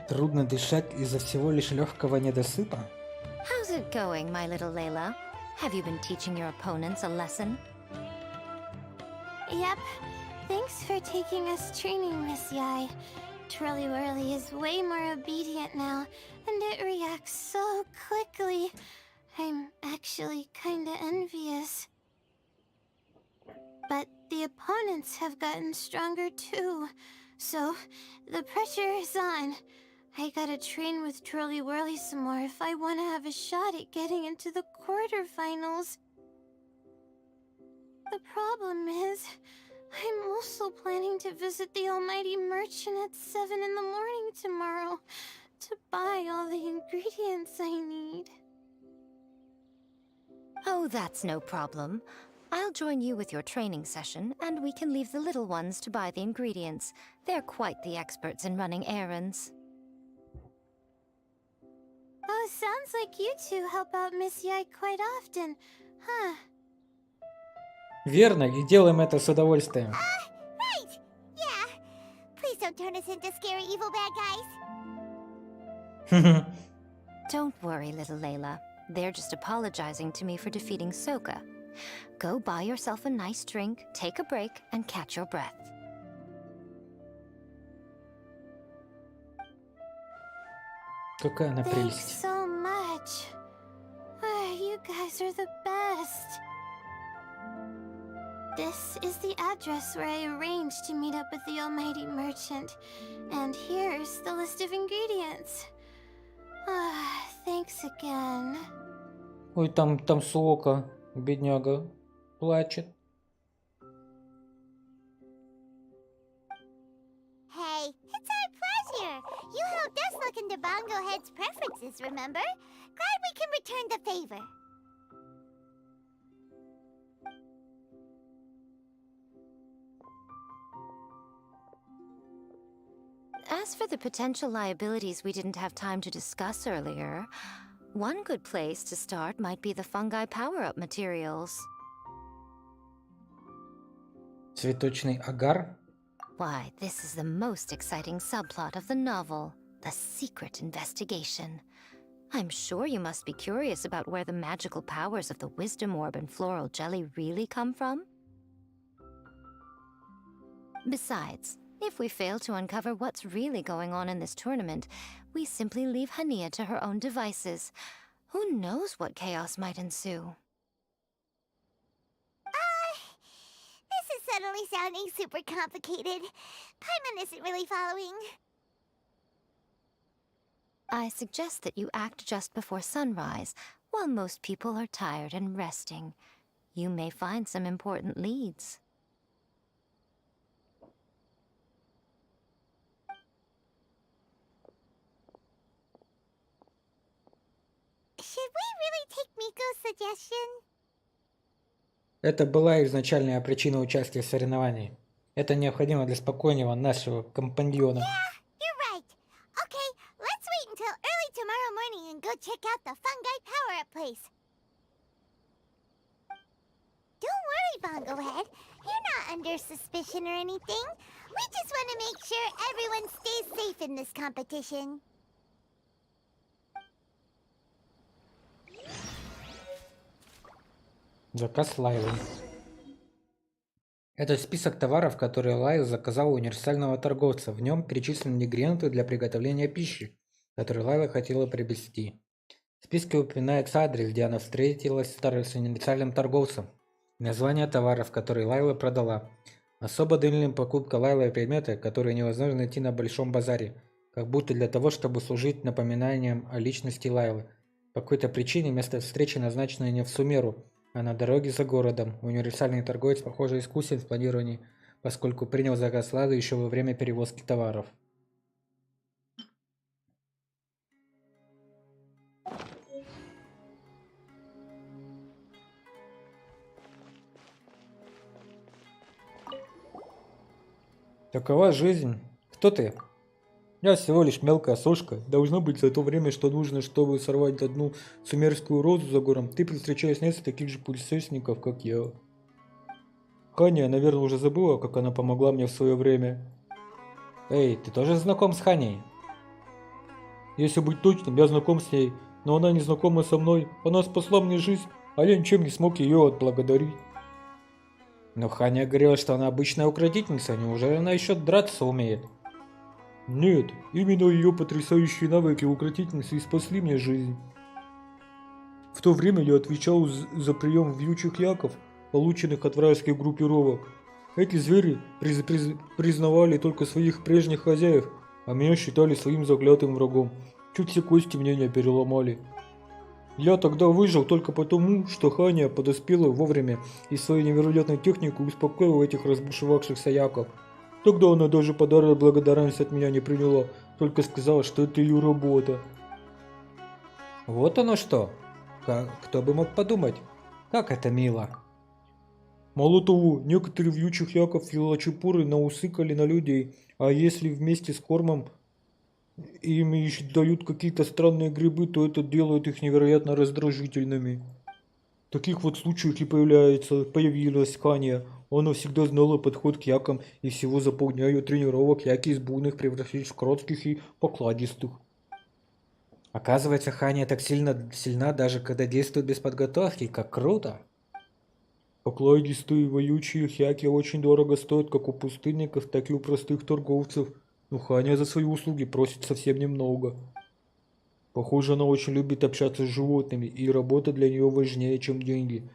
Трудно дышать из-за всего лишь легкого недосыпа? How's it going, my little Layla? Have you been teaching your opponents a lesson? Yep. Thanks for taking us training, Miss Yai. Twirly Whirly is way more obedient now, and it reacts so quickly. I'm actually kinda envious. But the opponents have gotten stronger too, so the pressure is on. I gotta train with Twirly Whirly some more if I want to have a shot at getting into the quarterfinals. The problem is, I'm also planning to visit the Almighty Merchant at 7 in the morning tomorrow to buy all the ingredients I need. Oh, that's no problem. I'll join you with your training session, and we can leave the little ones to buy the ingredients. They're quite the experts in running errands. Oh, sounds like you two help out Miss Yai quite often, huh? Верно, и делаем это с удовольствием. Right! Yeah. Please don't turn us into scary evil bad guys. Don't worry, little Layla. They're just apologizing to me for defeating Sokka. Go buy yourself a nice drink, take a break, and catch your breath. Какая она Thanks прелесть. so much. You guys are the best. This is the address where I arranged to meet up with the Almighty Merchant. And here's the list of ingredients. Thanks again. Ой, там Сока, бедняга, плачет. Hey, it's our pleasure. You helped us look into Bongo Head's preferences, remember? Glad we can return the favor. As for the potential liabilities we didn't have time to discuss earlier, one good place to start might be the fungi power-up materials. Цветочный агар? Why, this is the most exciting subplot of the novel, the secret investigation. I'm sure you must be curious about where the magical powers of the Wisdom Orb and Floral Jelly really come from. Besides, if we fail to uncover what's really going on in this tournament, we simply leave Hania to her own devices. Who knows what chaos might ensue? This is suddenly sounding super complicated. Paimon isn't really following. I suggest that you act just before sunrise, while most people are tired and resting. You may find some important leads. Should we really take Miko's suggestion? Это была изначальная причина участия в соревновании. Это необходимо для спокойного нашего компаньона. You're right. Okay, let's wait until early tomorrow morning and go check out the fungi power-up place. Don't worry, Bongo Head. You're not under suspicion or anything. We just want to make sure everyone stays safe in this competition. Заказ Лайлы. Это список товаров, которые Лайла заказала у универсального торговца. В нем перечислены ингредиенты для приготовления пищи, которые Лайла хотела приобрести. В списке упоминается адрес, где она встретилась с универсальным торговцем, и название товаров, которые Лайла продала. Особо длинная покупка Лайлы предмета, которые невозможно найти на большом базаре, как будто для того, чтобы служить напоминанием о личности Лайлы. По какой-то причине место встречи назначено не в Сумеру, а на дороге за городом. Универсальный торговец, похоже, искусен в планировании, поскольку принял заказ Лайлы еще во время перевозки товаров. Такова жизнь. Кто ты? Я всего лишь мелкая сошка. Должно быть, за то время, что нужно, чтобы сорвать одну сумерскую розу за гором, ты встречаешь несколько таких же путешественников, как я. Ханя, наверное, уже забыла, как она помогла мне в свое время. Эй, ты тоже знаком с Ханей? Если быть точным, я знаком с ней, но она не знакома со мной. Она спасла мне жизнь, а я ничем не смог ее отблагодарить. Но Ханя говорила, что она обычная укротительница, неужели она еще драться умеет? Нет, именно ее потрясающие навыки укротительницы и спасли мне жизнь. В то время я отвечал за прием вьючих яков, полученных от вражеских группировок. Эти звери признавали только своих прежних хозяев, а меня считали своим заклятым врагом. Чуть все кости мне не переломали. Я тогда выжил только потому, что Ханя подоспела вовремя и своей невероятной техникой успокоила этих разбушевавшихся яков. Тогда она даже подарок благодарность от меня не приняла, только сказала, что это ее работа. Вот оно что. Кто бы мог подумать. Как это мило. Мало того, некоторые вьючих яков и лачепуры наусыкали на людей, а если вместе с кормом им еще дают какие-то странные грибы, то это делает их невероятно раздражительными. В таких вот случаях и появилась Ханя. Она всегда знала подход к якам и всего за полдня тренировок яки из буйных превратились в кротких и покладистых. Оказывается, Ханя так сильна, даже когда действует без подготовки, как круто. Покладистые воючие хяки очень дорого стоят как у пустынников, так и у простых торговцев. Но Ханя за свои услуги просит совсем немного. Похоже, она очень любит общаться с животными, и работа для нее важнее, чем деньги.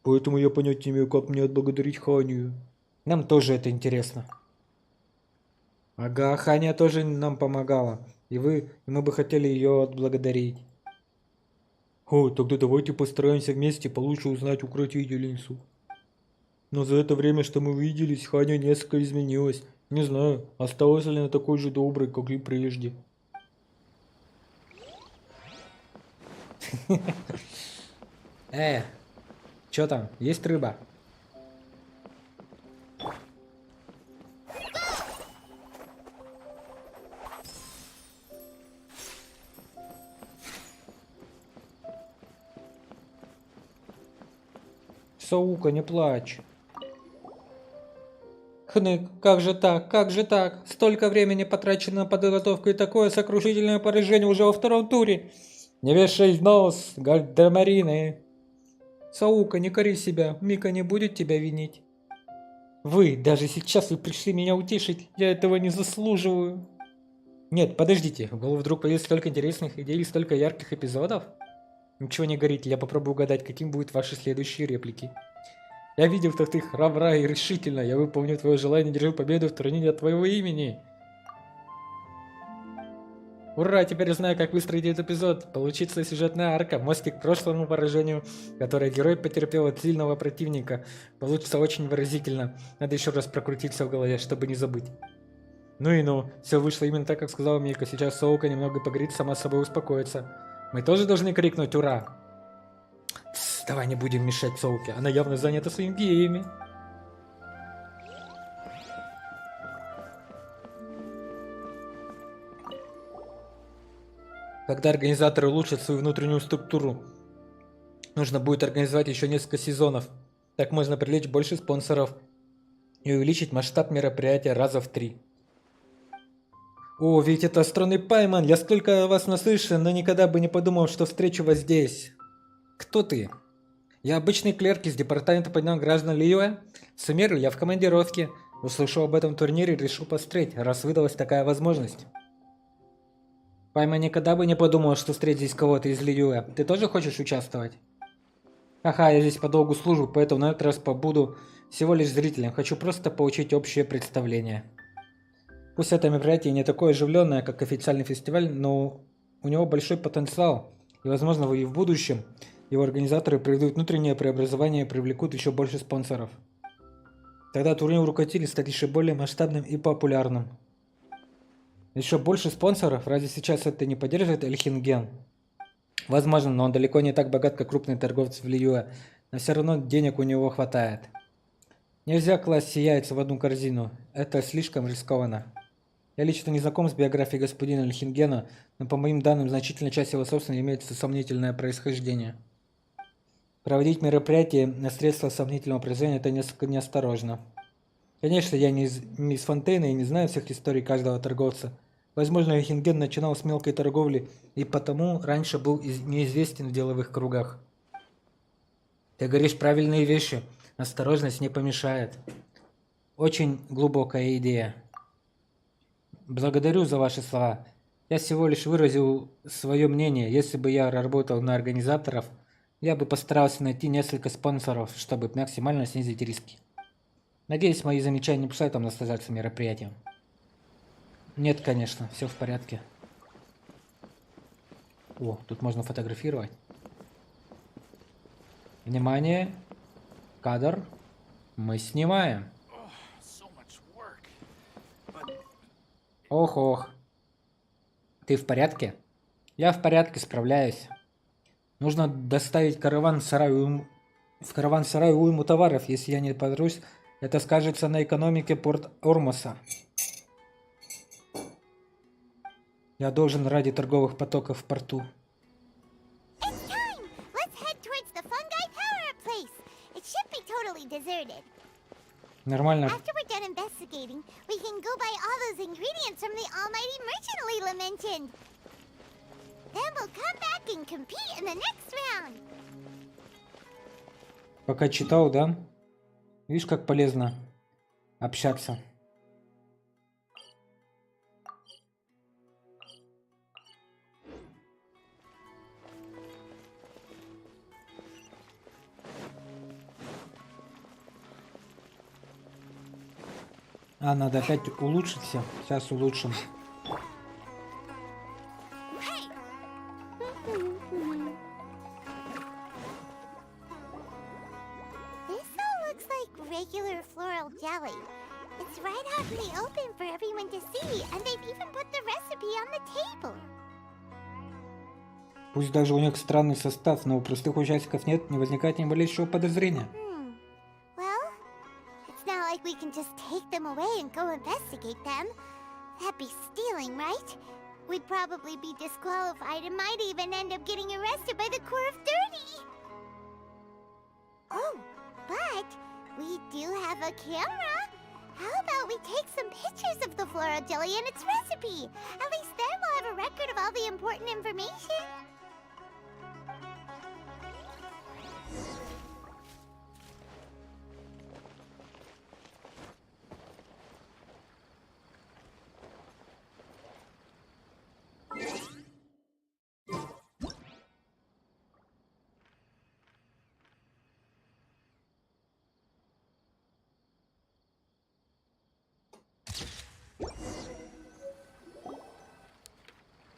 Поэтому я понять не имею, как мне отблагодарить Ханю. Нам тоже это интересно. Ага, Ханя тоже нам помогала. И мы бы хотели ее отблагодарить. Тогда давайте постараемся вместе получше узнать укротительницу. Но за это время, что мы виделись, Ханя несколько изменилась. Не знаю, осталась ли она такой же доброй, как и прежде. Чё там? Есть рыба? Саука, не плачь. Хнык, как же так, как же так? Столько времени потрачено на подготовку и такое сокрушительное поражение уже во втором туре. Не вешай нос, гальдемарины. Саука, не кори себя, Мика не будет тебя винить. Даже сейчас вы пришли меня утешить, я этого не заслуживаю. Нет, подождите, в голову вдруг появилось столько интересных идей и столько ярких эпизодов? Ничего не горите, я попробую угадать, каким будут ваши следующие реплики. Я видел, что ты храбра и решительно. Я выполню твое желание, держу победу в турнире от твоего имени. Ура, теперь я знаю, как выстроить этот эпизод. Получится сюжетная арка, мостик к прошлому поражению, которое герой потерпел от сильного противника. Получится очень выразительно. Надо еще раз прокрутить все в голове, чтобы не забыть. Ну, все вышло именно так, как сказала Мика. Сейчас Соука немного погорит, сама собой успокоится. Мы тоже должны крикнуть «Ура!». Давай не будем мешать Соуке, она явно занята своими геями. Когда организаторы улучшат свою внутреннюю структуру, нужно будет организовать еще несколько сезонов. Так можно привлечь больше спонсоров и увеличить масштаб мероприятия раза в 3. О, ведь это Астрон и Пайман, я столько о вас наслышан, но никогда бы не подумал, что встречу вас здесь. Кто ты? Я обычный клерк из департамента поднял граждан Лиюэ. Сумеру, я в командировке. Услышал об этом турнире и решил посмотреть, раз выдалась такая возможность. Пайма никогда бы не подумал, что встретить здесь кого-то из Лиюэ. Ты тоже хочешь участвовать? Ага, я здесь по долгу службы, поэтому на этот раз побуду всего лишь зрителем. Хочу просто получить общее представление. Пусть это мероприятие не такое оживленное, как официальный фестиваль, но у него большой потенциал. И, возможно, и в будущем его организаторы проведут внутреннее преобразование и привлекут еще больше спонсоров. Тогда турнир укротителей станет еще более масштабным и популярным. Еще больше спонсоров? Разве сейчас это не поддерживает Эльхинген? Возможно, но он далеко не так богат, как крупные торговцы в Лиюэ, но все равно денег у него хватает. Нельзя класть все яйца в одну корзину, это слишком рискованно. Я лично не знаком с биографией господина Эльхингена, но по моим данным, значительная часть его собственности имеется сомнительное происхождение. Проводить мероприятие на средства сомнительного произведения – это несколько неосторожно. Конечно, я не из Фонтейна и не знаю всех историй каждого торговца, Возможно, Хинген начинал с мелкой торговли и потому раньше был неизвестен в деловых кругах. Ты говоришь правильные вещи. Осторожность не помешает. Очень глубокая идея. Благодарю за ваши слова. Я всего лишь выразил свое мнение. Если бы я работал на организаторов, я бы постарался найти несколько спонсоров, чтобы максимально снизить риски. Надеюсь, мои замечания не мешают вам наслаждаться мероприятием. Нет, конечно, все в порядке. О, тут можно фотографировать. Внимание! Кадр. Мы снимаем. Ох-ох. Ты в порядке? Я в порядке, справляюсь. Нужно доставить в караван-сарай уйму товаров. Если я не подрусь, это скажется на экономике порт Ормоса. Я должен ради торговых потоков в порту. It's time! Let's head towards the fungi power-up place. It should be totally deserted. Нормально. After we're done investigating, we can go buy all those ingredients from the almighty merchant Leela mentioned. Then we'll come back and compete in the next round. Пока читал, да? Видишь, как полезно общаться. А, надо опять улучшить все. Сейчас улучшим. This all looks like regular floral jelly. It's right out in the open for everyone to see, and they've even put the recipe on the table. Пусть даже у них странный состав, но у простых участников нет, не возникает ни малейшего подозрения. Well, it's not like we can just take them away and go investigate them. That'd be stealing, right? We'd probably be disqualified and might even end up getting arrested by the Corps of 30. Oh, but we do have a camera. How about we take some pictures of the floral jelly and its recipe? At least then we'll have a record of all the important information.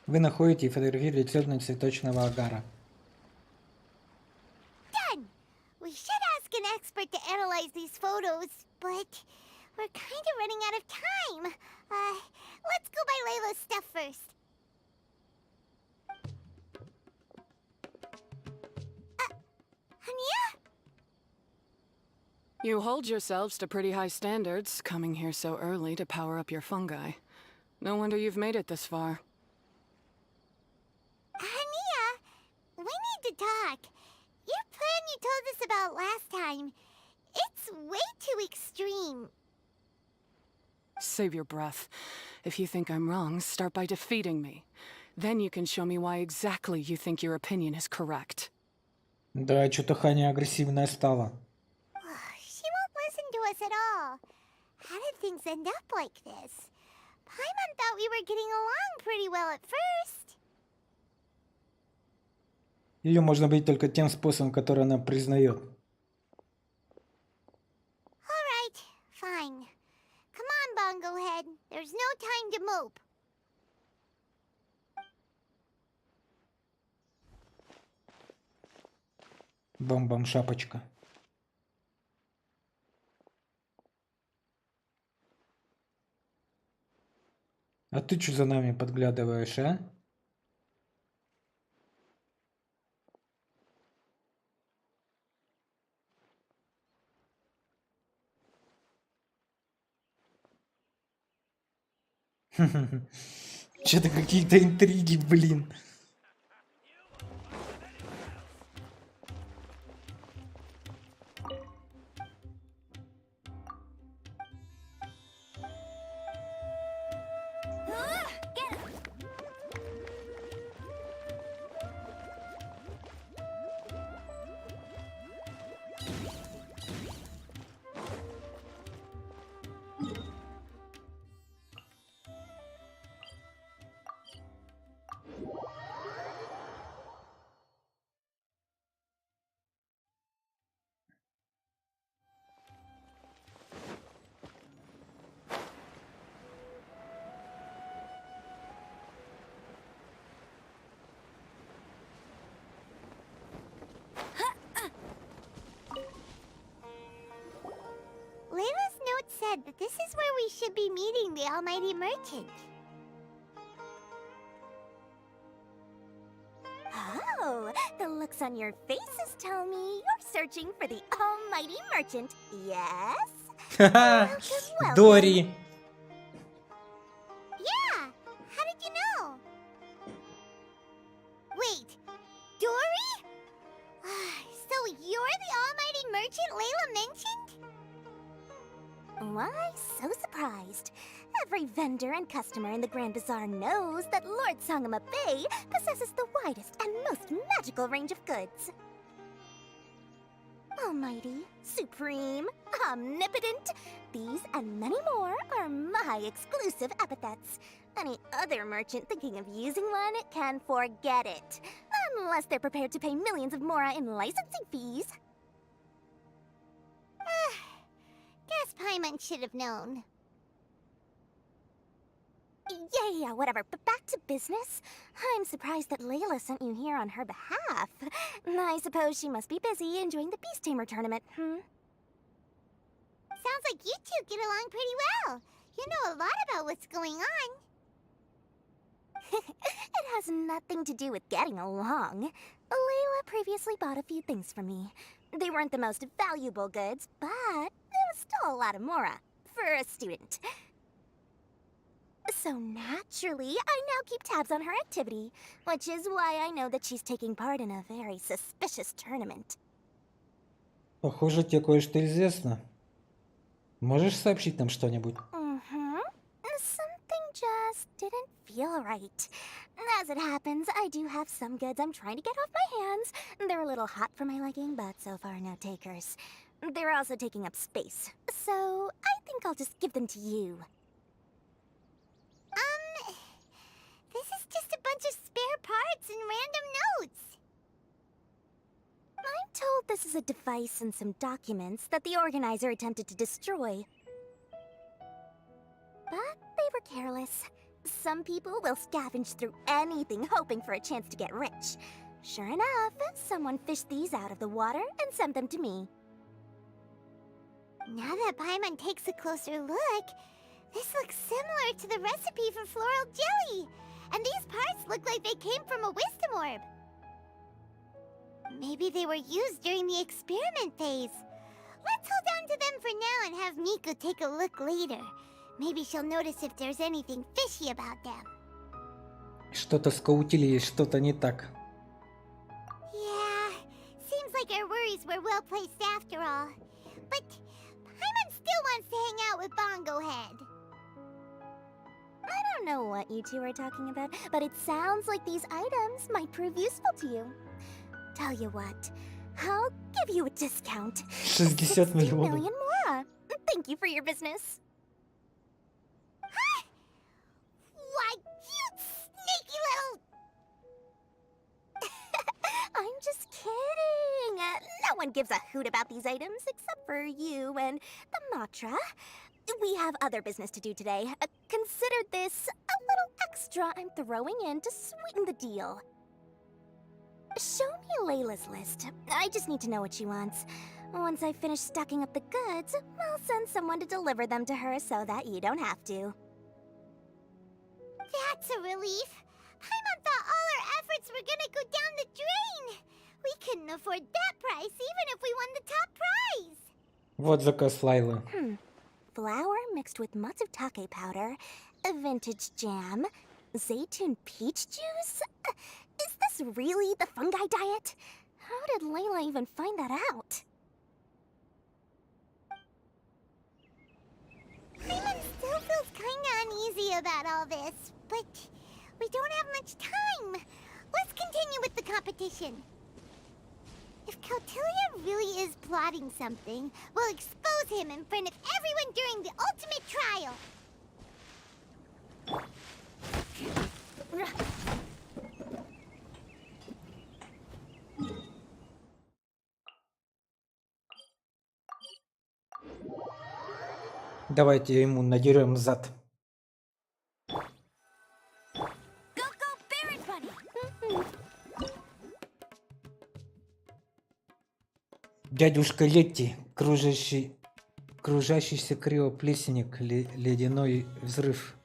Вы находите и фотографируете зерна цветочного агара. Done! We should ask an expert to analyze these photos, but we're kind of running out of time. Let's go buy Layla's stuff first. Anya? You hold yourselves to pretty high standards, coming here so early to power up your fungi. No wonder you've made it this far. Ania, we need to talk. Your plan you told us about last time, it's way too extreme. Save your breath. If you think I'm wrong, start by defeating me. Then you can show me why exactly you think your opinion is correct. Да, что-то Ханя агрессивная стала. She won't listen to us at all. How did things end up like this? Paimon thought we were getting along pretty well at first. Ее можно бить только тем способом, который она признает. Alright, fine. Come on, Bongo Head. There's no time to mope. Бам-бам, шапочка. А ты что за нами подглядываешь, а? Что-то какие-то интриги, блин. said that this is where we should be meeting the almighty merchant. Oh, the looks on your faces tell me you're searching for the almighty merchant, yes? Ха-ха! Welcome. Дори! Yeah, how did you know? Wait, Dory? So you're the almighty merchant Layla mentioned? Why so surprised? Every vendor and customer in the Grand Bazaar knows that Lord Sangama Bay possesses the widest and most magical range of goods. Almighty, supreme, omnipotent, these and many more are my exclusive epithets. Any other merchant thinking of using one can forget it. Unless they're prepared to pay millions of mora in licensing fees. Guess Paimon should have known. Yeah, whatever. But back to business. I'm surprised that Layla sent you here on her behalf. I suppose she must be busy enjoying the Beast Tamer tournament, Sounds like you two get along pretty well. You know a lot about what's going on. It has nothing to do with getting along. Layla previously bought a few things from me. They weren't the most valuable goods, but it was still a lot of mora for a student. So naturally, I now keep tabs on her activity, which is why I know that she's taking part in a very suspicious tournament. Похоже, тебе кое-что известно. Можешь сообщить нам что-нибудь? Something just didn't feel right. As it happens, I do have some goods I'm trying to get off my hands. They're a little hot for my liking, but so far no takers. They're also taking up space, so I think I'll just give them to you. This is just a bunch of spare parts and random notes. I'm told this is a device and some documents that the organizer attempted to destroy. But they were careless. Some people will scavenge through anything hoping for a chance to get rich. Sure enough, someone fished these out of the water and sent them to me. Now that Paimon takes a closer look, this looks similar to the recipe for floral jelly. And these parts look like they came from a wisdom orb. Maybe they were used during the experiment phase. Let's hold on to them for now and have Miku take a look later. Maybe she'll notice if there's anything fishy about them. Что-то с Коутили есть что-то не так. Yeah, seems like our worries were well placed after all. But Paimon still wants to hang out with Bongo Head. I don't know what you two are talking about, but it sounds like these items might prove useful to you. Tell you what, I'll give you a discount. 60 миллионов. million mora. Thank you for your business. Why, you sneaky little... I'm just kidding. No one gives a hoot about these items except for you and the Matra. We have other business to do today. Consider this a little extra I'm throwing in to sweeten the deal. Show me Layla's list. I just need to know what she wants. Once I finish stacking up the goods, I'll send someone to deliver them to her so that you don't have to. That's a relief. Paimon thought all our efforts were gonna go down the drain. We couldn't afford that price even if we won the top prize. Вот заказ Лайлы. Flour mixed with matsutake powder, a vintage jam, zaytun peach juice? Is this really the fungi diet? How did Layla even find that out? Paimon still feels kinda uneasy about all this, but we don't have much time. Let's continue with the competition. If Kautilya really is plotting something, we'll expose him in front of everyone during the ultimate trial. Давайте ему надерем зад. Дядюшка Летти, кружащий кружащийся криоплесенник, ледяной взрыв.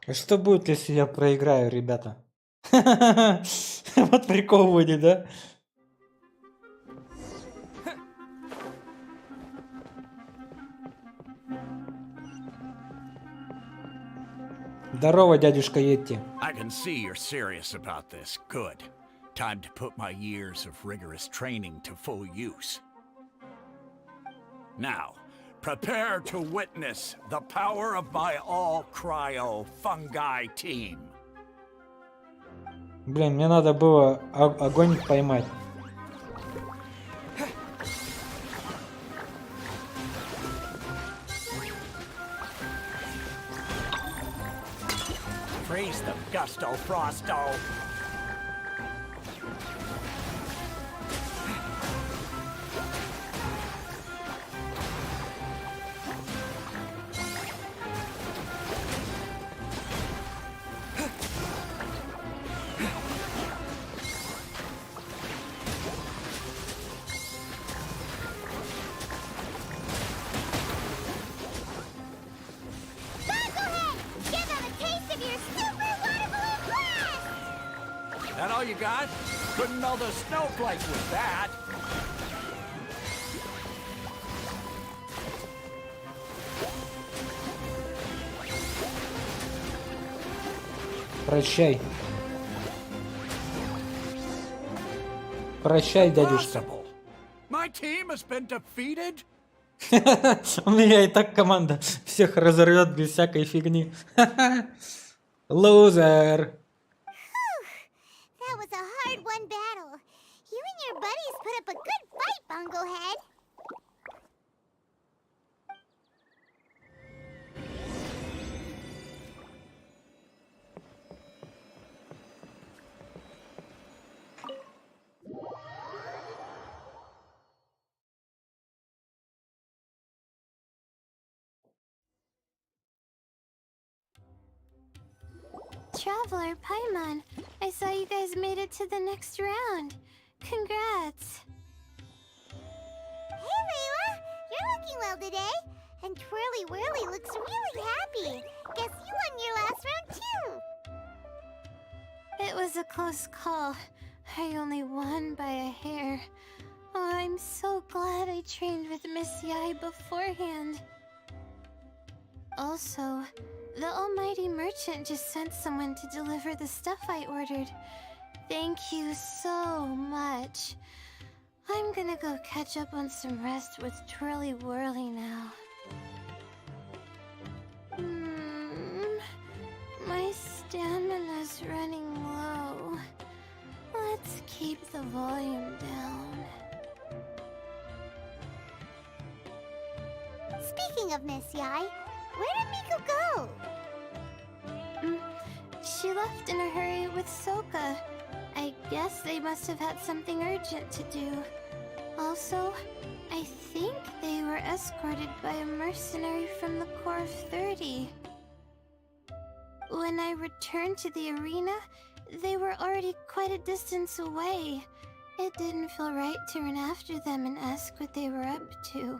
А что будет, если я проиграю, ребята? Вот прикол будет, да? Здорово, дядюшка Йетти. I can see you're serious about this. Good. Time to put my years of rigorous training to full use. Now, prepare to witness the power of my all-cryo fungi team. Блин, мне надо было огонь поймать. Freeze them, Gusto Frosto! That all you got? Couldn't melt a snowflake with that. Прощай. Прощай, дядюшка. My team has been defeated? У меня и так команда всех разорвет без всякой фигни. Лузер. That was a hard-won battle. You and your buddies put up a good fight, Bunglehead. Traveler, Paimon, I saw you guys made it to the next round. Congrats. Hey, Layla! You're looking well today. And Twirly Whirly looks really happy. Guess you won your last round, too. It was a close call. I only won by a hair. Oh, I'm so glad I trained with Miss Yai beforehand. Also, the almighty merchant just sent someone to deliver the stuff I ordered. Thank you so much. I'm gonna go catch up on some rest with Twirly Whirly now. My stamina's running low. Let's keep the volume down. Speaking of Miss Yai, where did Miko go? She left in a hurry with Sokka. I guess they must have had something urgent to do. Also, I think they were escorted by a mercenary from the Corps of 30. When I returned to the arena, they were already quite a distance away. It didn't feel right to run after them and ask what they were up to.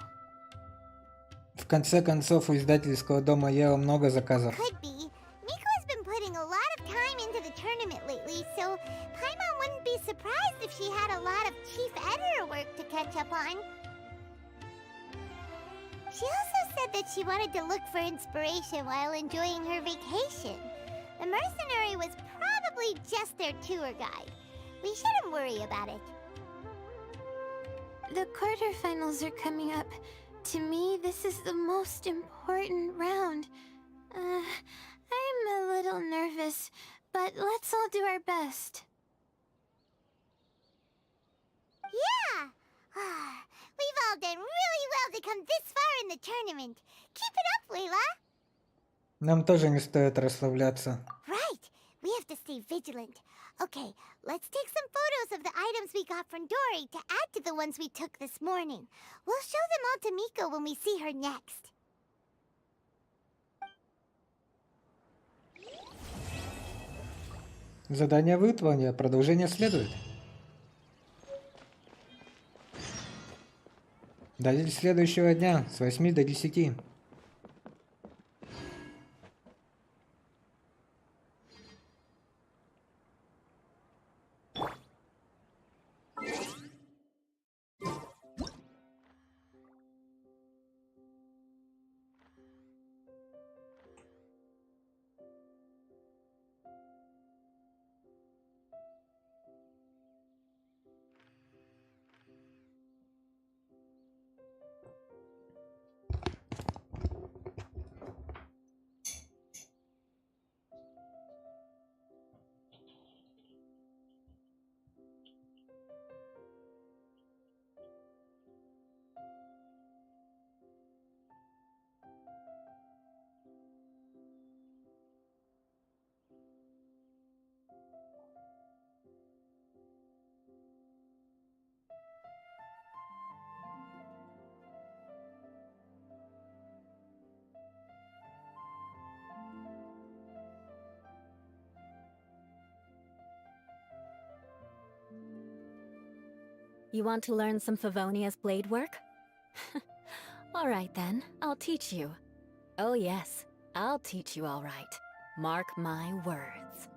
В конце концов, у издательского дома Ео много заказов. Could be. Miko has been putting a lot of time into the tournament lately, so Paimon wouldn't be surprised if she had a lot of chief editor work to catch up on. She also said that she wanted to look for inspiration while enjoying her vacation. The mercenary was probably just their tour guide. We shouldn't worry about it. The quarterfinals are coming up. To me, this is the most important round. I'm a little nervous, but let's all do our best. Yeah! We've all done really well to come this far in the tournament. Keep it up, Layla! Нам тоже не стоит расслабляться. Right! We have to stay vigilant. Okay, let's take some photos of the items we got from Dory to add to the ones we took this morning. We'll show them all to Miko when we see her next. Задание выполнено, продолжение следует. До следующего дня с 8 до 10. You want to learn some Favonia's blade work? Alright then, I'll teach you. Oh yes, I'll teach you all right. Mark my words.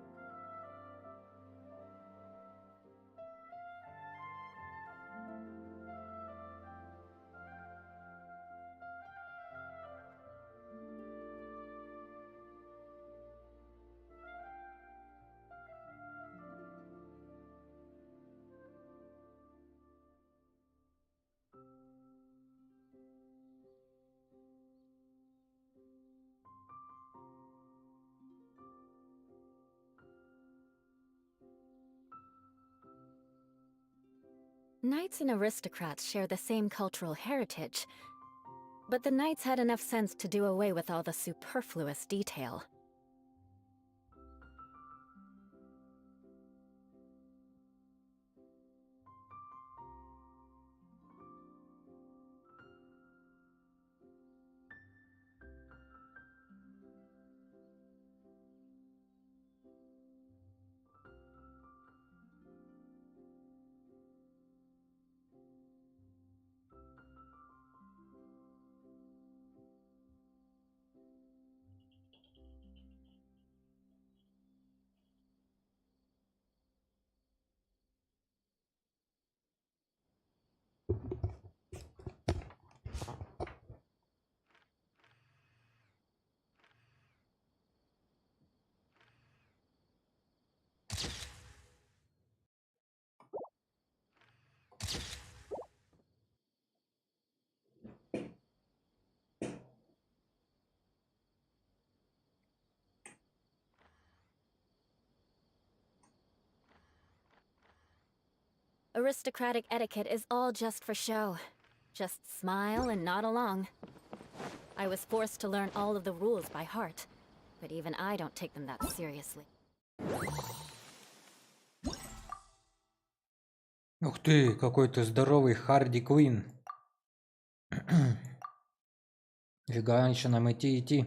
Knights and aristocrats share the same cultural heritage, but the knights had enough sense to do away with all the superfluous detail. Aristocratic etiquette is all just for show. Just smile and nod along. I was forced to learn all of the rules by heart, but even I don't take them that seriously. Ух ты, какой ты здоровый Харди Квин. Фига, еще нам идти.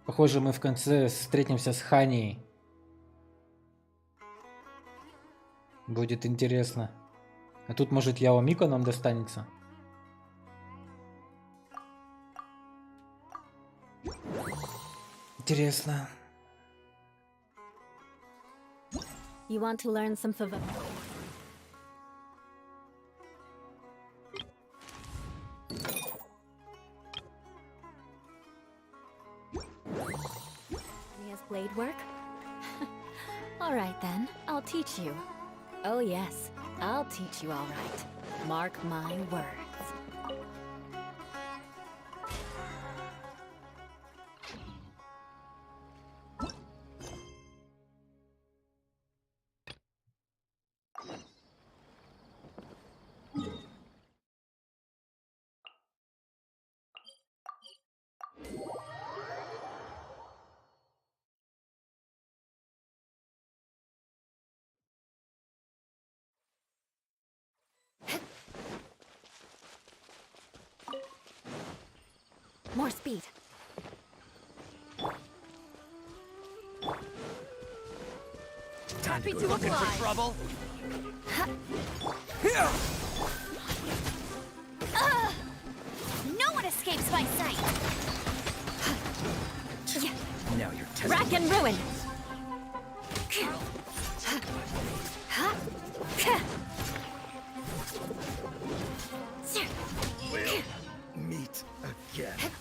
Похоже, мы в конце встретимся с Ханией. Будет интересно. А тут, может, Яо Мико нам достанется? Интересно. You want to learn some Mia's blade work? Alright then, I'll teach you. Oh yes, I'll teach you alright. Mark my words. More speed. Happy to looking for trouble? No one escapes my sight. Now you're testing. Rack and ruin! We'll meet again.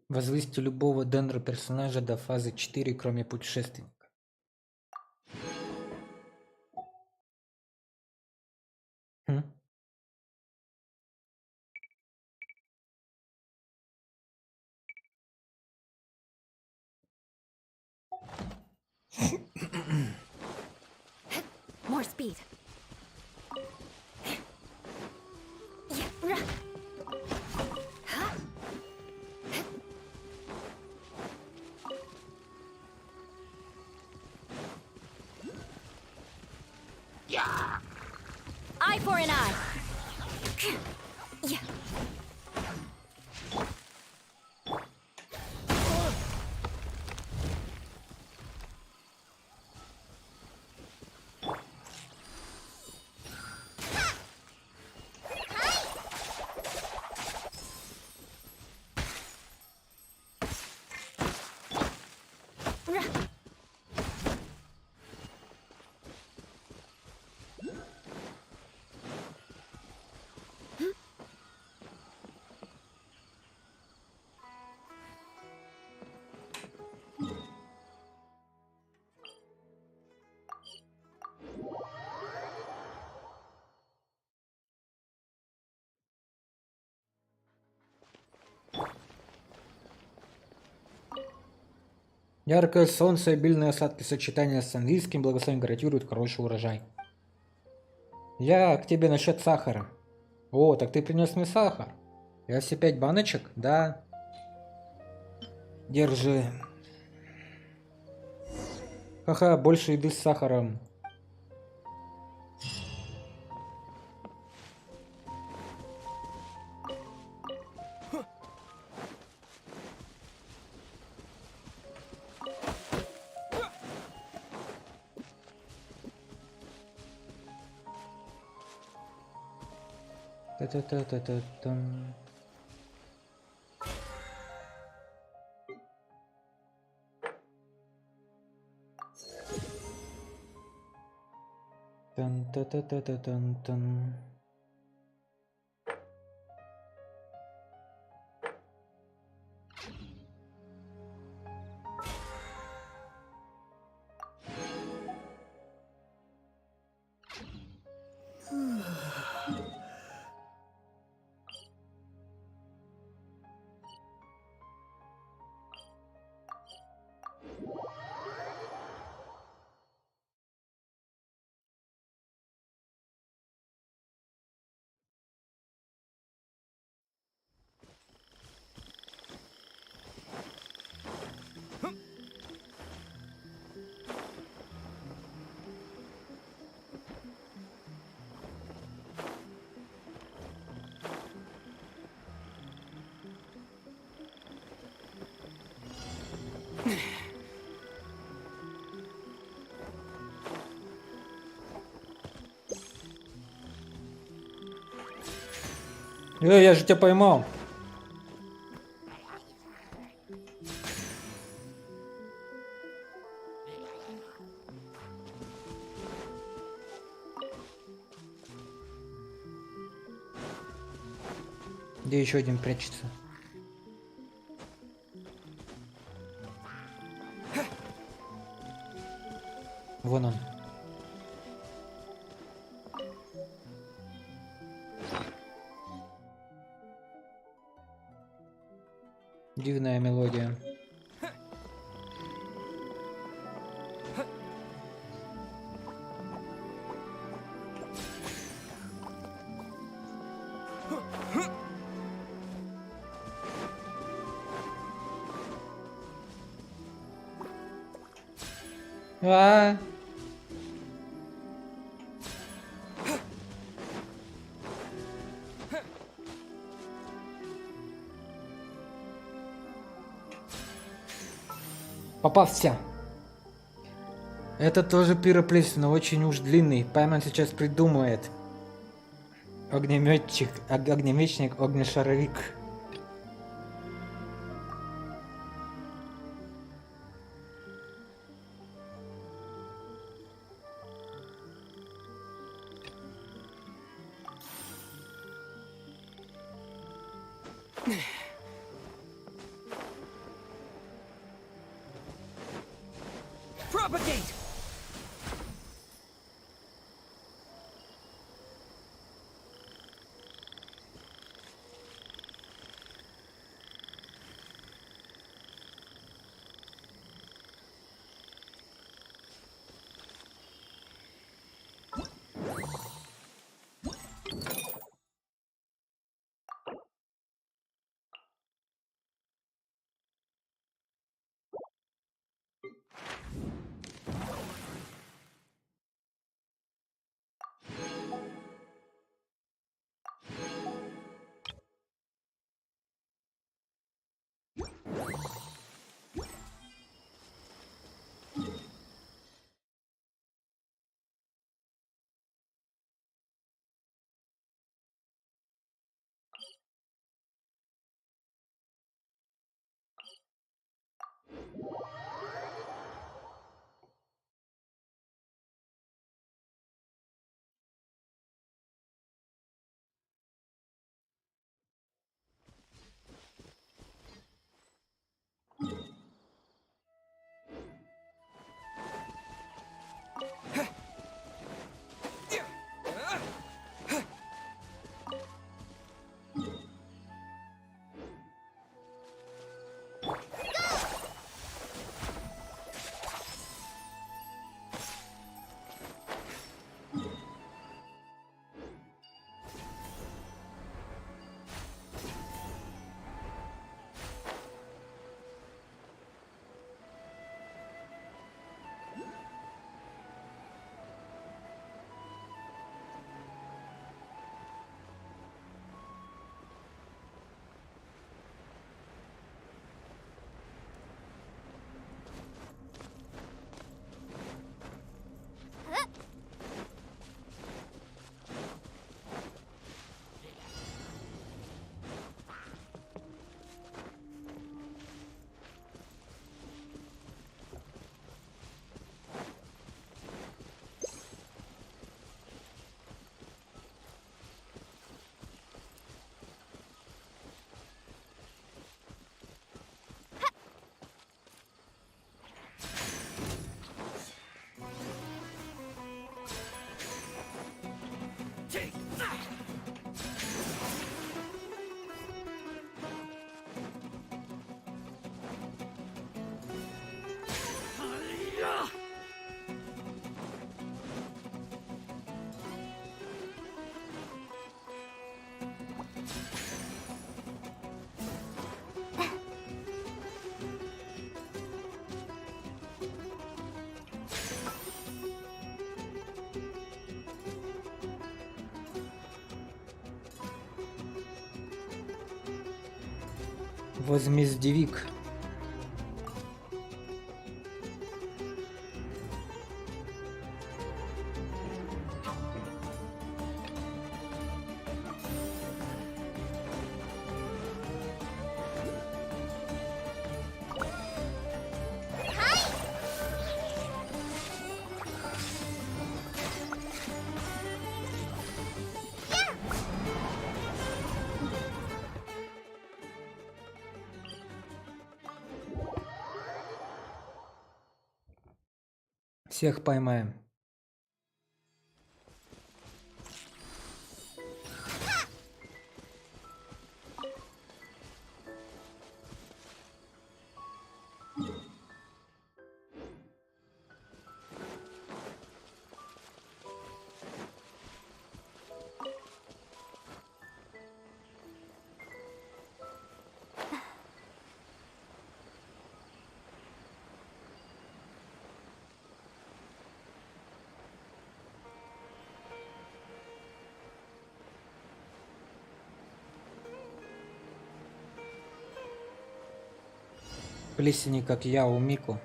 Возвысьте любого дендро персонажа до фазы 4, кроме путешественника. Хм. More speed. Eye for an eye. Яркое солнце и обильные осадки сочетания с английским благословением гарантируют хороший урожай. Я к тебе насчет сахара. О, так ты принес мне сахар. Я все 5 баночек? Да. Держи. Ха-ха, больше еды с сахаром. Та-та-та-та-та-там. Тан-та-та-та-та-тан-тан. Я же тебя поймал. Где еще один прячется? Вон он. Дивная мелодия. А. Попался. Это тоже пироплест, но очень уж длинный. Пайман сейчас придумает. Огнеметчик, огнемечник, огнешаровик. Propagate! Возмездевик. Всех поймаем. Плесени, как я у Мику.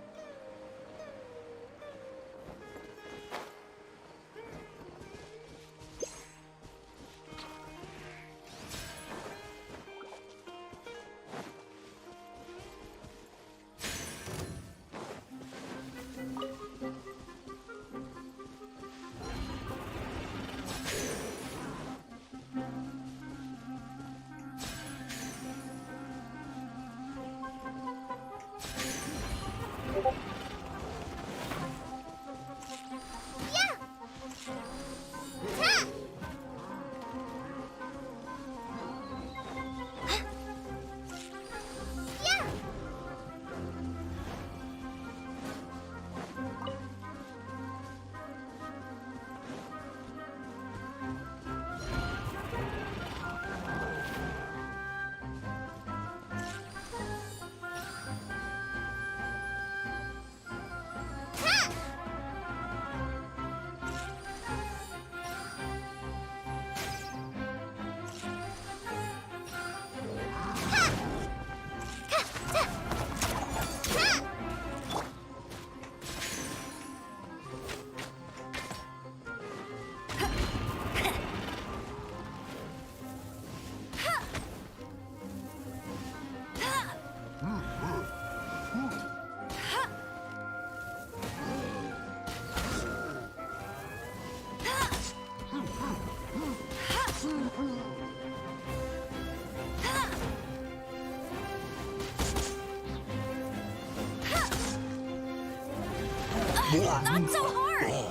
Not so hard!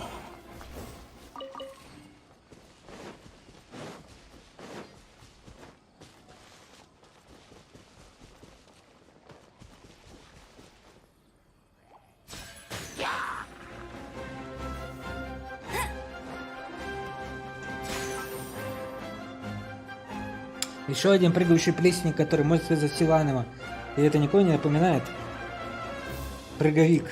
Еще один прыгающий плесенник, который может связать Силанова. И это никого не напоминает. Прыговик.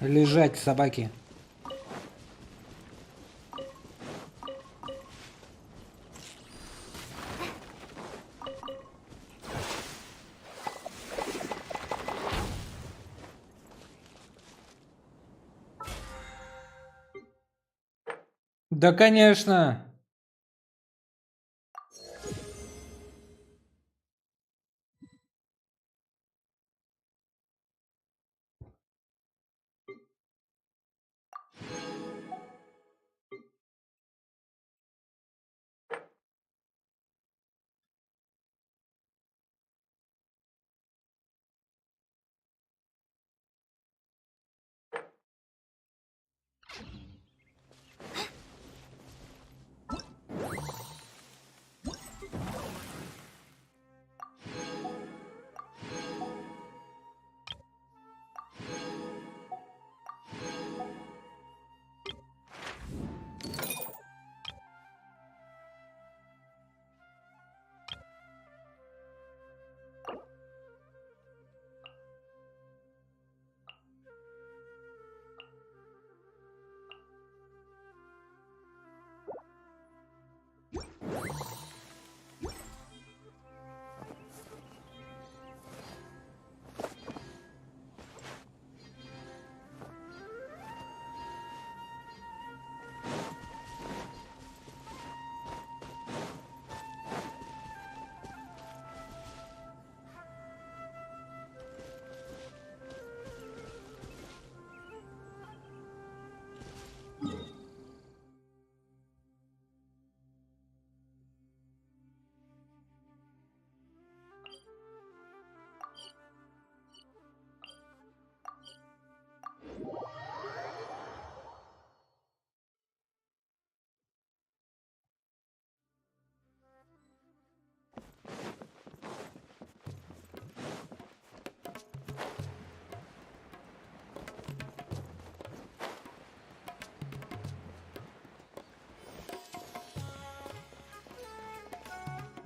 Лежать, собаки. Да, конечно.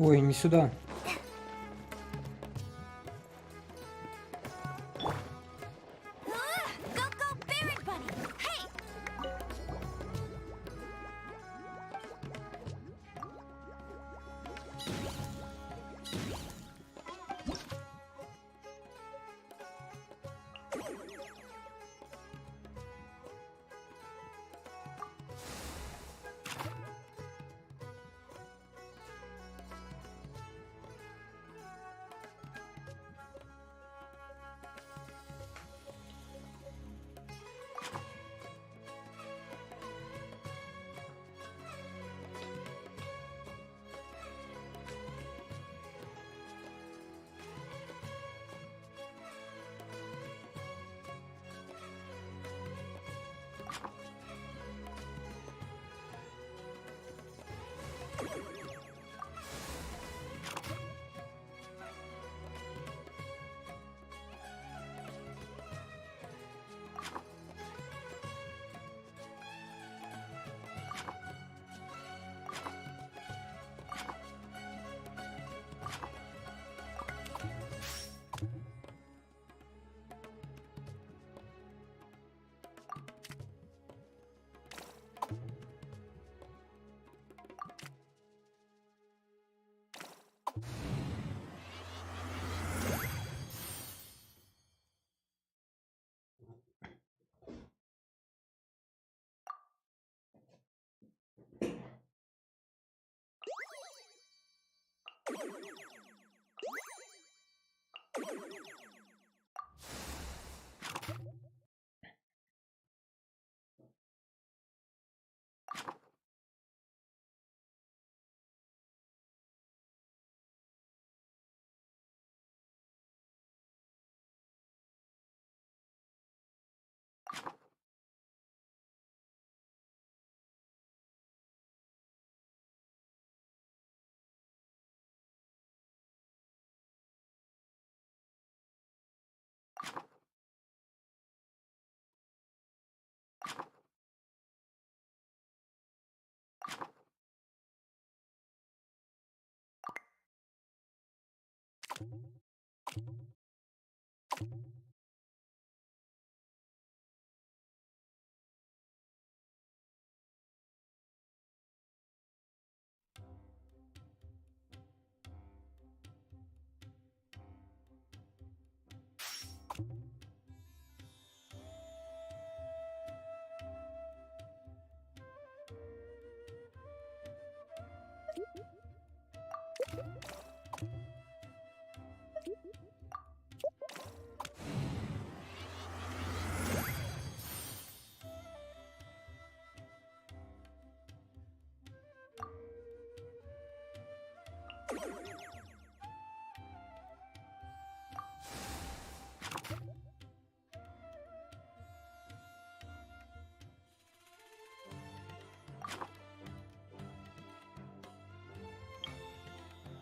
Ой, не сюда. Go, go, Barrett Bunny! Hey!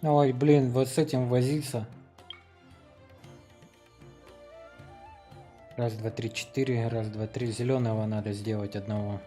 Ой, блин, вот с этим возиться. Раз, два, три, четыре. Раз, два, три. Зеленого надо сделать одного.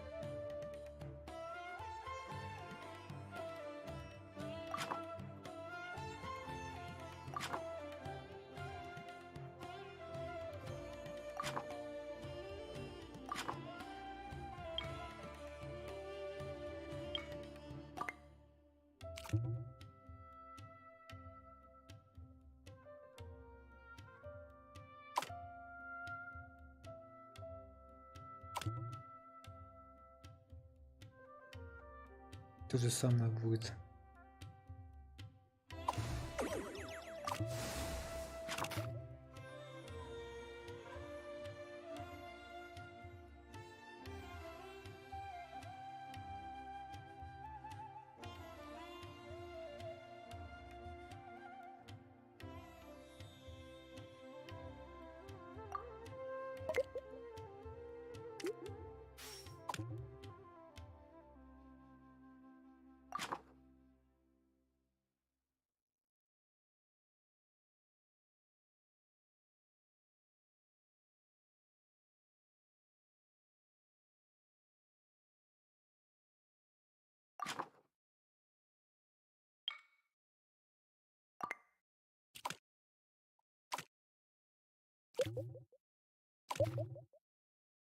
То же самое будет.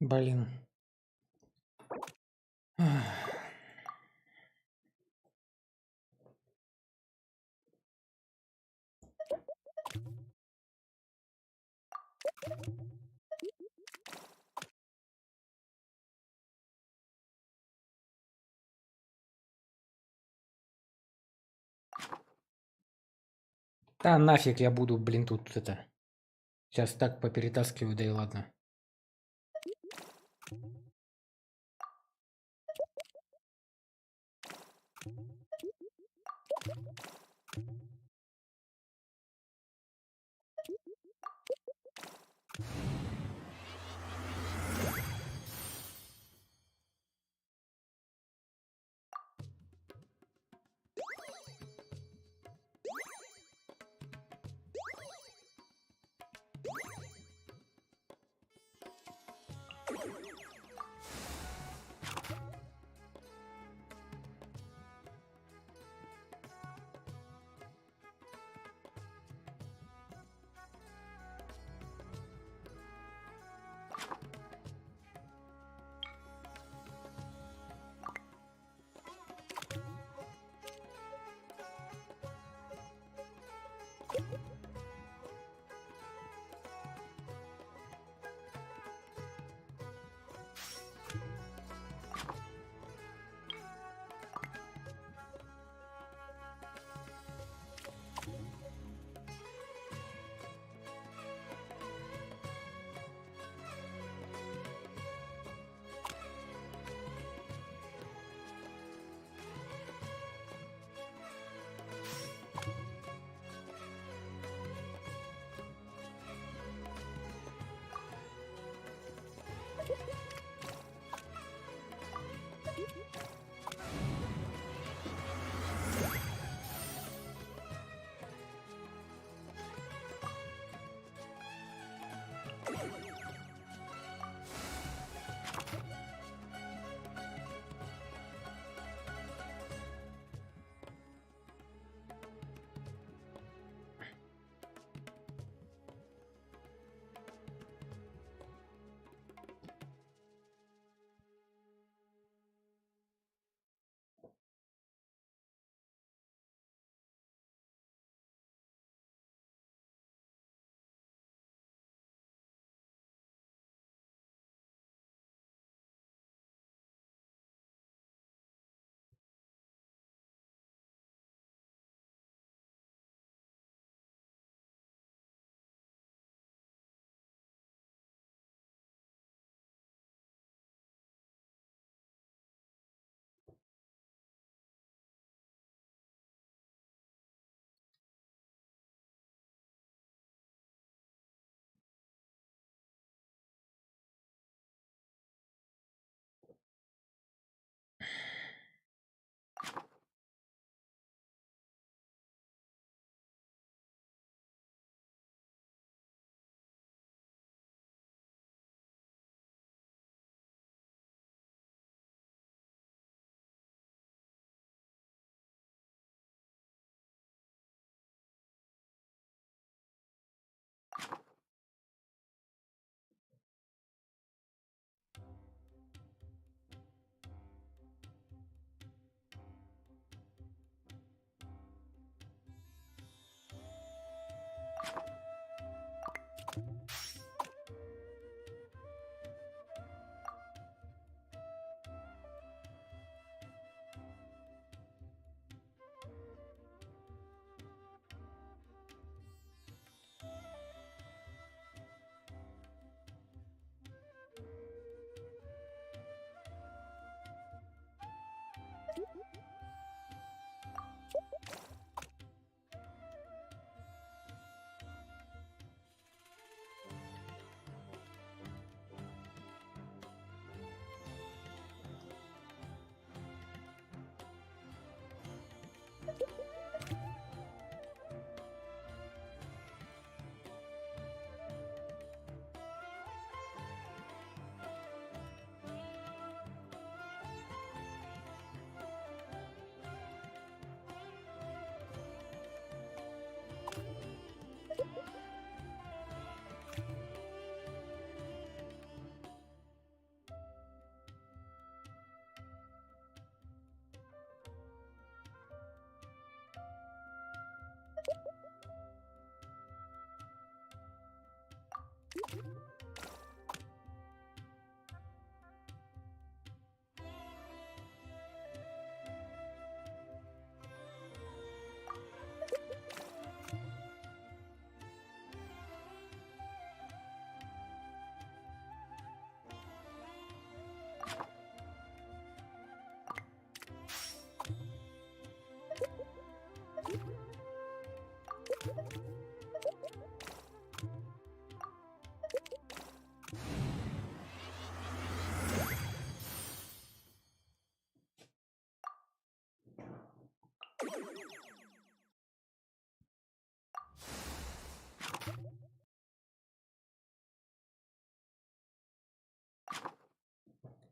Блин. Да нафиг я буду, блин, тут это. Сейчас так поперетаскиваю, да и ладно.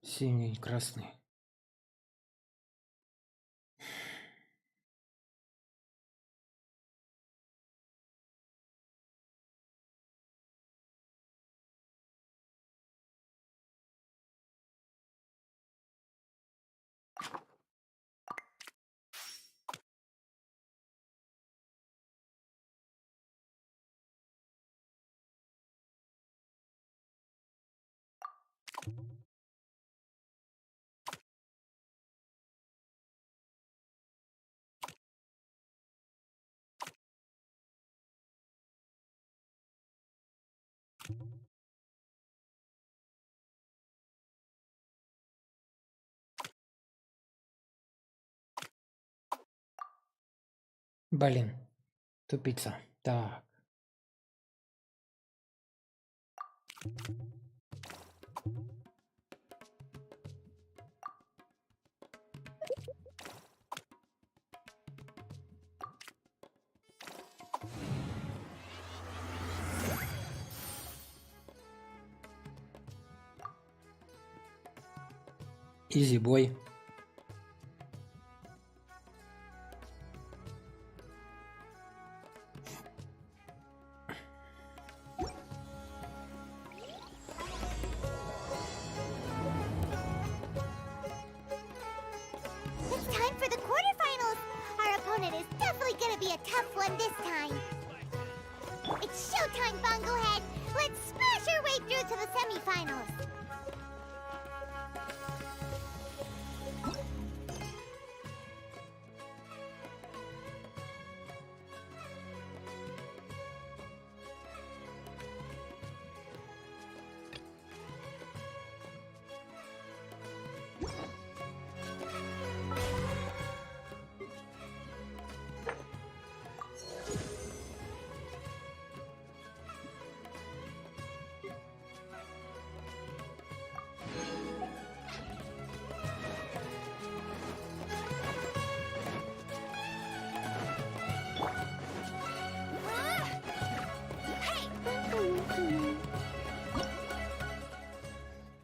Синий, красный. Блин, тупица. Так. Изи бой. It's time for the quarterfinals. Our opponent is definitely gonna be a tough one this time. It's showtime, Bunglehead. Let's smash our way through to the semifinals.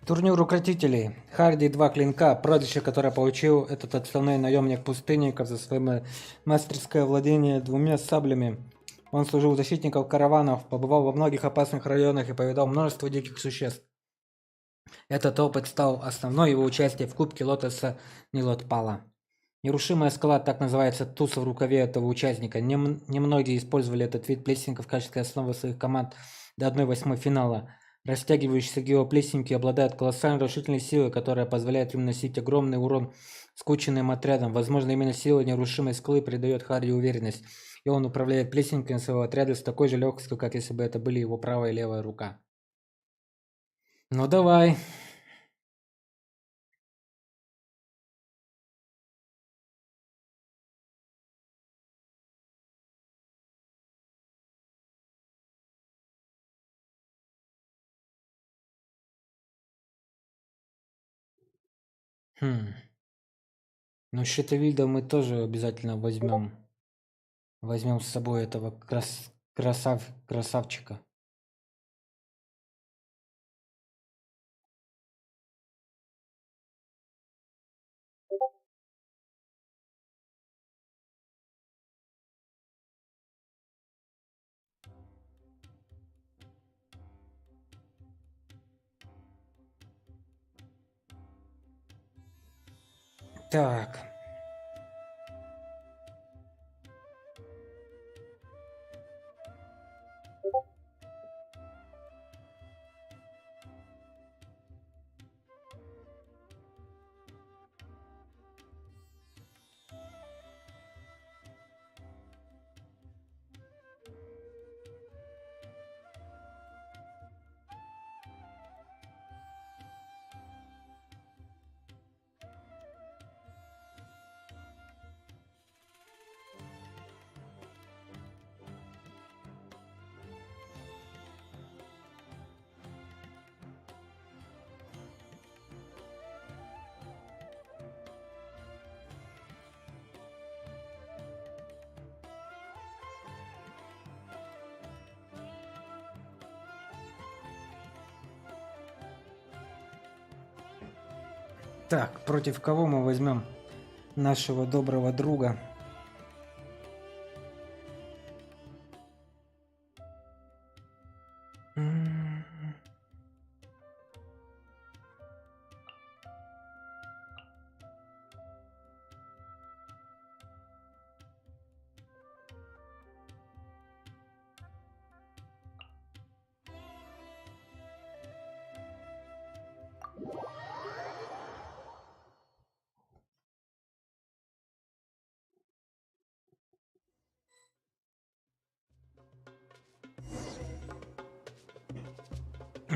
Турнир укротителей. Харди 2 клинка, прозвище, которое получил этот отставной наемник пустынников за свое мастерское владение двумя саблями. Он служил у защитников караванов, побывал во многих опасных районах и повидал множество диких существ. Этот опыт стал основной его участия в Кубке Лотоса Нилотпала. Нерушимая скала, так называется туз в рукаве этого участника. Немногие использовали этот вид плессинга в качестве основы своих команд до 1/8 финала. Растягивающиеся геоплессинги обладают колоссальной разрушительной силой, которая позволяет им наносить огромный урон скученным отрядам. Возможно, именно сила нерушимой скалы придает Харди уверенность, и он управляет плессинками своего отряда с такой же легкостью, как если бы это были его правая и левая рука. Ну давай. Ну, щитовида мы тоже обязательно возьмем. Возьмем с собой этого красавчика. Так. Так, против кого мы возьмем нашего доброго друга?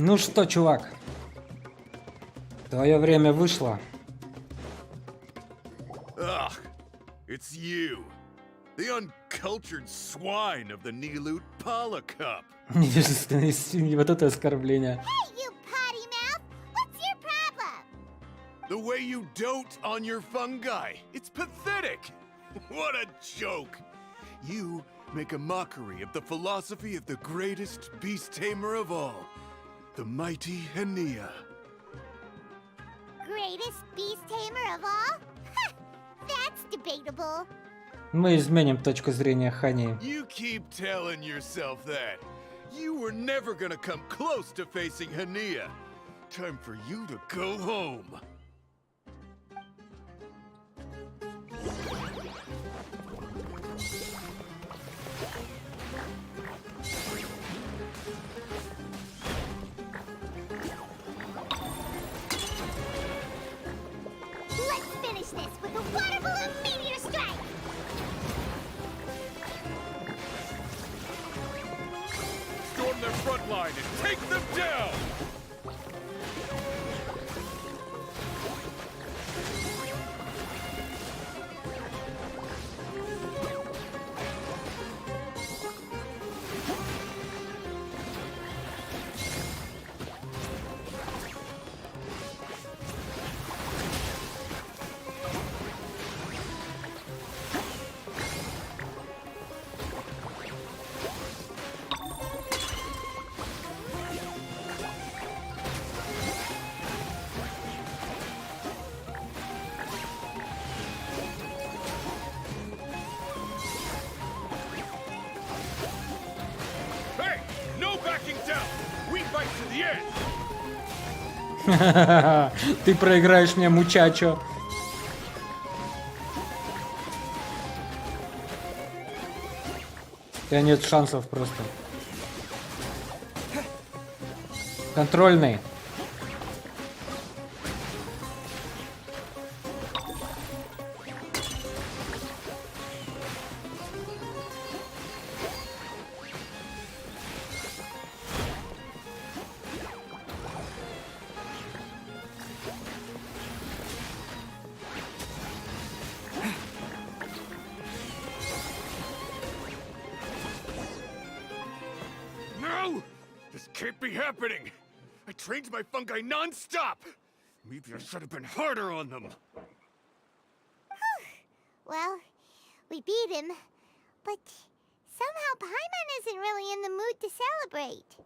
Ну что, чувак, твое время вышло. Ugh, it's you. The uncultured swine of the Nilut Pala Cup. Невежественные свиньи, вот это оскорбление. Hey, you potty mouth! What's your problem? The way you dote on your fungi. It's pathetic. What a joke. You make a mockery of the philosophy of the greatest beast tamer of all, the mighty Hania. Greatest beast tamer of all? Ha! That's debatable. Мы изменим точку зрения Хани. You keep telling yourself that. You were never gonna come close to facing Hania. Time for you to go home. Let's finish this with a water balloon meteor strike! Storm their front line and take them down! Hey! No backing down! We fight to the end! Ты проиграешь мне, мучачо. У тебя нет шансов просто. Контрольный. No! This can't be happening! I trained my fungi non-stop! Maybe I should have been harder on them. Well, we beat him, but somehow Paimon isn't really in the mood to celebrate.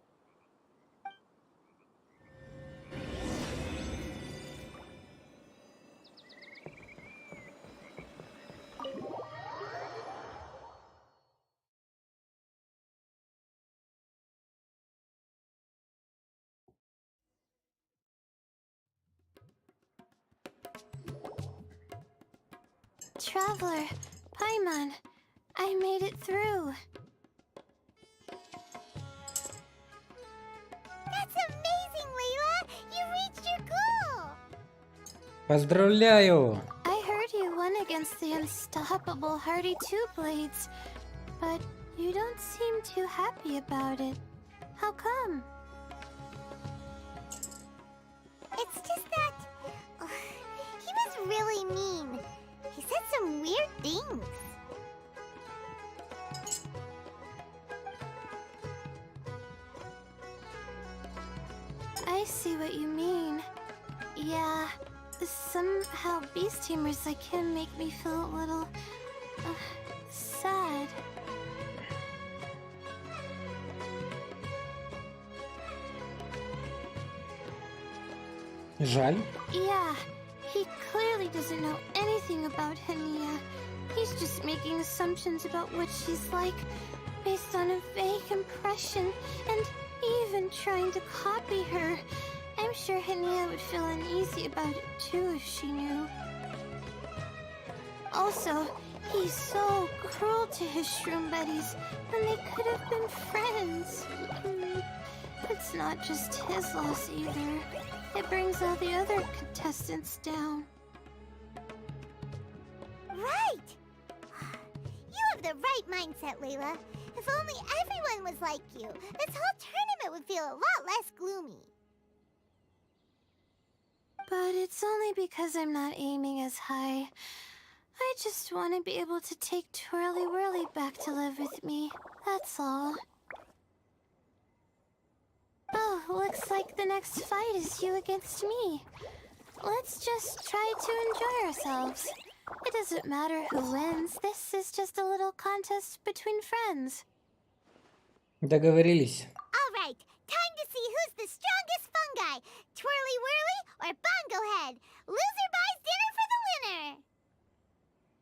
Traveler, Paimon, I made it through. That's amazing, Layla! You reached your goal! Поздравляю! I heard you won against the unstoppable Hardy Two Blades, but you don't seem too happy about it. How come? It's just that... he was really mean. He said some weird things. I see what you mean. Yeah, somehow beast tamers like him make me feel a little... sad. Жаль. Yeah, He clearly doesn't know anything about Hania. He's just making assumptions about what she's like based on a vague impression and even trying to copy her. I'm sure Hania would feel uneasy about it too if she knew. Also, he's so cruel to his shroom buddies when they could have been friends. It's not just his loss either. It brings all the other contestants down. Right! You have the right mindset, Layla. If only everyone was like you, this whole tournament would feel a lot less gloomy. But it's only because I'm not aiming as high. I just want to be able to take Twirly Whirly back to live with me. That's all. Oh, looks like the next fight is you against me. Let's just try to enjoy ourselves. It doesn't matter who wins. This is just a little contest between friends. Договорились. Alright, time to see who's the strongest fungi. Twirly Whirly or Bongo Head. Loser buys dinner for the winner.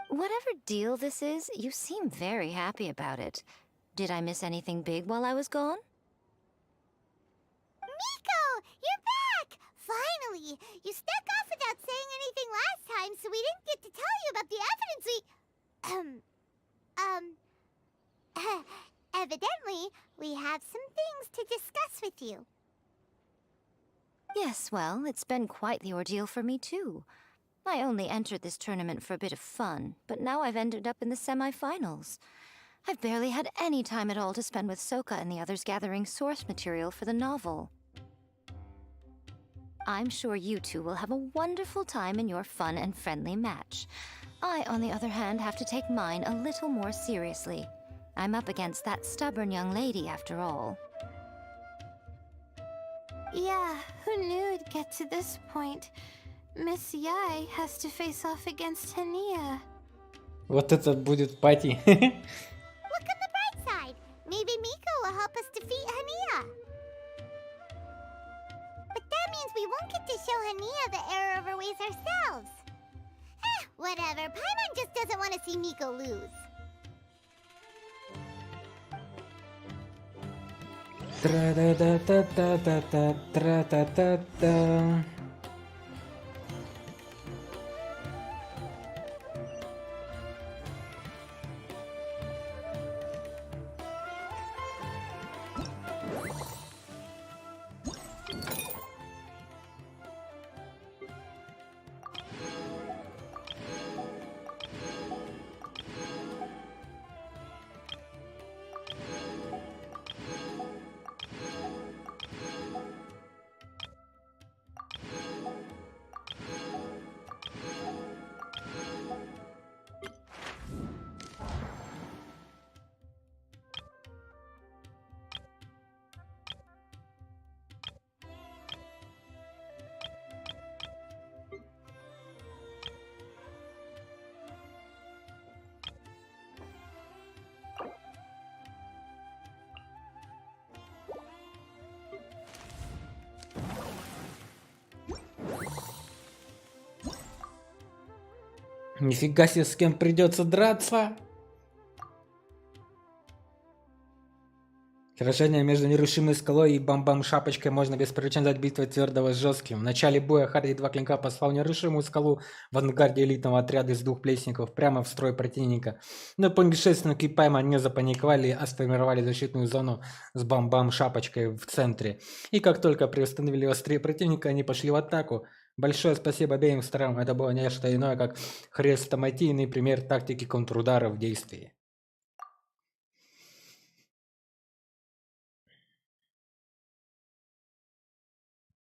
Whatever deal this is, you seem very happy about it. Did I miss anything big while I was gone? Miko, you're back! Finally! You snuck off without saying anything last time, so we didn't get to tell you about the evidence evidently, we have some things to discuss with you. Yes, well, it's been quite the ordeal for me too. I only entered this tournament for a bit of fun, but now I've ended up in the semi-finals. I've barely had any time at all to spend with Soka and the others gathering source material for the novel. I'm sure you two will have a wonderful time in your fun and friendly match. I, on the other hand, have to take mine a little more seriously. I'm up against that stubborn young lady, after all. Yeah, who knew it'd get to this point? Miss Yai has to face off against Hania. Вот это будет пати. Look on the bright side. Maybe Miko will help us defeat Hania. But that means we won't get to show Hania the error of her ways ourselves. Whatever. Paimon just doesn't want to see Miko lose. Тра-да-да-да-да-да-да, тра-та-та-та. Нифига себе, с кем придется драться. Сражение между нерушимой скалой и бам-бам-шапочкой можно без причин назвать битвой твердого с жестким. В начале боя Харди два клинка послал нерушимую скалу в авангарде элитного отряда из двух плесников прямо в строй противника. Но путешественники и Пайман не запаниковали, а сформировали защитную зону с бам-бам-шапочкой в центре. И как только приостановили острие противника, они пошли в атаку. Большое спасибо обеим сторонам. Это было не что иное, как хрестоматийный пример тактики контрудара в действии.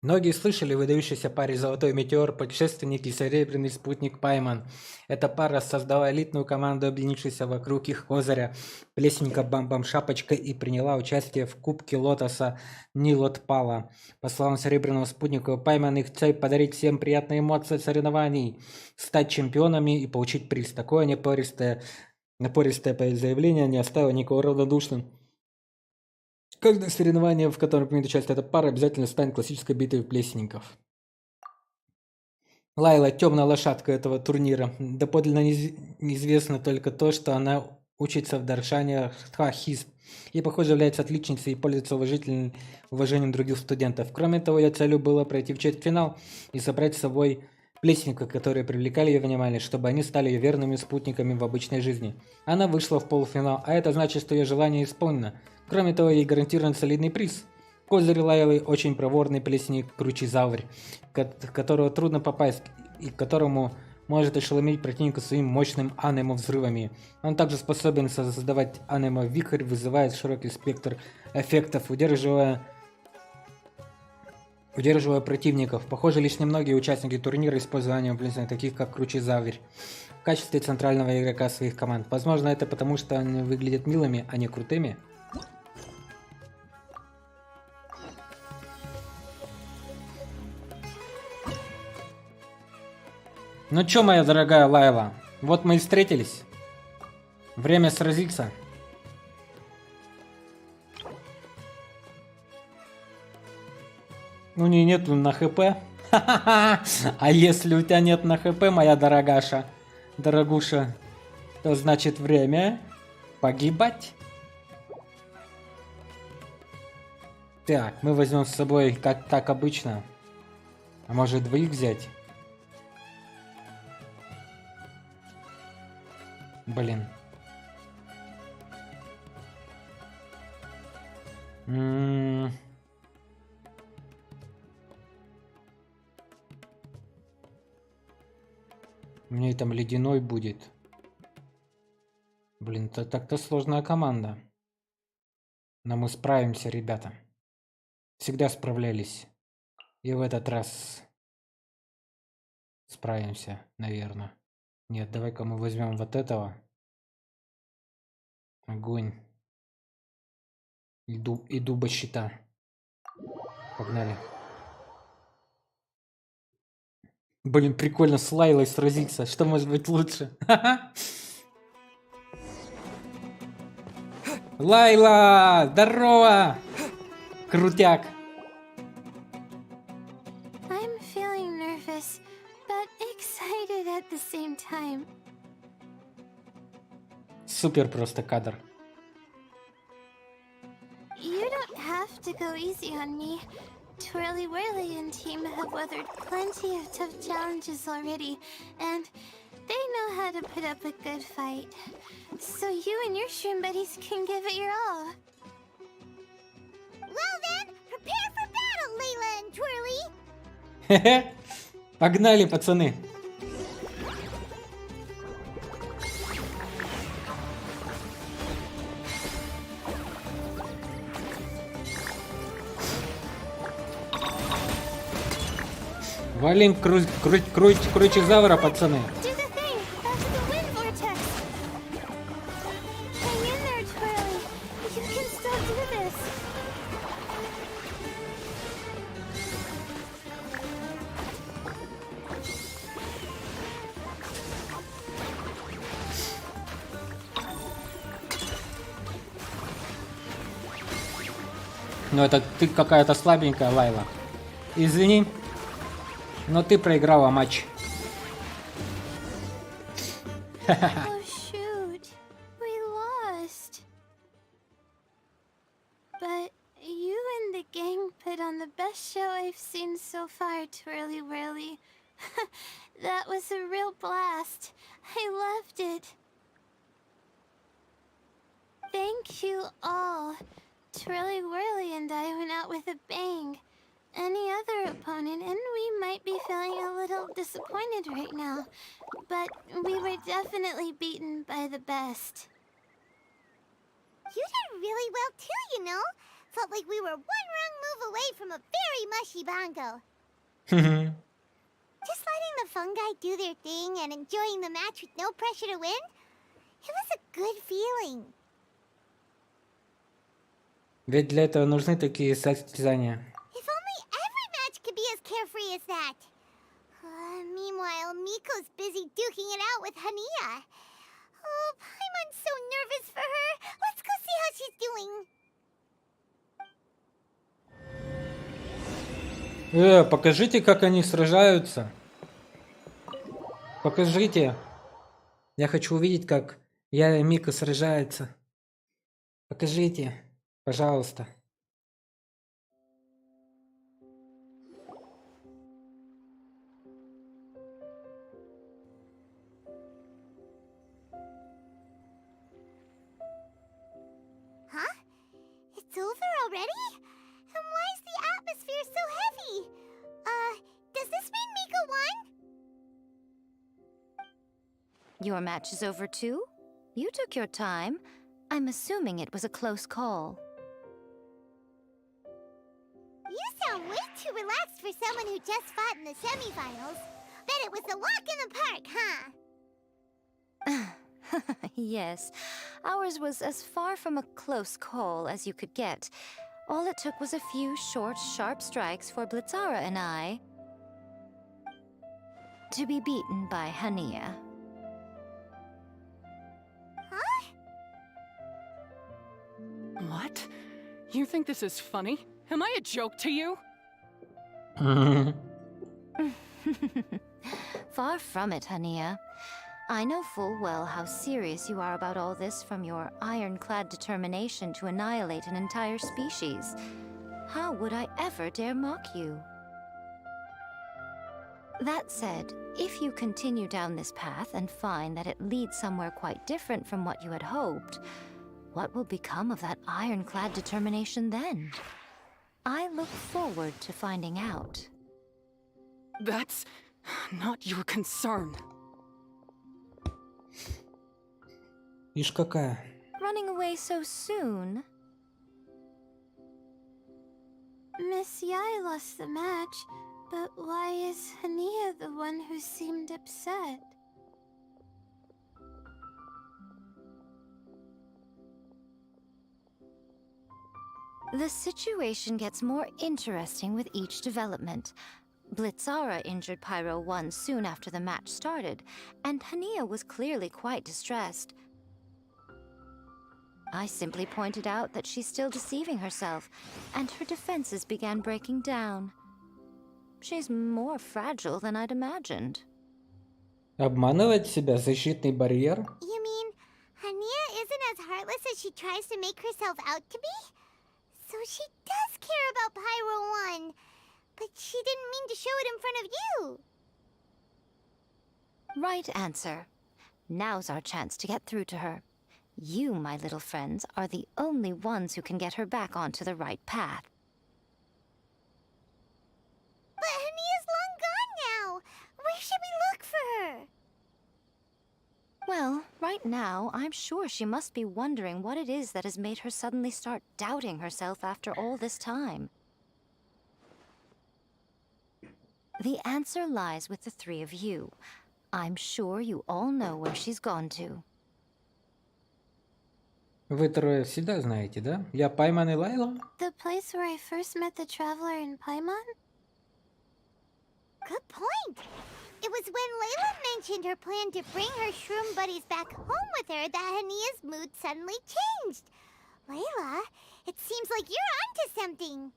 Многие слышали о выдающейся паре «Золотой метеор», путешественник и серебряный спутник Пайман. Эта пара создала элитную команду, объединившуюся вокруг их козыря, плесника Бам-Бам-Шапочка, и приняла участие в Кубке Лотоса Нилотпала. По словам серебряного спутника Пайман, их цель подарить всем приятные эмоции от соревнований, стать чемпионами и получить приз. Такое напористое заявление не оставило никого равнодушным. Каждое соревнование, в котором примет участие эта пара, обязательно станет классической битвой плесенников. Лайла темная лошадка этого турнира. Доподлинно неизвестно только то, что она учится в Даршане Хис и, похоже, является отличницей и пользуется уважением других студентов. Кроме того, ее целью было пройти в четвертьфинал и собрать с собой плесников, которые привлекали ее внимание, чтобы они стали ее верными спутниками в обычной жизни. Она вышла в полуфинал, а это значит, что ее желание исполнено. Кроме того, ей гарантирован солидный приз. Козырь Лайлы очень проворный плесник кручезавр, которого трудно попасть и которому может ошеломить противника своими мощными анемо-взрывами. Он также способен создавать анемо-вихрь, вызывает широкий спектр эффектов, удерживая противников. Похоже, лишь немногие участники турнира используют анемо-плесников, таких как кручезавр, в качестве центрального игрока своих команд. Возможно, это потому, что они выглядят милыми, а не крутыми. Ну чё, моя дорогая Лайла, вот мы и встретились. Время сразиться. У нее нету на хп. А если у тебя нет на хп, моя дорогуша, то значит время погибать. Так, мы возьмем с собой, как так обычно. А может двоих взять? Блин. У меня там ледяной будет. Блин, это так-то сложная команда. Но мы справимся, ребята. Всегда справлялись. И в этот раз справимся, наверное. Нет, давай-ка мы возьмем вот этого. Огонь. И дуба щита. Погнали. Блин, прикольно с Лайлой сразиться. Что может быть лучше? Лайла! Здорово! Крутяк! I'm feeling nervous, but excited at the same time. Супер просто кадр. You don't have to go easy on me. Twirly Whirly and team have weathered plenty of tough challenges already, and they know how to put up a good fight. So you and your shroom buddies can give it your all. Well then, prepare for battle, Layla and Twirly! Хе-хе. Погнали, пацаны. Валим кручезавра, пацаны. Do the thing! That's the wind vortex! Hang in there, Twirly. You can still do this. Ну это ты какая-то слабенькая, Лайла. Извини, но ты проиграла матч. Oh shoot, we lost. But you and the gang put on the best show I've seen so far, Twirly Whirly. That was a real blast. I loved it. Thank you all. Twirly Whirly and I went out with a bang. Any other opponent, and we might be feeling a little disappointed right now, but we were definitely beaten by the best. You did really well too, you know. Felt like we were one wrong move away from a very mushy bongo. Just letting the fungi do their thing and enjoying the match with no pressure to win, it was a good feeling. Ведь для этого нужны такие состязания. If only every match could be as carefree as that. Meanwhile, Miko's busy duking it out with Hania. Oh, Paimon's so nervous for her. Let's go see how she's doing. Покажите, как они сражаются. Покажите. Я хочу увидеть, как я и Мика сражаются. Покажите, пожалуйста. Huh? It's over already? And why is the atmosphere so heavy? Does this mean Mika won? Your match is over too? You took your time. I'm assuming it was a close call. You sound way too relaxed for someone who just fought in the semifinals. Bet it was a walk in the park, huh? Yes, ours was as far from a close call as you could get. All it took was a few short, sharp strikes for Blitzara and I to be beaten by Hania. Huh? What? You think this is funny? Am I a joke to you? Far from it, Hania. I know full well how serious you are about all this, from your ironclad determination to annihilate an entire species. How would I ever dare mock you? That said, if you continue down this path and find that it leads somewhere quite different from what you had hoped, what will become of that ironclad determination then? I look forward to finding out. That's not your concern. Ишь какая. Running away so soon? Miss Yai lost the match, but why is Hania the one who seemed upset? The situation gets more interesting with each development. Blitzara injured Pyro 1 soon after the match started, and Hania was clearly quite distressed. I simply pointed out that she's still deceiving herself, and her defenses began breaking down. She's more fragile than I'd imagined. Обманывать себя, защитный барьер? You mean Hania isn't as heartless as she tries to make herself out to be? So she does care about Pyro 1, but she didn't mean to show it in front of you. Right answer. Now's our chance to get through to her. You, my little friends, are the only ones who can get her back onto the right path. But Hania's long gone now. Where should we look for her? Well, right now, I'm sure she must be wondering what it is that has made her suddenly start doubting herself after all this time. The answer lies with the three of you. I'm sure you all know where she's gone to. Вы трое всегда знаете, да? Я пойманный Лайла? The place where I first met the traveler in Paimon? Good point. It was when Layla mentioned her plan to bring her shroom buddies back home with her that Hania's mood suddenly changed. Layla, it seems like you're onto something.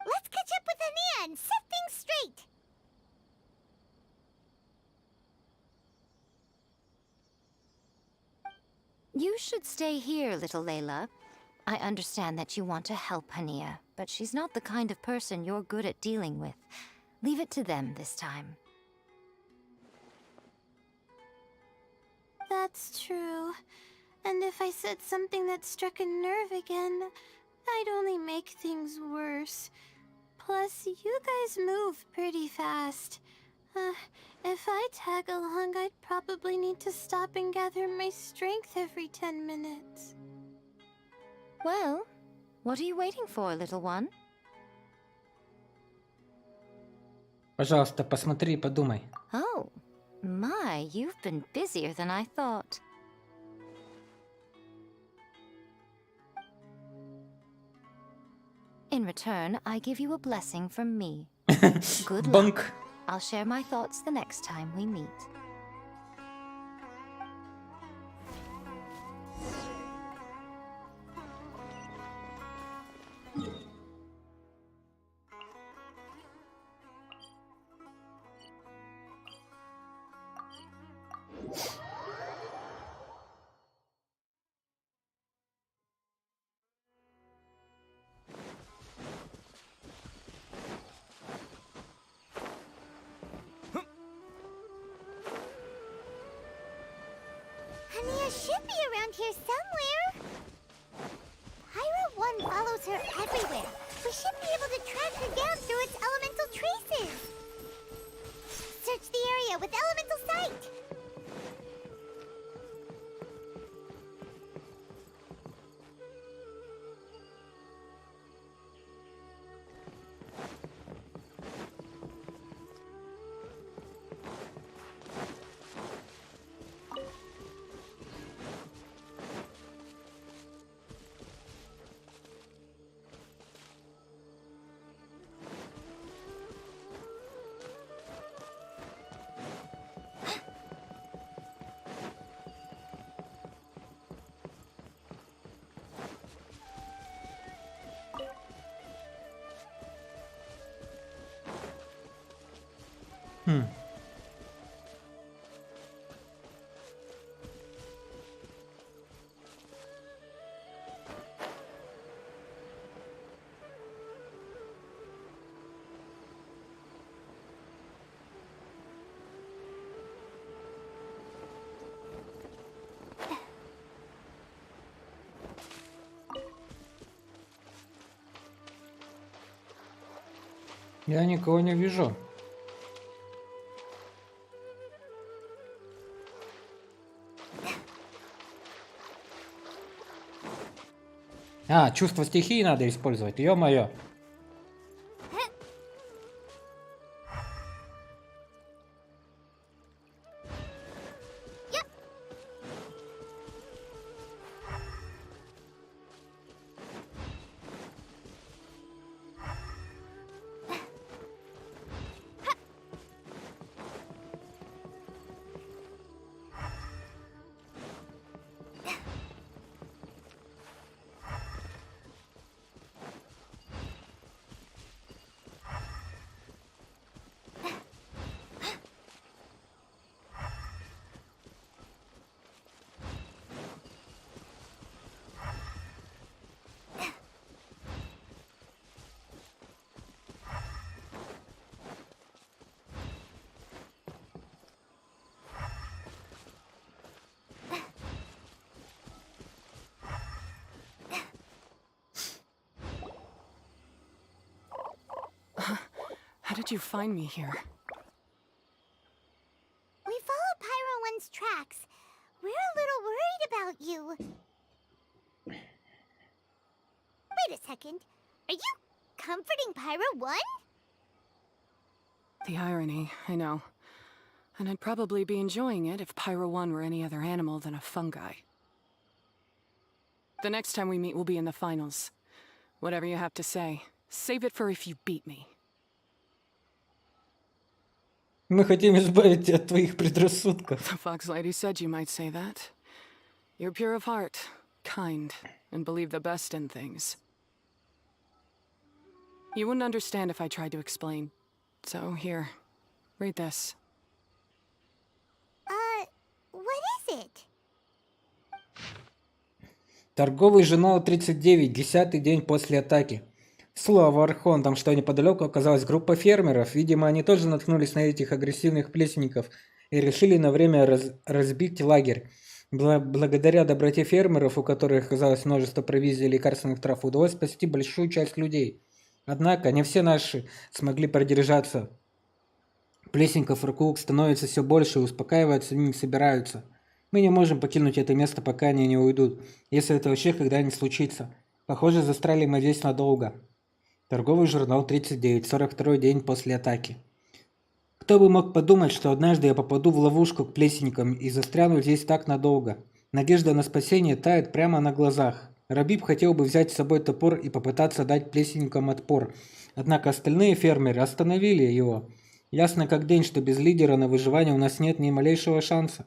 Let's catch up with Hania and set things straight. You should stay here, little Layla. I understand that you want to help Hania, but she's not the kind of person you're good at dealing with. Leave it to them this time. That's true. And if I said something that struck a nerve again, I'd only make things worse. Plus, you guys move pretty fast. If I tag along, I'd probably need to stop and gather my strength every 10 minutes. Well, what are you waiting for, little one? Пожалуйста, посмотри и подумай. Oh, my, you've been busier than I thought. In return, I give you a blessing from me. Good luck. Бонк. I'll share my thoughts the next time we meet. Mia should be around here somewhere. Pyro 1 follows her everywhere. We should be able to track her down through its elemental traces. Search the area with elemental sight. Я никого не вижу. А, чувство стихии надо использовать, ё-моё. How did you find me here? We followed Pyro 1's tracks. We're a little worried about you. Wait a second. Are you comforting Pyro 1? The irony, I know. And I'd probably be enjoying it if Pyro 1 were any other animal than a fungi. The next time we meet will be in the finals. Whatever you have to say, save it for if you beat me. Мы хотим избавить тебя от твоих предрассудков. The Fox Lady said you might say that. You're pure of heart, kind, and believe the best in things. You wouldn't understand if I tried to explain. So here, read this. What is it? Торговый журнал 39, 10-й день после атаки. Слово архонтам, что неподалеку оказалась группа фермеров. Видимо, они тоже наткнулись на этих агрессивных плесенников и решили на время разбить лагерь. Благодаря доброте фермеров, у которых оказалось множество провизий и лекарственных трав, удалось спасти большую часть людей. Однако не все наши смогли продержаться. Плесенников вокруг становится все больше, и успокаиваться они не собираются. Мы не можем покинуть это место, пока они не уйдут, если это вообще когда-нибудь случится. Похоже, застряли мы здесь надолго. Торговый журнал 39, 42-й день после атаки. Кто бы мог подумать, что однажды я попаду в ловушку к плесенникам и застряну здесь так надолго. Надежда на спасение тает прямо на глазах. Рабиб хотел бы взять с собой топор и попытаться дать плесенникам отпор. Однако остальные фермеры остановили его. Ясно как день, что без лидера на выживание у нас нет ни малейшего шанса.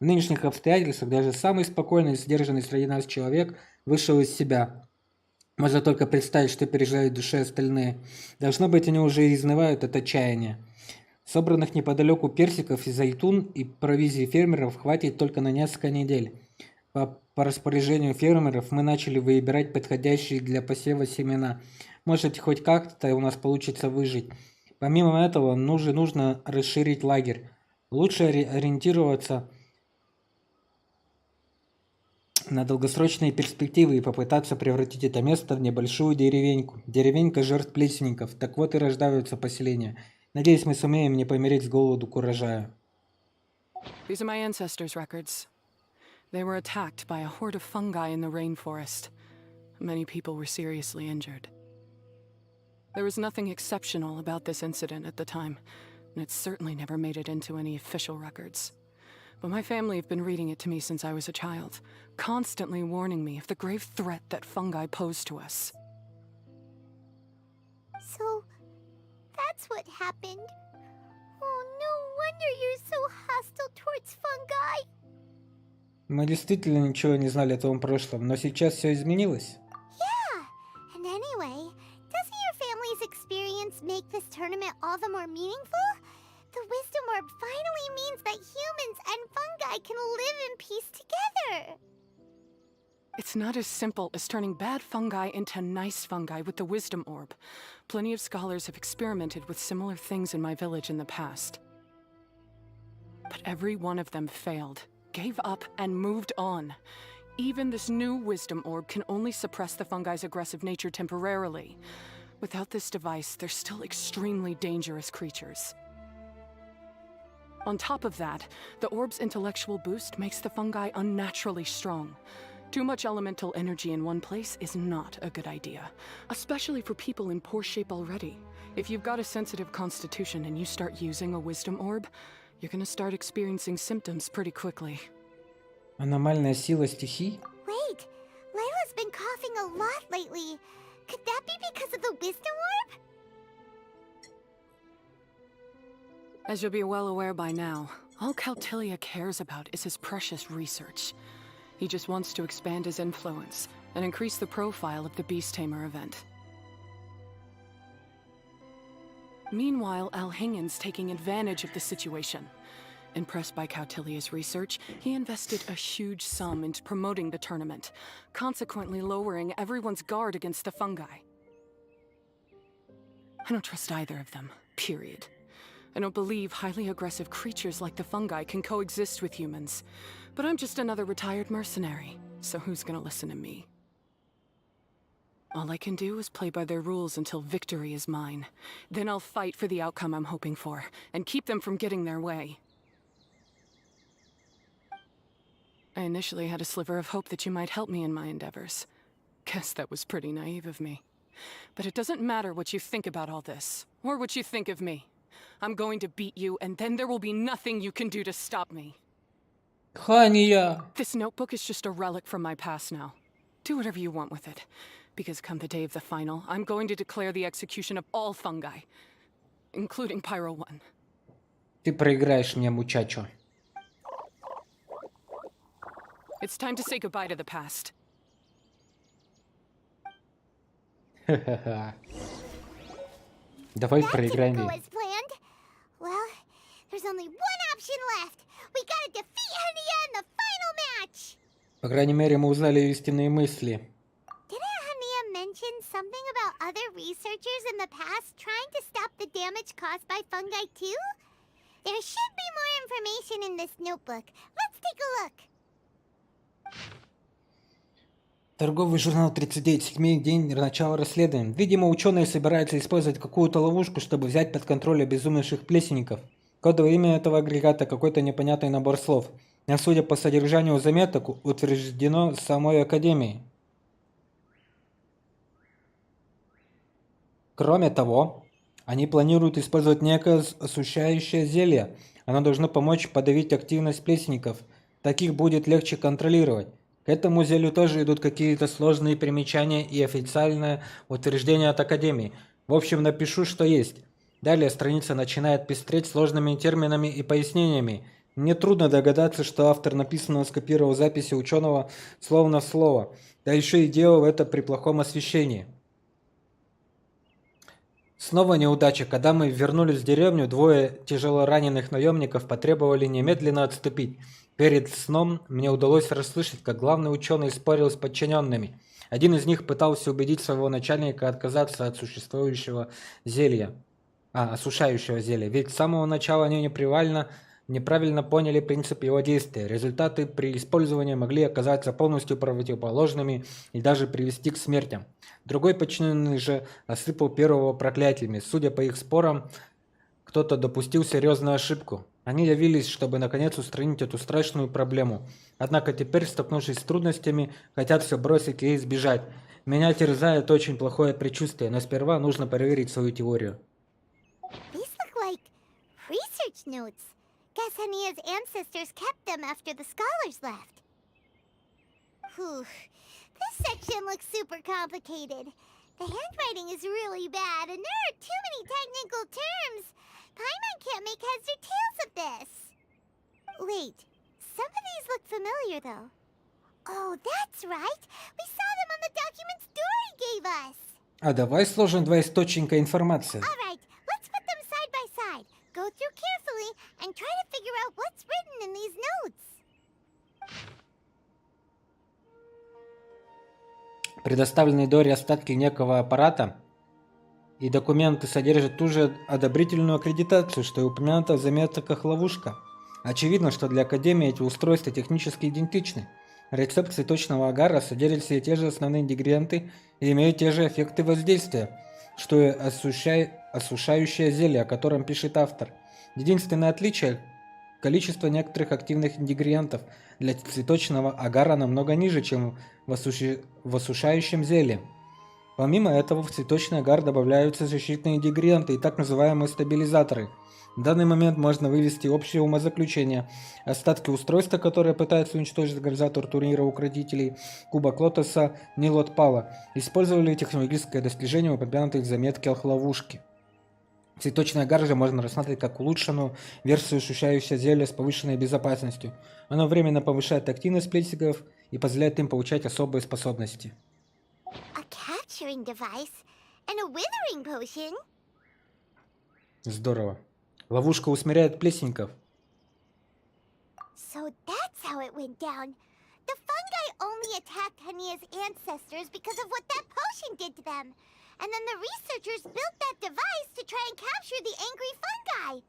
В нынешних обстоятельствах даже самый спокойный и сдержанный среди нас человек вышел из себя. Можно только представить, что переживают в душе остальные. Должно быть, они уже изнывают от отчаяния. Собранных неподалеку персиков и зайтун и провизии фермеров хватит только на несколько недель. По распоряжению фермеров мы начали выбирать подходящие для посева семена. Может, хоть как-то у нас получится выжить. Помимо этого, нужно расширить лагерь. Лучше ориентироваться на долгосрочные перспективы и попытаться превратить это место в небольшую деревеньку. Деревенька жертв плесенников. Так вот и рождаются поселения. Надеюсь, мы сумеем не помереть с голоду к урожаю. These are my ancestors' records. They were attacked by a horde of fungi in the rainforest. Many people were seriously injured. There was nothing exceptional about this incident at the time, and it certainly never made it into any official records. But my family have been reading it to me since I was a child, constantly warning me of the grave threat that fungi pose to us. So, that's what happened. Oh, no wonder you're so hostile towards fungi. Мы действительно ничего не знали о том прошлом, но сейчас все изменилось. Yeah, and anyway, doesn't your family's experience make this tournament all the more meaningful? The Wisdom Orb finally means that humans and fungi can live in peace together. It's not as simple as turning bad fungi into nice fungi with the Wisdom Orb. Plenty of scholars have experimented with similar things in my village in the past. But every one of them failed, gave up, and moved on. Even this new Wisdom Orb can only suppress the fungi's aggressive nature temporarily. Without this device, they're still extremely dangerous creatures. On top of that, the orb's intellectual boost makes the fungi unnaturally strong. Too much elemental energy in one place is not a good idea, especially for people in poor shape already. If you've got a sensitive constitution and you start using a Wisdom Orb, you're gonna start experiencing symptoms pretty quickly. Аномальная сила стихий? Wait, Layla's been coughing a lot lately. Could that be because of the Wisdom Orb? As you'll be well aware by now, all Caltilia cares about is his precious research. He just wants to expand his influence and increase the profile of the Beast Tamer event. Meanwhile, Alhingen's taking advantage of the situation. Impressed by Cautilia's research, he invested a huge sum into promoting the tournament, consequently lowering everyone's guard against the fungi. I don't trust either of them, period. I don't believe highly aggressive creatures like the fungi can coexist with humans. But I'm just another retired mercenary, so who's gonna listen to me? All I can do is play by their rules until victory is mine. Then I'll fight for the outcome I'm hoping for, and keep them from getting their way. I initially had a sliver of hope that you might help me in my endeavors. Guess that was pretty naive of me. But it doesn't matter what you think about all this, or what you think of me. I'm going to beat you, and then there will be nothing you can do to stop me. Хания! This notebook is just a relic from my past now. Do whatever you want with it. Because come the day of the final, I'm going to declare the execution of all fungi, including Pyro 1. Ты проиграешь мне, мучачо. It's time to say goodbye to the past. Ха-ха-ха. Давай That проиграем didn't go ей. as planned. Well, there's only one option left. We gotta defeat Hania in the final match. По крайней мере, мы узнали ее истинные мысли. Didn't Hania mention something about other researchers in the past trying to stop the damage caused by fungi too? There should be more information in this notebook. Let's take a look. Торговый журнал 39, день начала расследования. Видимо, ученые собираются использовать какую-то ловушку, чтобы взять под контроль обезумевших плесенников. Кодовое имя этого агрегата — какой-то непонятный набор слов. А судя по содержанию заметок, утверждено самой Академией. Кроме того, они планируют использовать некое осушающее зелье. Оно должно помочь подавить активность плесенников. Таких будет легче контролировать. К этому зелью тоже идут какие-то сложные примечания и официальное утверждение от Академии. В общем, напишу, что есть. Далее страница начинает пестреть сложными терминами и пояснениями. Мне трудно догадаться, что автор написанного скопировал записи ученого словно в слово. Да еще и делал это при плохом освещении. Снова неудача. Когда мы вернулись в деревню, двое тяжелораненых наемников потребовали немедленно отступить. Перед сном мне удалось расслышать, как главный ученый спорил с подчиненными. Один из них пытался убедить своего начальника отказаться от осушающего зелья. Ведь с самого начала они непрерывно неправильно поняли принцип его действия. Результаты при использовании могли оказаться полностью противоположными и даже привести к смертям. Другой подчиненный же осыпал первого проклятиями. Судя по их спорам, кто-то допустил серьезную ошибку. Они явились, чтобы наконец устранить эту страшную проблему. Однако теперь, столкнувшись с трудностями, хотят все бросить и избежать. Меня терзает очень плохое предчувствие, но сперва нужно проверить свою теорию. These look like research notes. Guess Hania's ancestors kept them after the scholars left. Whew. This section looks super complicated. The handwriting is really bad, and there are too many technical terms. Paimon can't make heads or tails of this. Wait, some of these look familiar, though. Oh, that's right. We saw them on the documents Dory gave us. А давай сложим два источника информации. All right, let's put them side by side. Go through carefully and try to figure out what's written in these notes. Предоставленные Дори остатки некого аппарата и документы содержат ту же одобрительную аккредитацию, что и упомянута в заметках ловушка. Очевидно, что для Академии эти устройства технически идентичны. Рецепт цветочного агара содержит все те же основные ингредиенты и имеют те же эффекты воздействия, что и осушающее зелье, о котором пишет автор. Единственное отличие – количество некоторых активных ингредиентов для цветочного агара намного ниже, чем в осушающем зелье. Помимо этого, в цветочный агар добавляются защитные ингредиенты и так называемые стабилизаторы. В данный момент можно вывести общее умозаключение. Остатки устройства, которые пытаются уничтожить организатор турнира укротителей Кубок Лотоса Нилот Пала, использовали технологическое достижение, упомянутое в заметке ловушки. Цветочный агар же можно рассматривать как улучшенную версию осушающего зелья с повышенной безопасностью. Оно временно повышает активность плесигов и позволяет им получать особые способности. A capturing device and a withering potion. Здорово. Ловушка усмиряет плесенников. So that's how it went down. The fungi only attacked Hania's ancestors because of what that potion did to them. And then the researchers built that device to try and capture the angry fungi.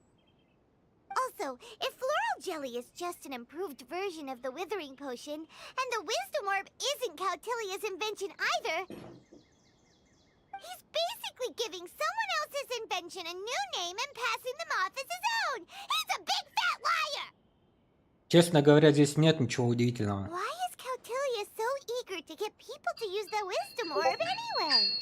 Also, if floral jelly is just an improved version of the withering potion, and the wisdom orb isn't Cautilia's invention either, he's basically giving someone else's invention a new name and passing them off as his own. He's a big fat liar! Честно говоря, здесь нет ничего удивительного. Why is Cautilia so eager to get people to use the wisdom orb anyway?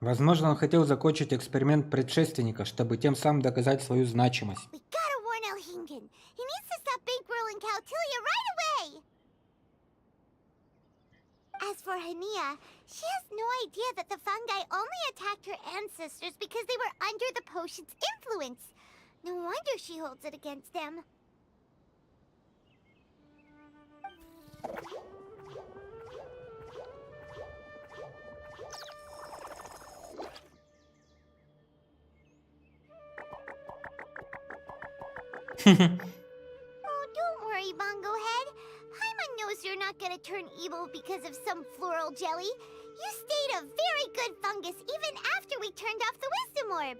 Возможно, он хотел закончить эксперимент предшественника, чтобы тем самым доказать свою значимость. We gotta warn Elhingen. He needs to stop bankrolling Cautilia right away! As for Hania, she has no idea that the fungi only attacked her ancestors because they were under the potion's influence. No wonder she holds it against them. Oh, don't worry, Bongo Head. Paimon knows you're not gonna turn evil because of some floral jelly. You stayed a very good fungus even after we turned off the wisdom orb.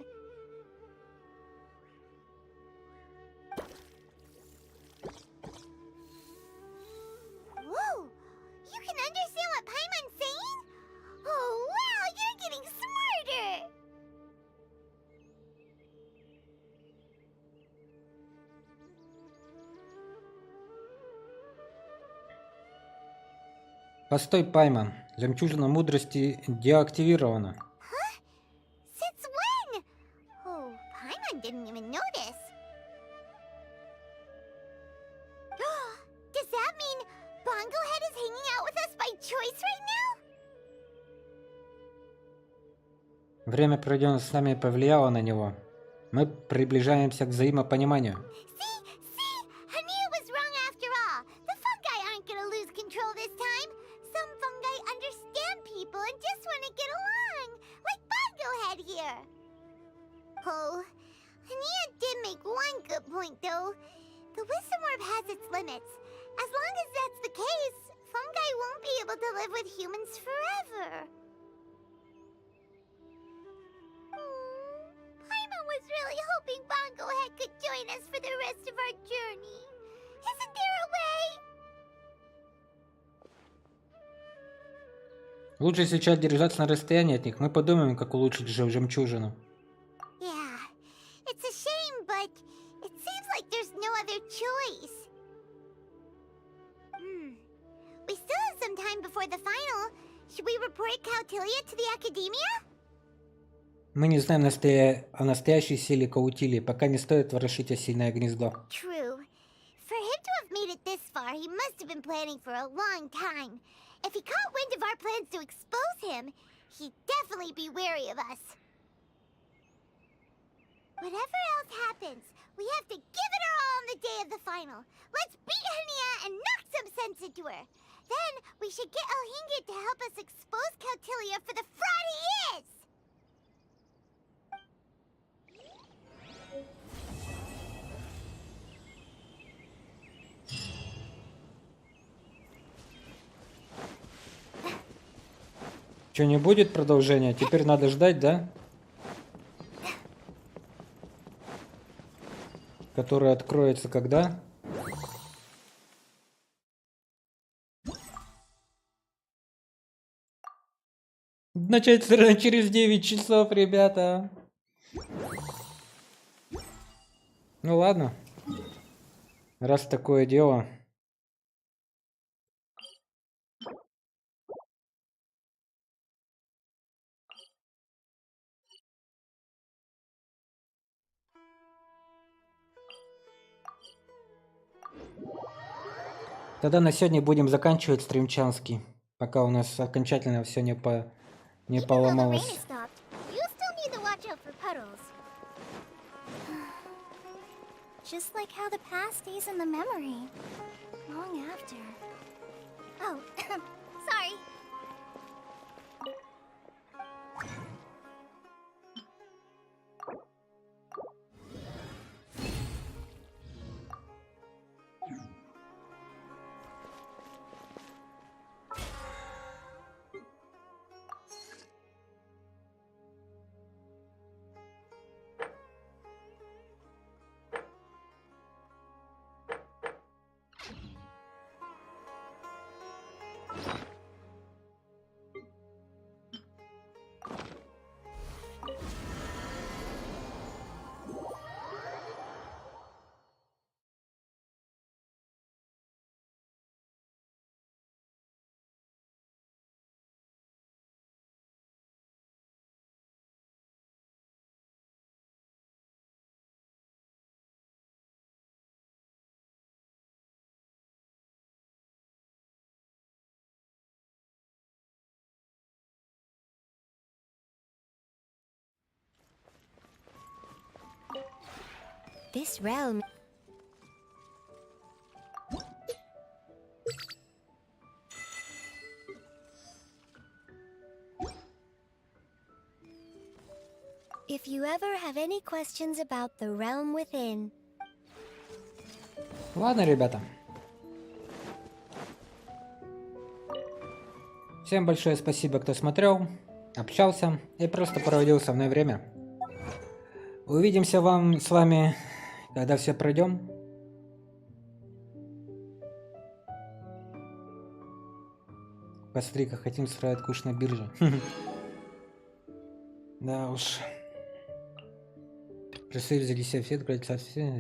Whoa! You can understand what Paimon's saying? Oh, wow! You're getting smarter! Постой, Пайман. Жемчужина мудрости деактивирована. Huh? Since when? Oh, Paimon didn't even notice. Does that mean Bongo Head is hanging out with us by choice right now? Время, проведенное с нами, повлияло на него. Мы приближаемся к взаимопониманию. See? Hania was wrong after all. The fungi aren't gonna lose control this time. Some fungi understand people and just want to get along, like Bongo Head here. Oh, Hania did make one good point, though. The wisdom orb has its limits. As long as that's the case, fungi won't be able to live with humans forever. Paimon was really hoping Bongo Head could join us for the rest of our journey. Isn't there a way? Лучше сейчас держаться на расстоянии от них. Мы подумаем, как улучшить жемчужину. Yeah, it's a shame, but it seems like there's no other choice. We still have some time before the final. Should we report Cautilia to the Academia? Мы не знаем о настоящей силе Каутилии, пока не стоит ворошить осиное гнездо. True. For him to have made it this far, he must have been planning for a long time. If he caught wind of our plans to expose him, he'd definitely be wary of us. Whatever else happens, we have to give it our all on the day of the final. Let's beat Hania and knock some sense into her. Then we should get Elhingit to help us expose Cautilia for the fraud he is! Что, не будет продолжения? Теперь надо ждать, да? Которая откроется когда? Начать через 9 часов, ребята. Ну ладно. Раз такое дело. Тогда на сегодня будем заканчивать стримчанский, пока у нас окончательно все не поломалось. Stopped, you still need to watch out for puddles. Just like how the past stays in the memory, long after. Oh, sorry. This realm... If you ever have any questions about the realm within... Ладно, ребята. Всем большое спасибо, кто смотрел, общался и просто проводил со мной время. Увидимся с вами, когда все пройдем. Посмотри, как хотим строить куш на бирже. Да уж. Присыль за 10 фет, кольца все.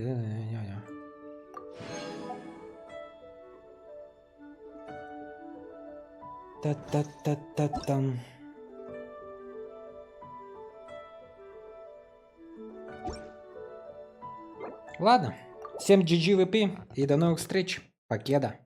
Та-та-та-та-там. Ладно, всем GG VP и до новых встреч. Покеда.